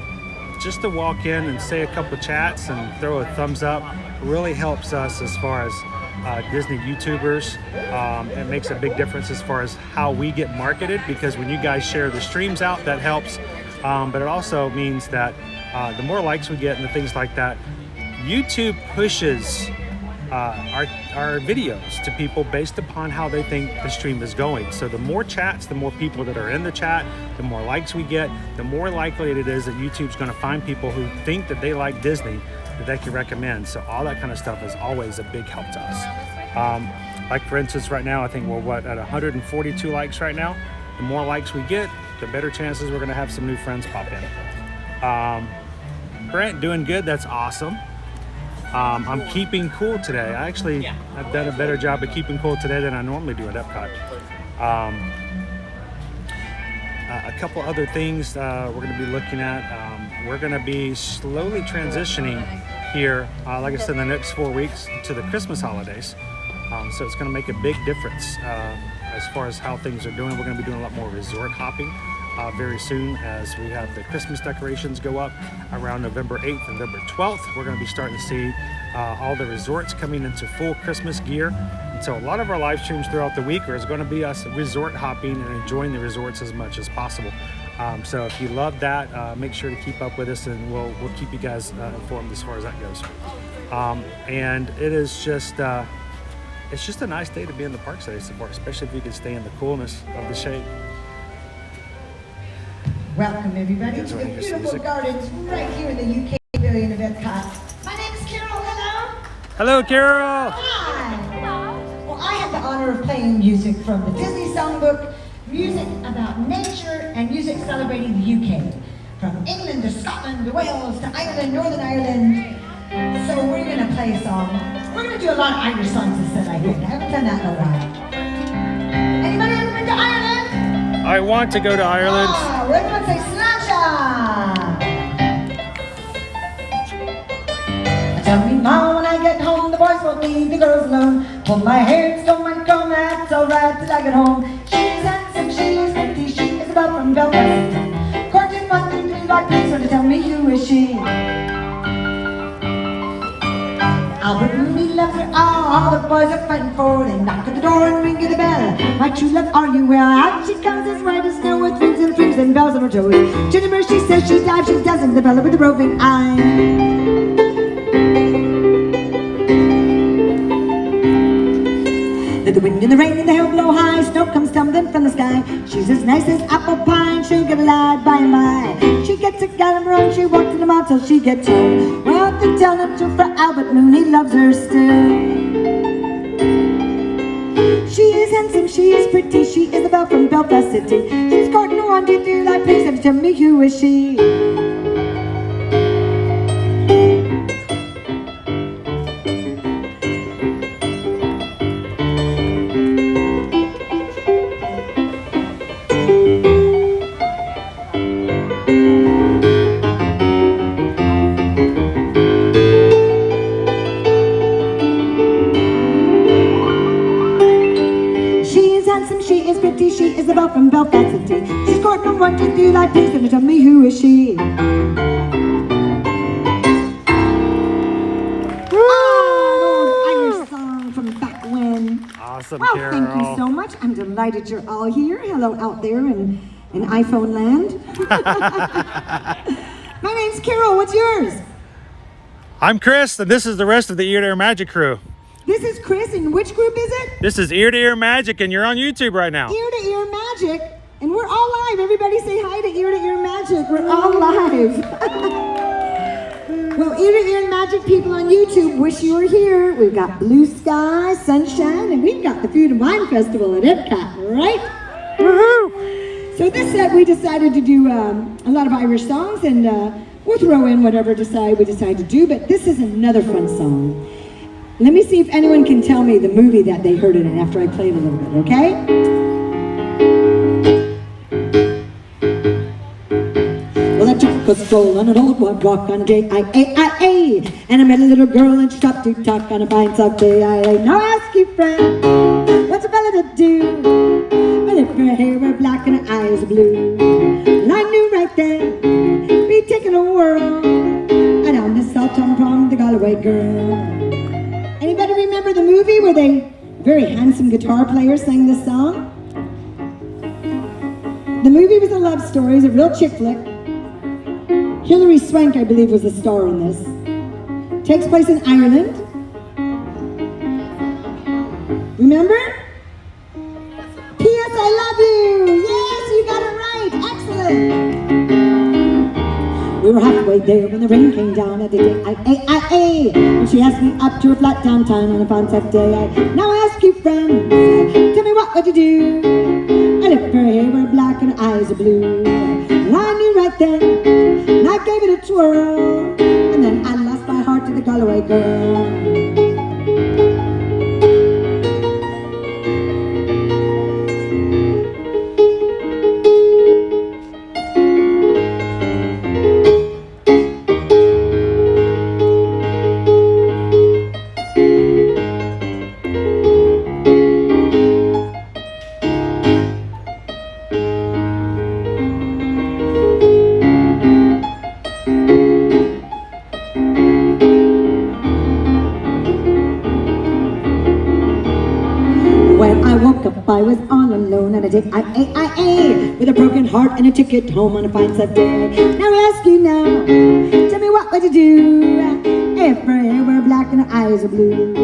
Speaker 1: to walk in and say a couple chats and throw a thumbs up really helps us as far as Disney YouTubers. It makes a big difference as far as how we get marketed, because when you guys share the streams out, that helps. But it also means that the more likes we get and the things like that, YouTube pushes our videos to people based upon how they think the stream is going. So the more chats, the more people that are in the chat, the more likes we get, the more likely it is that YouTube's going to find people who think that they like Disney that they can recommend. So all that kind of stuff is always a big help to us. Like for instance, right now, I think we're at 142 likes right now. The more likes we get, the better chances we're going to have some new friends pop in. Brent, doing good. That's awesome. I'm keeping cool today. I've done a better job of keeping cool today than I normally do at EPCOT. A couple other things we're going to be looking at. We're going to be slowly transitioning here, like I said, in the next 4 weeks to the Christmas holidays. So it's going to make a big difference as far as how things are doing. We're going to be doing a lot more resort hopping. very soon as we have the Christmas decorations go up around November 8th and November 12th. We're going to be starting to see all the resorts coming into full Christmas gear. And so a lot of our live streams throughout the week is going to be us resort hopping and enjoying the resorts as much as possible. So if you love that, make sure to keep up with us, and we'll keep you guys informed as far as that goes. And it is just it's just a nice day to be in the park today so far, especially if you can stay in the coolness of the shade.
Speaker 13: Welcome everybody to the beautiful gardens right here in the UK pavilion of EPCOT. My name is Carol. Hello.
Speaker 1: Hello, Carol.
Speaker 13: Hi. Well, I have the honor of playing music from the Disney Songbook, music about nature, and music celebrating the UK. From England to Scotland to Wales to Ireland, Northern Ireland. So we're going to play a song. We're going to do a lot of Irish songs instead, I think. I haven't done that in a while. Anybody ever been to Ireland?
Speaker 1: I want to go to Ireland.
Speaker 13: We're going to say Sláinte. Tell me, Mom, when I get home, the boys won't leave the girls alone. Pull my hair and stole my comb, that's alright till I get home. She's handsome, she's pretty, she is about from Belfast. Courting one thing to like me, so to tell me who is she? Albert Mooney loves her, all the boys are fighting for. They knock at the door and ring the bell. My true love, are you well? Out she comes as white as snow with rings and bells on her toes. Jennifer, she says she dives, she doesn't. The fella with the roving eye. Let the wind and the rain and the hail blow high. Snow comes tumbling from the sky. She's as nice as apple pie, and she'll get a lad by and by. She gets a gallon run, she walks in the mall till she gets home. Well, to tell the truth, for Albert Mooney loves her still. She is handsome, she is pretty, she is the belle from Belfast City. She's courting one to do like, please tell me who is she? She is about from Belfast City. She's courting one to do like this, and tell me who is she? Oh, an old Irish song from back when.
Speaker 1: Awesome,
Speaker 13: well,
Speaker 1: Carol.
Speaker 13: Thank you so much. I'm delighted you're all here. Hello out there in iPhone land. My name's Carol. What's yours?
Speaker 1: I'm Chris, and this is the rest of the Ear to Ear Magic crew.
Speaker 13: This is Chris, and which group is it?
Speaker 1: This is Ear to Ear Magic, and you're on YouTube right now.
Speaker 13: Ear to Ear Magic, and we're all live. Everybody say hi to Ear to Ear Magic. We're all live. Well, Ear to Ear Magic people on YouTube, wish you were here. We've got blue sky, sunshine, and we've got the Food and Wine Festival at EPCOT, right? Woohoo! So this set, we decided to do a lot of Irish songs, and we'll throw in whatever we decide to do, but this is another fun song. Let me see if anyone can tell me the movie that they heard it in after I played a little bit, okay? Well, I took a stroll on an old walk on a J-I-A-I-A, and I met a little girl and she stopped to talk on a fine soft J-I-A. Now ask you, friend, what's a fella to do? Well, if her hair were black and her eyes were blue, well, I knew right then we'd taken a whirl, and on this Salton-Prom, the Galway girl. Anybody remember the movie where they very handsome guitar player sang this song? The movie was a love story, it was a real chick flick. Hilary Swank, I believe, was the star in this. Takes place in Ireland. Remember? P.S. I love you! Yes, you got it right! Excellent! We were halfway there when the rain came down at the J-I-A-I-A, and she asked me up to a flat downtown on a fun Saturday day. Now I ask you, friends, tell me what would you do? And if her hair were black and her eyes are blue, well, I knew right then, and I gave it a twirl, and then I lost my heart to the Galway girl. I was all alone on a day, with a broken heart and a ticket home on a fine Sunday. Now I ask you now, tell me what would you do if her hair were black and her eyes are blue?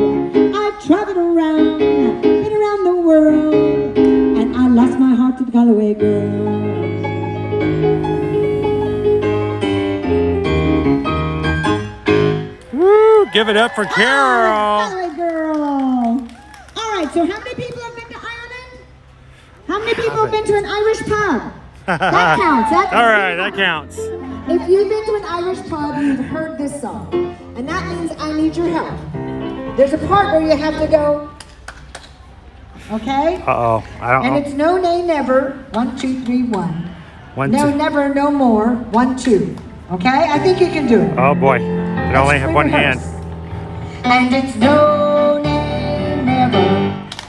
Speaker 13: I've traveled around, been around the world, and I lost my heart to the Galloway girl.
Speaker 1: Woo! Give it up for Carol.
Speaker 13: Galloway girl. All right, so how many people have been to Ireland? How many people have been to an Irish pub? That counts.
Speaker 1: All right, that counts.
Speaker 13: If you've been to an Irish pub, you've heard this song. And that means I need your help. There's a part where you have to go, okay?
Speaker 1: Uh-oh, I don't know.
Speaker 13: And it's no, nay, never. 1, 2, 3, 1. No,
Speaker 1: 2.
Speaker 13: never, no more. 1, 2. Okay? I think you can do it.
Speaker 1: Oh boy, I only have one hand.
Speaker 13: And it's no, nay, never.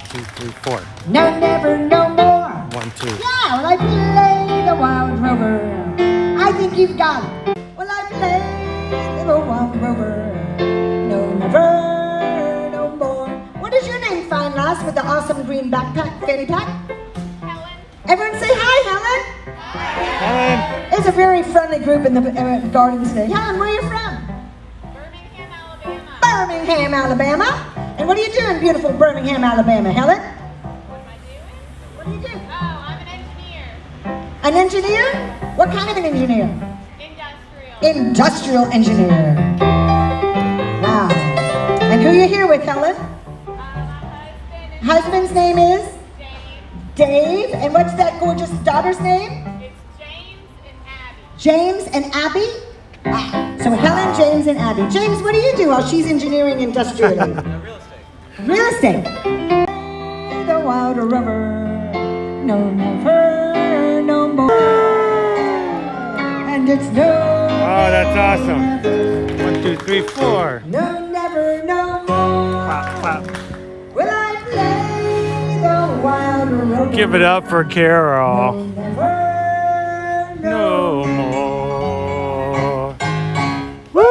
Speaker 1: 2, 3, 4.
Speaker 13: No, never, no more.
Speaker 1: 1, 2.
Speaker 13: Yeah, well, I play the wild rover. I think you've got it. Well, I play the wild rover. No, never, no more. What is your name, fine lass, with the awesome green backpack, fanny pack? Helen. Everyone say hi, Helen.
Speaker 1: Helen.
Speaker 13: It's a very friendly group in the garden today. Helen, where are you from?
Speaker 5: Birmingham, Alabama.
Speaker 13: Birmingham, Alabama. And what are you doing, beautiful Birmingham, Alabama, Helen?
Speaker 5: What am I doing?
Speaker 13: What do you do?
Speaker 5: Oh, I'm an engineer.
Speaker 13: An engineer? What kind of an engineer?
Speaker 5: Industrial.
Speaker 13: Industrial engineer. Wow. And who are you here with, Helen?
Speaker 5: My husband.
Speaker 13: Husband's name is?
Speaker 5: Dave.
Speaker 13: Dave. And what's that gorgeous daughter's name?
Speaker 5: It's James and Abby.
Speaker 13: James and Abby? Wow. So Helen, James, and Abby. James, what do you do while she's engineering industrially?
Speaker 3: Real estate.
Speaker 13: Real estate. The wild river. No, never, no more. And it's no.
Speaker 1: Oh, that's awesome. 1, 2, 3, 4.
Speaker 13: No, never, no more.
Speaker 1: Clap, clap.
Speaker 13: Will I play the wild river?
Speaker 1: Give it up for Carol.
Speaker 13: No, never,
Speaker 1: No more. Woo!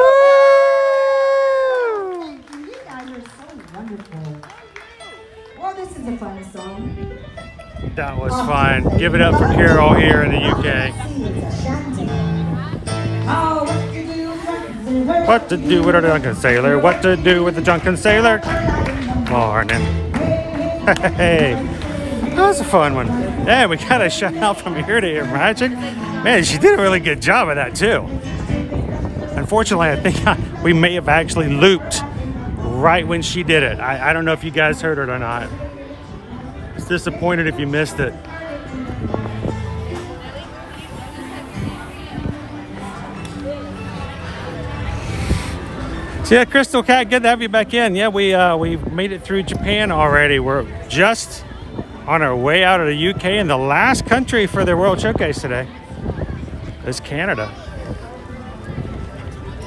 Speaker 13: Thank you. You guys are so wonderful. Well, this is a fun song.
Speaker 1: That was fun. Give it up for Carol here in the UK.
Speaker 13: Oh,
Speaker 1: What to do with a drunken sailor? What to do with a drunken sailor? Morning. Hey, that was a fun one. Yeah, we got a shout out from here to here, Magic. Man, she did a really good job of that too. Unfortunately, I think we may have actually looped right when she did it. I don't know if you guys heard it or not. It's disappointed if you missed it. So yeah, Crystal Cat, good to have you back in. Yeah, we made it through Japan already. We're just on our way out of the UK, and the last country for their World Showcase today is Canada.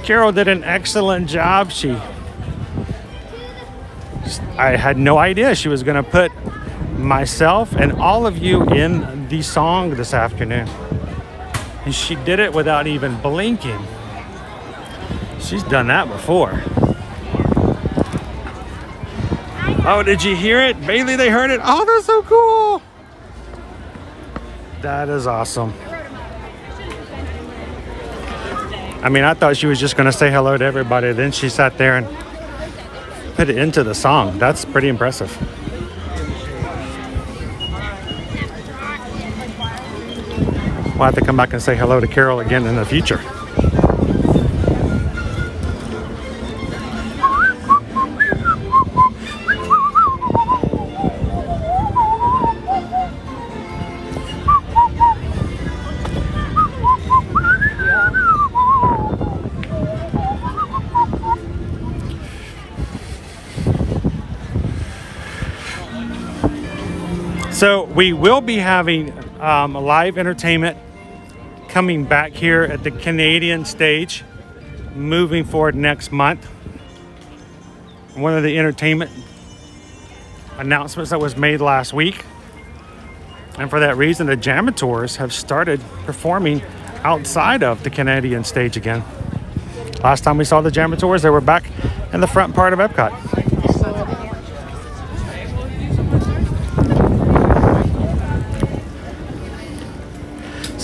Speaker 1: Carol did an excellent job. I had no idea she was going to put myself and all of you in the song this afternoon. And she did it without even blinking. She's done that before. Oh, did you hear it? Bailey, they heard it. Oh, that's so cool. That is awesome. I mean, I thought she was just going to say hello to everybody. Then she sat there and put it into the song. That's pretty impressive. We'll have to come back and say hello to Carol again in the future. So we will be having live entertainment coming back here at the Canadian stage moving forward next month. One of the entertainment announcements that was made last week. And for that reason, the Jamators have started performing outside of the Canadian stage again. Last time we saw the Jamators, they were back in the front part of EPCOT.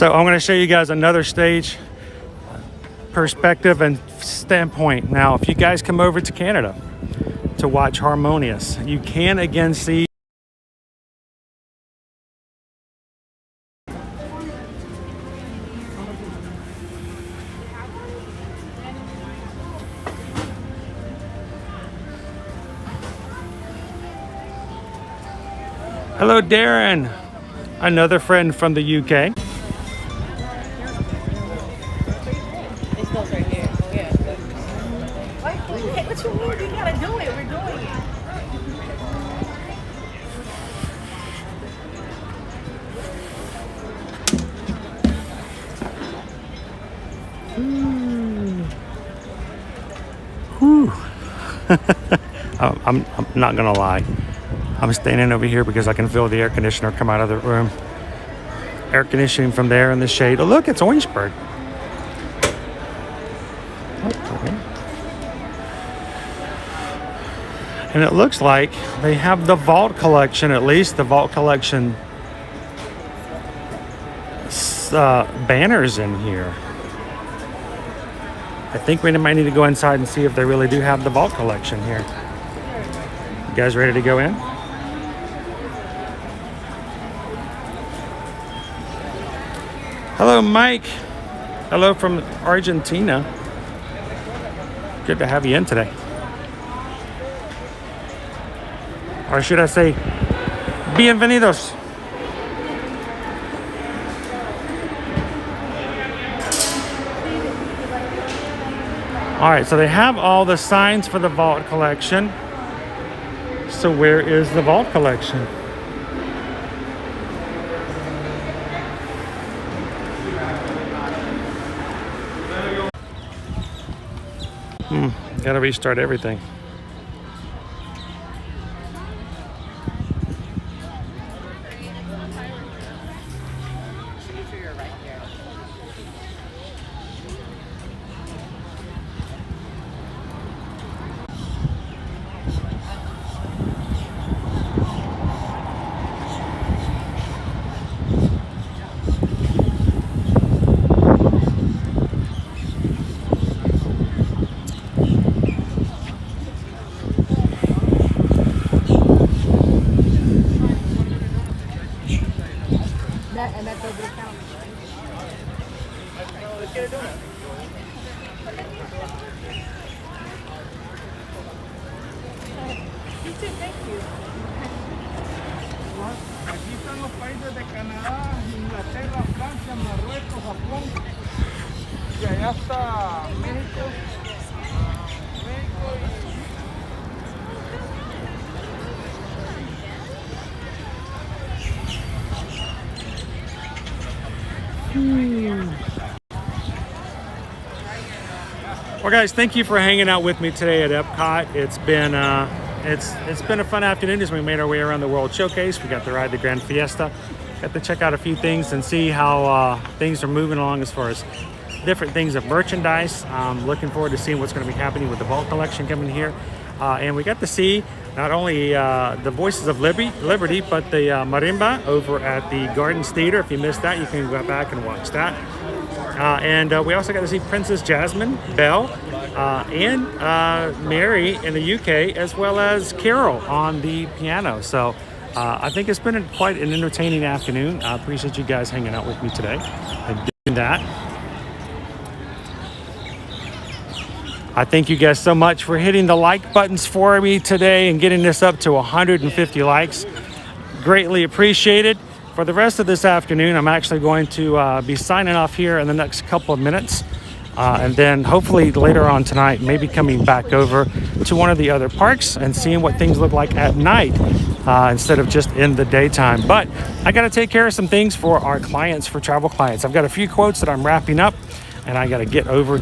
Speaker 1: So I'm going to show you guys another stage perspective and standpoint. Now, if you guys come over to Canada to watch Harmonious, you can again see Hello, Darren, another friend from the UK.
Speaker 2: It smells right here. Oh, yeah. What you mean? You gotta do it. We're doing it.
Speaker 1: Whew. I'm not gonna lie. I'm standing over here because I can feel the air conditioner come out of the room. Air conditioning from there in the shade. Oh, look, it's Orangeburg. And it looks like they have the vault collection, at least the vault collection banners in here. I think we might need to go inside and see if they really do have the vault collection here. You guys ready to go in? Hello, Mike. Hello from Argentina. Good to have you in today. Or should I say, bienvenidos. All right, so they have all the signs for the vault collection. So where is the vault collection? Gotta restart everything.
Speaker 2: And that's over the counter. Let's get it done. You too, thank you.
Speaker 4: Aquí están los países de Canadá, Inglaterra, Francia, Marruecos, Japón. Y allá está México.
Speaker 1: Well, guys, thank you for hanging out with me today at EPCOT. It's been a fun afternoon as we made our way around the World Showcase. We got to ride the Grand Fiesta, got to check out a few things and see how things are moving along as far as different things of merchandise. Looking forward to seeing what's going to be happening with the vault collection coming here. And we got to see not only the Voices of Liberty, but the marimba over at the Gardens Theater. If you missed that, you can go back and watch that. And we also got to see Princess Jasmine Belle and Mary in the UK, as well as Carol on the piano. So I think it's been quite an entertaining afternoon. I appreciate you guys hanging out with me today and doing that. I thank you guys so much for hitting the like buttons for me today and getting this up to 150 likes. Greatly appreciated. For the rest of this afternoon, I'm actually going to be signing off here in the next couple of minutes. And then hopefully later on tonight, maybe coming back over to one of the other parks and seeing what things look like at night instead of just in the daytime. But I got to take care of some things for our clients, for travel clients. I've got a few quotes that I'm wrapping up, and I got to get over